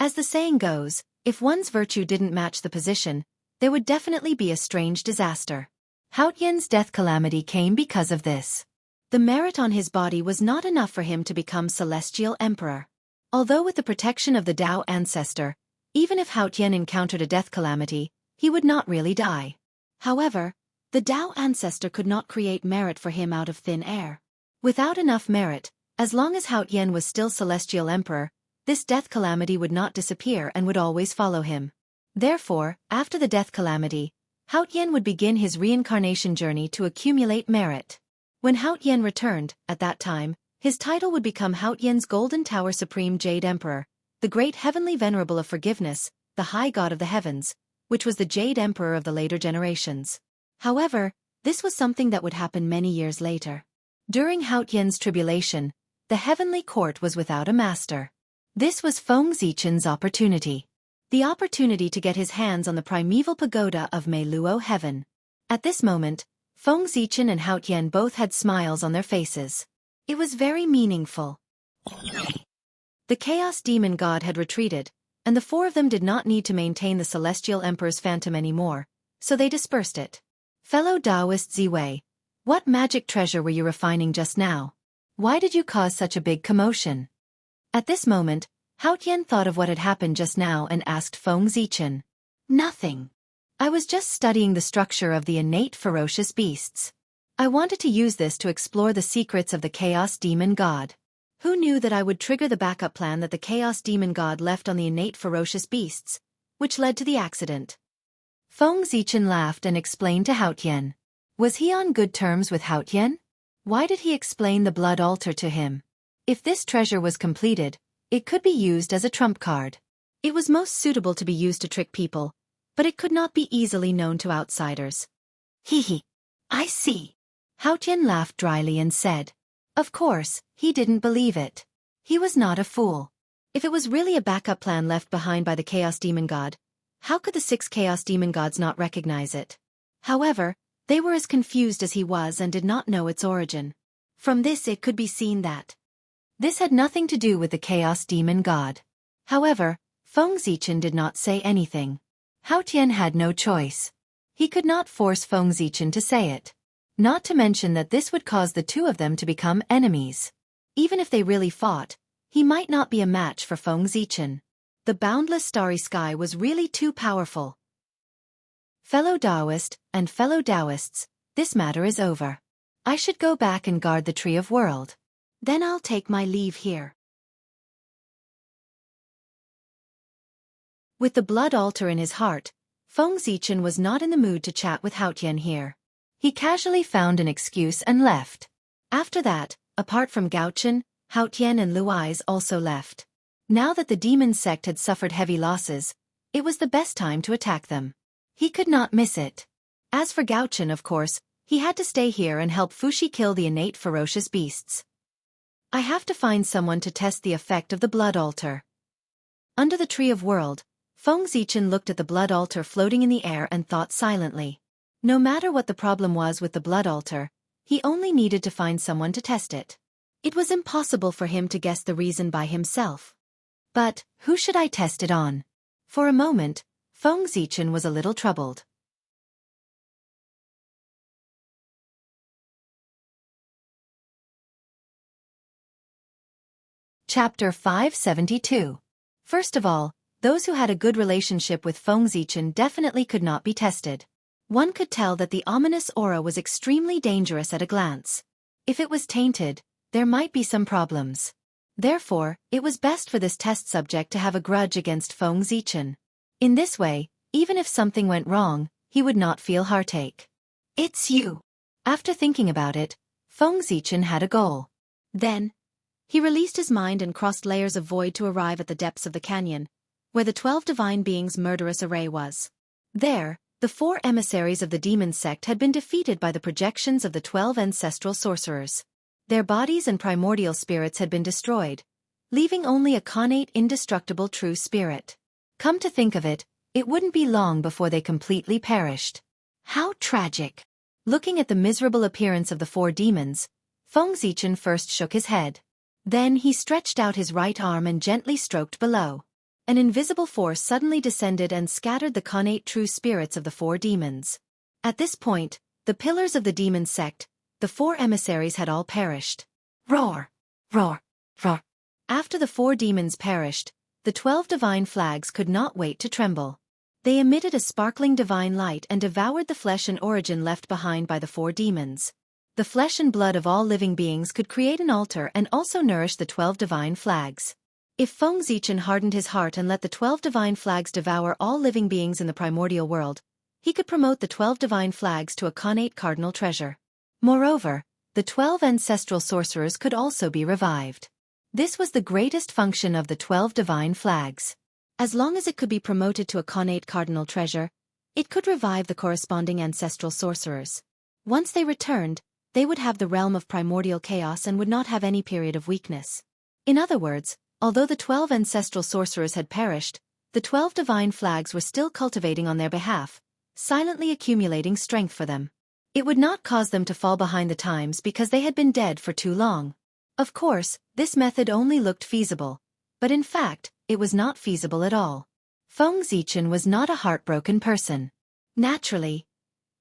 [SPEAKER 1] As the saying goes, if one's virtue didn't match the position, there would definitely be a strange disaster. Hao Tian's death calamity came because of this. The merit on his body was not enough for him to become Celestial Emperor. Although with the protection of the Tao ancestor, even if Hao Tian encountered a death calamity, he would not really die. However, the Tao ancestor could not create merit for him out of thin air. Without enough merit, as long as Hao Tian was still Celestial Emperor, this death calamity would not disappear and would always follow him. Therefore, after the death calamity, Hao Tian would begin his reincarnation journey to accumulate merit. When Hao Tian returned, at that time, his title would become Hao Tian's Golden Tower Supreme Jade Emperor, the Great Heavenly Venerable of Forgiveness, the High God of the Heavens, which was the Jade Emperor of the later generations. However, this was something that would happen many years later. During Hao Tian's tribulation, the heavenly court was without a master. This was Feng Zichen's opportunity. The opportunity to get his hands on the primeval pagoda of Meiluo Heaven. At this moment, Feng Zichen and Hao Tian both had smiles on their faces. It was very meaningful. The Chaos Demon God had retreated, and the four of them did not need to maintain the Celestial Emperor's phantom anymore, so they dispersed it. Fellow Taoist Ziwei, what magic treasure were you refining just now? Why did you cause such a big commotion? At this moment, Hao Tian thought of what had happened just now and asked Feng Zichen. Nothing. I was just studying the structure of the innate ferocious beasts. I wanted to use this to explore the secrets of the Chaos Demon God. Who knew that I would trigger the backup plan that the Chaos Demon God left on the innate ferocious beasts, which led to the accident? Feng Zichen laughed and explained to Hao Tian. Was he on good terms with Hao Tian? Why did he explain the blood altar to him? If this treasure was completed, it could be used as a trump card. It was most suitable to be used to trick people, but it could not be easily known to outsiders. Hee, I see. Hao Tian laughed dryly and said. Of course, he didn't believe it. He was not a fool. If it was really a backup plan left behind by the Chaos Demon God, how could the 6 Chaos Demon Gods not recognize it? However, they were as confused as he was and did not know its origin. From this it could be seen that this had nothing to do with the Chaos Demon God. However, Feng Zichen did not say anything. Hao Tian had no choice. He could not force Feng Zichen to say it. Not to mention that this would cause the two of them to become enemies. Even if they really fought, he might not be a match for Feng Zichen. The boundless starry sky was really too powerful. Fellow Taoist and fellow Taoists, this matter is over. I should go back and guard the Tree of World. Then I'll take my leave here. With the blood altar in his heart, Feng Zichen was not in the mood to chat with Hao Tian here. He casually found an excuse and left. After that, apart from Gao Chen, Hao Tian and Lu Ai's also left. Now that the demon sect had suffered heavy losses, it was the best time to attack them. He could not miss it. As for Gao Chen, of course, he had to stay here and help Fushi kill the innate ferocious beasts. I have to find someone to test the effect of the blood altar. Under the Tree of World, Feng Zichen looked at the blood altar floating in the air and thought silently. No matter what the problem was with the blood altar, he only needed to find someone to test it. It was impossible for him to guess the reason by himself. But, who should I test it on? For a moment, Feng Zichen was a little troubled. Chapter 572. First of all, those who had a good relationship with Feng Zichen definitely could not be tested. One could tell that the ominous aura was extremely dangerous at a glance. If it was tainted, there might be some problems. Therefore, it was best for this test subject to have a grudge against Feng Zichen. In this way, even if something went wrong, he would not feel heartache. It's you. After thinking about it, Feng Zichen had a goal. Then, he released his mind and crossed layers of void to arrive at the depths of the canyon, where the 12 divine beings' murderous array was. There, the 4 emissaries of the demon sect had been defeated by the projections of the 12 ancestral sorcerers. Their bodies and primordial spirits had been destroyed, leaving only a connate indestructible true spirit. Come to think of it, it wouldn't be long before they completely perished. How tragic! Looking at the miserable appearance of the 4 demons, Feng Zichen first shook his head. Then he stretched out his right arm and gently stroked below. An invisible force suddenly descended and scattered the connate true spirits of the 4 demons. At this point, the pillars of the demon sect, the 4 emissaries had all perished. Roar! Roar! Roar! After the 4 demons perished, the 12 divine flags could not wait to tremble. They emitted a sparkling divine light and devoured the flesh and origin left behind by the 4 demons. The flesh and blood of all living beings could create an altar and also nourish the 12 divine flags. If Feng Zichen hardened his heart and let the 12 divine flags devour all living beings in the primordial world, he could promote the 12 divine flags to a connate cardinal treasure. Moreover, the 12 ancestral sorcerers could also be revived. This was the greatest function of the 12 divine flags. As long as it could be promoted to a connate cardinal treasure, it could revive the corresponding ancestral sorcerers. Once they returned, they would have the realm of primordial chaos and would not have any period of weakness. In other words, although the 12 ancestral sorcerers had perished, the 12 divine flags were still cultivating on their behalf, silently accumulating strength for them. It would not cause them to fall behind the times because they had been dead for too long. Of course, this method only looked feasible, but in fact, it was not feasible at all. Feng Zichen was not a heartbroken person. Naturally,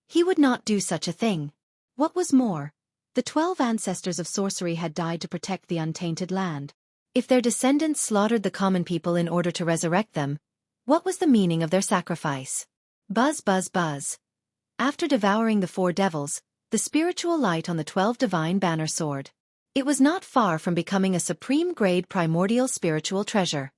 [SPEAKER 1] he would not do such a thing. What was more, the 12 ancestors of sorcery had died to protect the untainted land. If their descendants slaughtered the common people in order to resurrect them, what was the meaning of their sacrifice? Buzz buzz buzz. After devouring the 4 devils, the spiritual light on the 12 divine banner soared. It was not far from becoming a supreme-grade primordial spiritual treasure.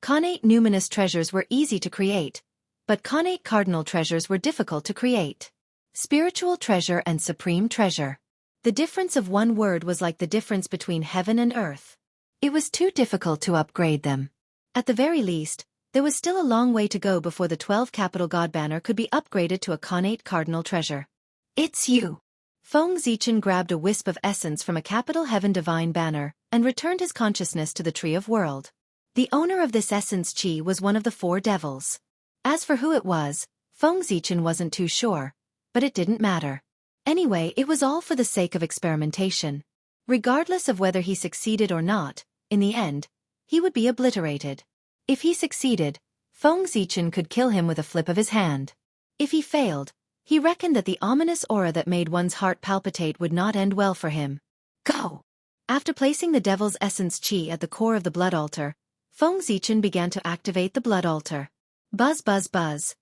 [SPEAKER 1] Connate numinous treasures were easy to create, but connate cardinal treasures were difficult to create. Spiritual treasure and supreme treasure. The difference of one word was like the difference between heaven and earth. It was too difficult to upgrade them. At the very least, there was still a long way to go before the 12 capital god banner could be upgraded to a connate cardinal treasure. It's you. Feng Zichen grabbed a wisp of essence from a capital heaven divine banner and returned his consciousness to the tree of world. The owner of this essence chi was one of the 4 devils. As for who it was, Feng Zichen wasn't too sure, but it didn't matter. Anyway, it was all for the sake of experimentation. Regardless of whether he succeeded or not, in the end, he would be obliterated. If he succeeded, Feng Zichen could kill him with a flip of his hand. If he failed, he reckoned that the ominous aura that made one's heart palpitate would not end well for him. Go! After placing the devil's essence chi at the core of the blood altar, Feng Zichen began to activate the blood altar. Buzz buzz buzz.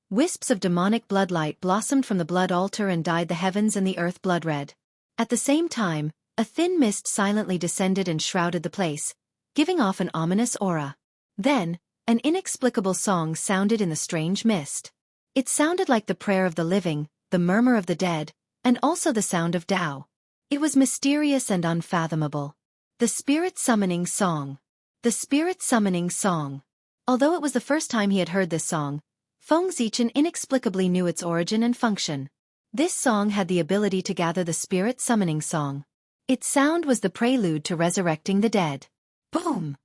[SPEAKER 1] Wisps of demonic bloodlight blossomed from the blood altar and dyed the heavens and the earth blood red. At the same time, a thin mist silently descended and shrouded the place, giving off an ominous aura. Then, an inexplicable song sounded in the strange mist. It sounded like the prayer of the living, the murmur of the dead, and also the sound of Tao. It was mysterious and unfathomable. The spirit summoning song. The spirit summoning song. Although it was the first time he had heard this song, Feng Zichen inexplicably knew its origin and function. This song had the ability to gather the spirit summoning song. Its sound was the prelude to resurrecting the dead. Boom!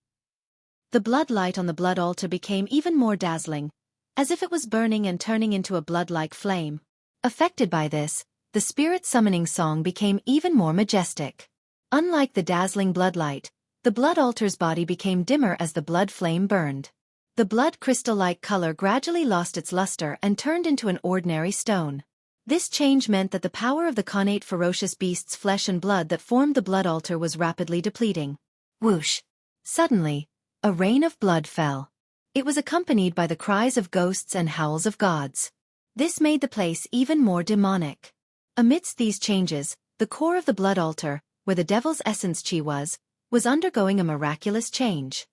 [SPEAKER 1] The blood light on the blood altar became even more dazzling, as if it was burning and turning into a blood-like flame. Affected by this, the spirit summoning song became even more majestic. Unlike the dazzling bloodlight, the blood altar's body became dimmer as the blood flame burned. The blood crystal-like color gradually lost its luster and turned into an ordinary stone. This change meant that the power of the connate ferocious beast's flesh and blood that formed the blood altar was rapidly depleting. Whoosh! Suddenly, a rain of blood fell. It was accompanied by the cries of ghosts and howls of gods. This made the place even more demonic. Amidst these changes, the core of the blood altar, where the devil's essence chi was undergoing a miraculous change.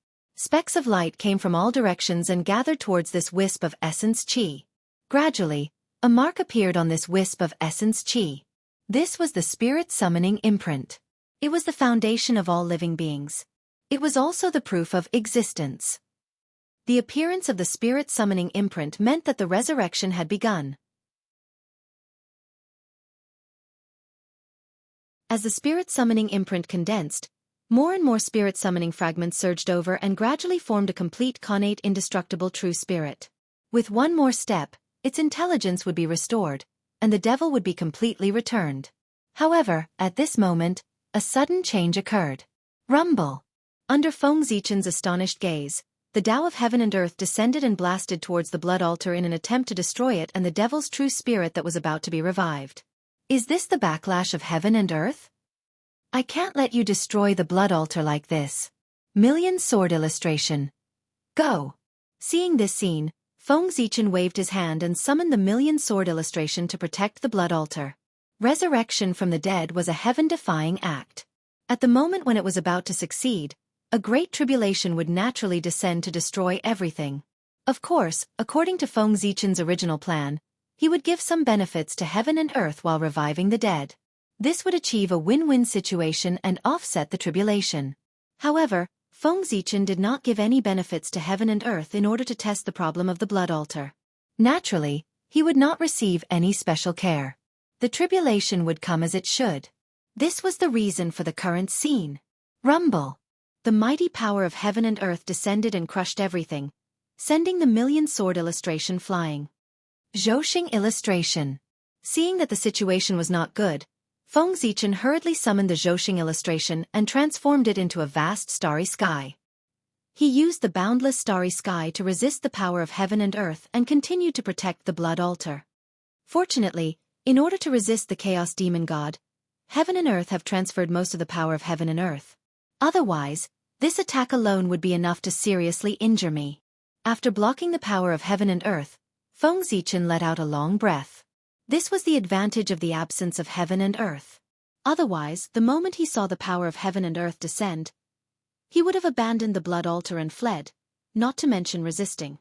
[SPEAKER 1] Specks of light came from all directions and gathered towards this wisp of essence qi. Gradually, a mark appeared on this wisp of essence qi. This was the spirit summoning imprint. It was the foundation of all living beings. It was also the proof of existence. The appearance of the spirit summoning imprint meant that the resurrection had begun. As the spirit summoning imprint condensed, more and more spirit summoning fragments surged over and gradually formed a complete connate indestructible true spirit. With one more step, its intelligence would be restored, and the devil would be completely returned. However, at this moment, a sudden change occurred. Rumble! Under Feng Zichen's astonished gaze, the Tao of heaven and earth descended and blasted towards the blood altar in an attempt to destroy it and the devil's true spirit that was about to be revived. Is this the backlash of heaven and earth? I can't let you destroy the blood altar like this. Million sword illustration. Go! Seeing this scene, Feng Zichen waved his hand and summoned the million sword illustration to protect the blood altar. Resurrection from the dead was a heaven-defying act. At the moment when it was about to succeed, a great tribulation would naturally descend to destroy everything. Of course, according to Feng Zichen's original plan, he would give some benefits to heaven and earth while reviving the dead. This would achieve a win-win situation and offset the tribulation. However, Feng Zichen did not give any benefits to heaven and earth in order to test the problem of the blood altar. Naturally, he would not receive any special care. The tribulation would come as it should. This was the reason for the current scene. Rumble! The mighty power of heaven and earth descended and crushed everything, sending the million sword illustration flying. Zhouxing illustration. Seeing that the situation was not good, Feng Zichen hurriedly summoned the Zhouxing illustration and transformed it into a vast starry sky. He used the boundless starry sky to resist the power of heaven and earth and continued to protect the blood altar. Fortunately, in order to resist the chaos demon god, heaven and earth have transferred most of the power of heaven and earth. Otherwise, this attack alone would be enough to seriously injure me. After blocking the power of heaven and earth, Feng Zichen let out a long breath. This was the advantage of the absence of heaven and earth. Otherwise, the moment he saw the power of heaven and earth descend, he would have abandoned the blood altar and fled, not to mention resisting.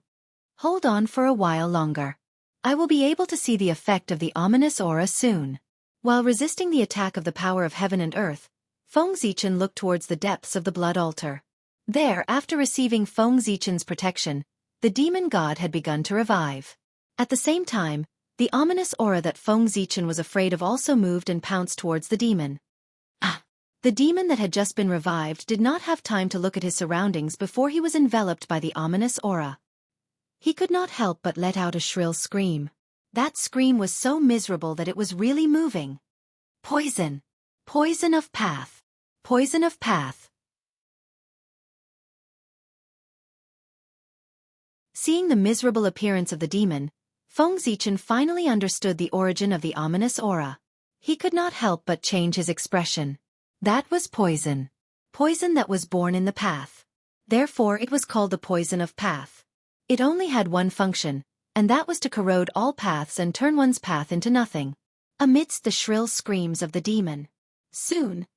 [SPEAKER 1] Hold on for a while longer. I will be able to see the effect of the ominous aura soon. While resisting the attack of the power of heaven and earth, Feng Zichen looked towards the depths of the blood altar. There, after receiving Feng Zichen's protection, the demon god had begun to revive. At the same time, the ominous aura that Feng Zichen was afraid of also moved and pounced towards the demon. The demon that had just been revived did not have time to look at his surroundings before he was enveloped by the ominous aura. He could not help but let out a shrill scream. That scream was so miserable that it was really moving. Poison! Poison of path! Poison of path! Seeing the miserable appearance of the demon, Feng Zichen finally understood the origin of the ominous aura. He could not help but change his expression. That was poison. Poison that was born in the path. Therefore it was called the poison of path. It only had one function, and that was to corrode all paths and turn one's path into nothing. Amidst the shrill screams of the demon, soon,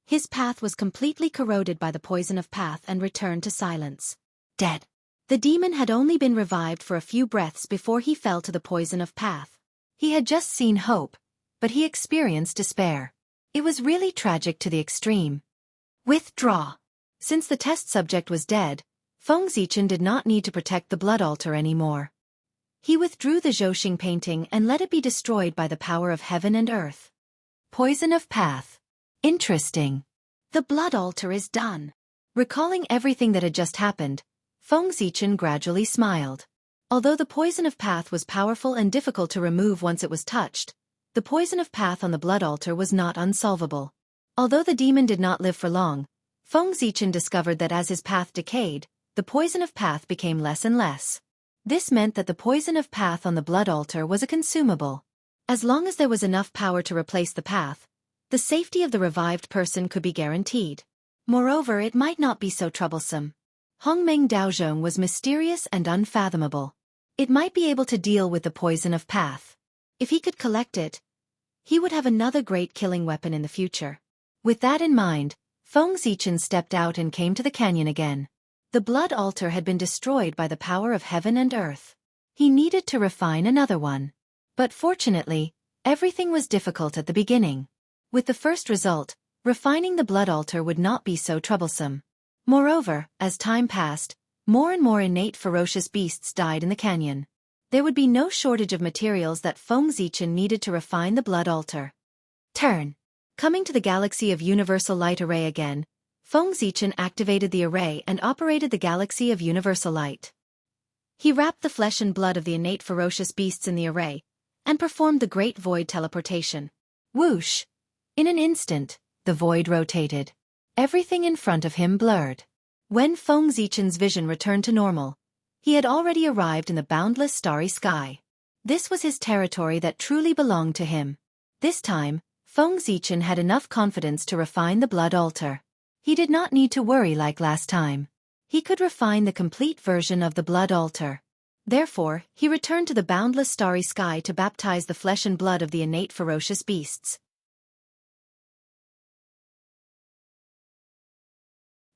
[SPEAKER 1] his path was completely corroded by the poison of path and returned to silence. Dead. The demon had only been revived for a few breaths before he fell to the poison of path. He had just seen hope, but he experienced despair. It was really tragic to the extreme. Withdraw. Since the test subject was dead, Feng Zichen did not need to protect the blood altar anymore. He withdrew the Zhouxing painting and let it be destroyed by the power of heaven and earth. Poison of path. Interesting. The blood altar is done. Recalling everything that had just happened, Feng Zichen gradually smiled. Although the poison of path was powerful and difficult to remove once it was touched, the poison of path on the blood altar was not unsolvable. Although the demon did not live for long, Feng Zichen discovered that as his path decayed, the poison of path became less and less. This meant that the poison of path on the blood altar was a consumable. As long as there was enough power to replace the path, the safety of the revived person could be guaranteed. Moreover, it might not be so troublesome. Hongmeng Daozhong was mysterious and unfathomable. It might be able to deal with the poison of path. If he could collect it, he would have another great killing weapon in the future. With that in mind, Feng Zichen stepped out and came to the canyon again. The blood altar had been destroyed by the power of heaven and earth. He needed to refine another one. But fortunately, everything was difficult at the beginning. With the first result, refining the blood altar would not be so troublesome. Moreover, as time passed, more and more innate ferocious beasts died in the canyon. There would be no shortage of materials that Feng Zichen needed to refine the blood altar. Turn. Coming to the galaxy of Universal Light Array again, Feng Zichen activated the array and operated the galaxy of Universal Light. He wrapped the flesh and blood of the innate ferocious beasts in the array, and performed the Great Void teleportation. Whoosh! In an instant, the void rotated. Everything in front of him blurred. When Feng Zichen's vision returned to normal, he had already arrived in the boundless starry sky. This was his territory that truly belonged to him. This time, Feng Zichen had enough confidence to refine the blood altar. He did not need to worry like last time. He could refine the complete version of the blood altar. Therefore, he returned to the boundless starry sky to baptize the flesh and blood of the innate ferocious beasts.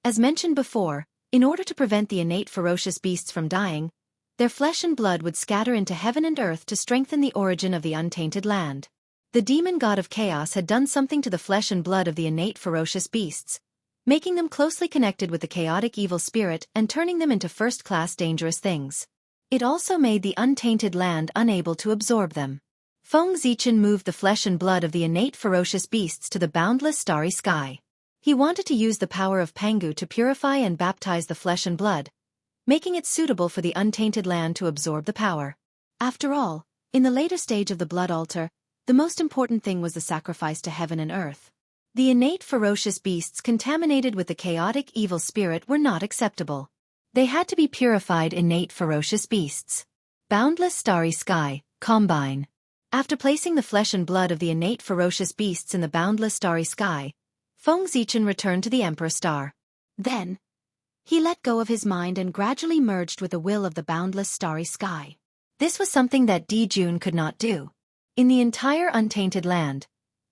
[SPEAKER 1] As mentioned before, in order to prevent the innate ferocious beasts from dying, their flesh and blood would scatter into heaven and earth to strengthen the origin of the untainted land. The demon god of chaos had done something to the flesh and blood of the innate ferocious beasts, making them closely connected with the chaotic evil spirit and turning them into first-class dangerous things. It also made the untainted land unable to absorb them. Feng Zichen moved the flesh and blood of the innate ferocious beasts to the boundless starry sky. He wanted to use the power of Pangu to purify and baptize the flesh and blood, making it suitable for the untainted land to absorb the power. After all, in the later stage of the blood altar, the most important thing was the sacrifice to heaven and earth. The innate ferocious beasts contaminated with the chaotic evil spirit were not acceptable. They had to be purified innate ferocious beasts. Boundless starry sky, combine. After placing the flesh and blood of the innate ferocious beasts in the boundless starry sky, Feng Zichen returned to the Emperor Star. Then, he let go of his mind and gradually merged with the will of the boundless starry sky. This was something that Di Jun could not do. In the entire untainted land,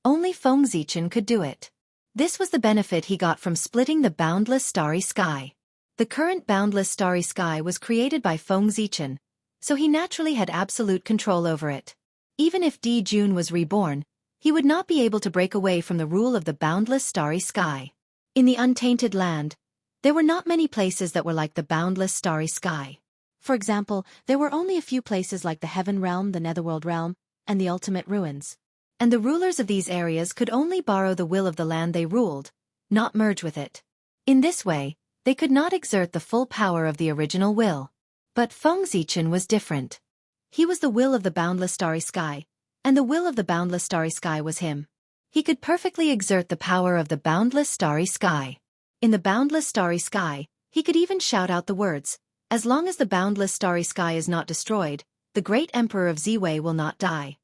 [SPEAKER 1] only Feng Zichen could do it. This was the benefit he got from splitting the boundless starry sky. The current boundless starry sky was created by Feng Zichen, so he naturally had absolute control over it. Even if Di Jun was reborn, he would not be able to break away from the rule of the boundless starry sky. In the untainted land, there were not many places that were like the boundless starry sky. For example, there were only a few places like the Heaven Realm, the Netherworld Realm, and the Ultimate Ruins. And the rulers of these areas could only borrow the will of the land they ruled, not merge with it. In this way, they could not exert the full power of the original will. But Feng Zichen was different. He was the will of the boundless starry sky, and the will of the boundless starry sky was him. He could perfectly exert the power of the boundless starry sky. In the boundless starry sky, he could even shout out the words, "As long as the boundless starry sky is not destroyed, the great emperor of Ziwei will not die."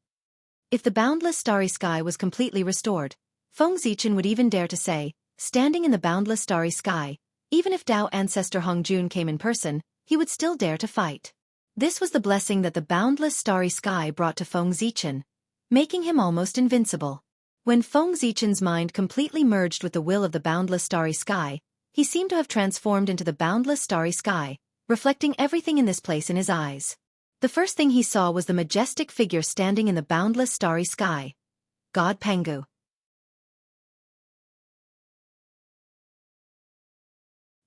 [SPEAKER 1] If the boundless starry sky was completely restored, Feng Zichen would even dare to say, standing in the boundless starry sky, even if Tao ancestor Hongjun came in person, he would still dare to fight. This was the blessing that the boundless starry sky brought to Feng Zichen, making him almost invincible. When Feng Zichen's mind completely merged with the will of the boundless starry sky, he seemed to have transformed into the boundless starry sky, reflecting everything in this place in his eyes. The first thing he saw was the majestic figure standing in the boundless starry sky. God Pangu.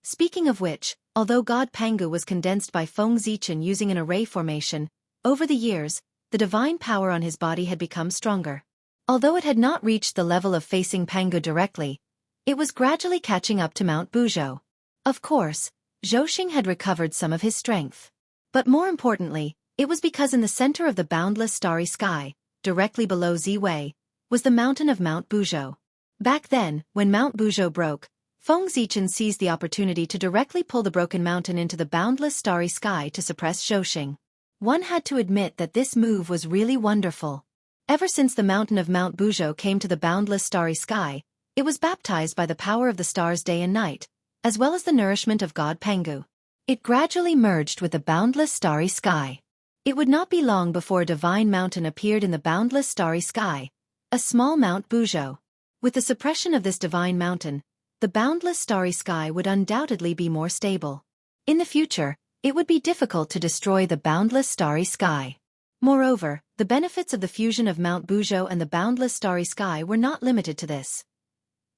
[SPEAKER 1] Speaking of which, although God Pangu was condensed by Feng Zichen using an array formation, over the years, the divine power on his body had become stronger. Although it had not reached the level of facing Pangu directly, it was gradually catching up to Mount Buzhou. Of course, Zhouxing had recovered some of his strength. But more importantly, it was because in the center of the boundless starry sky, directly below Ziwei, was the mountain of Mount Buzhou. Back then, when Mount Buzhou broke, Feng Zichen seized the opportunity to directly pull the broken mountain into the boundless starry sky to suppress Zhouxing. One had to admit that this move was really wonderful. Ever since the mountain of Mount Buzhou came to the boundless starry sky, it was baptized by the power of the stars day and night, as well as the nourishment of God Pangu. It gradually merged with the boundless starry sky. It would not be long before a divine mountain appeared in the boundless starry sky, a small Mount Buzhou. With the suppression of this divine mountain, the boundless starry sky would undoubtedly be more stable. In the future, it would be difficult to destroy the boundless starry sky. Moreover, the benefits of the fusion of Mount Buzhou and the boundless starry sky were not limited to this.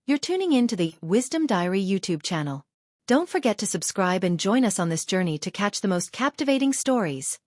[SPEAKER 1] You're tuning in to the Wisdom Diary YouTube channel. Don't forget to subscribe and join us on this journey to catch the most captivating stories.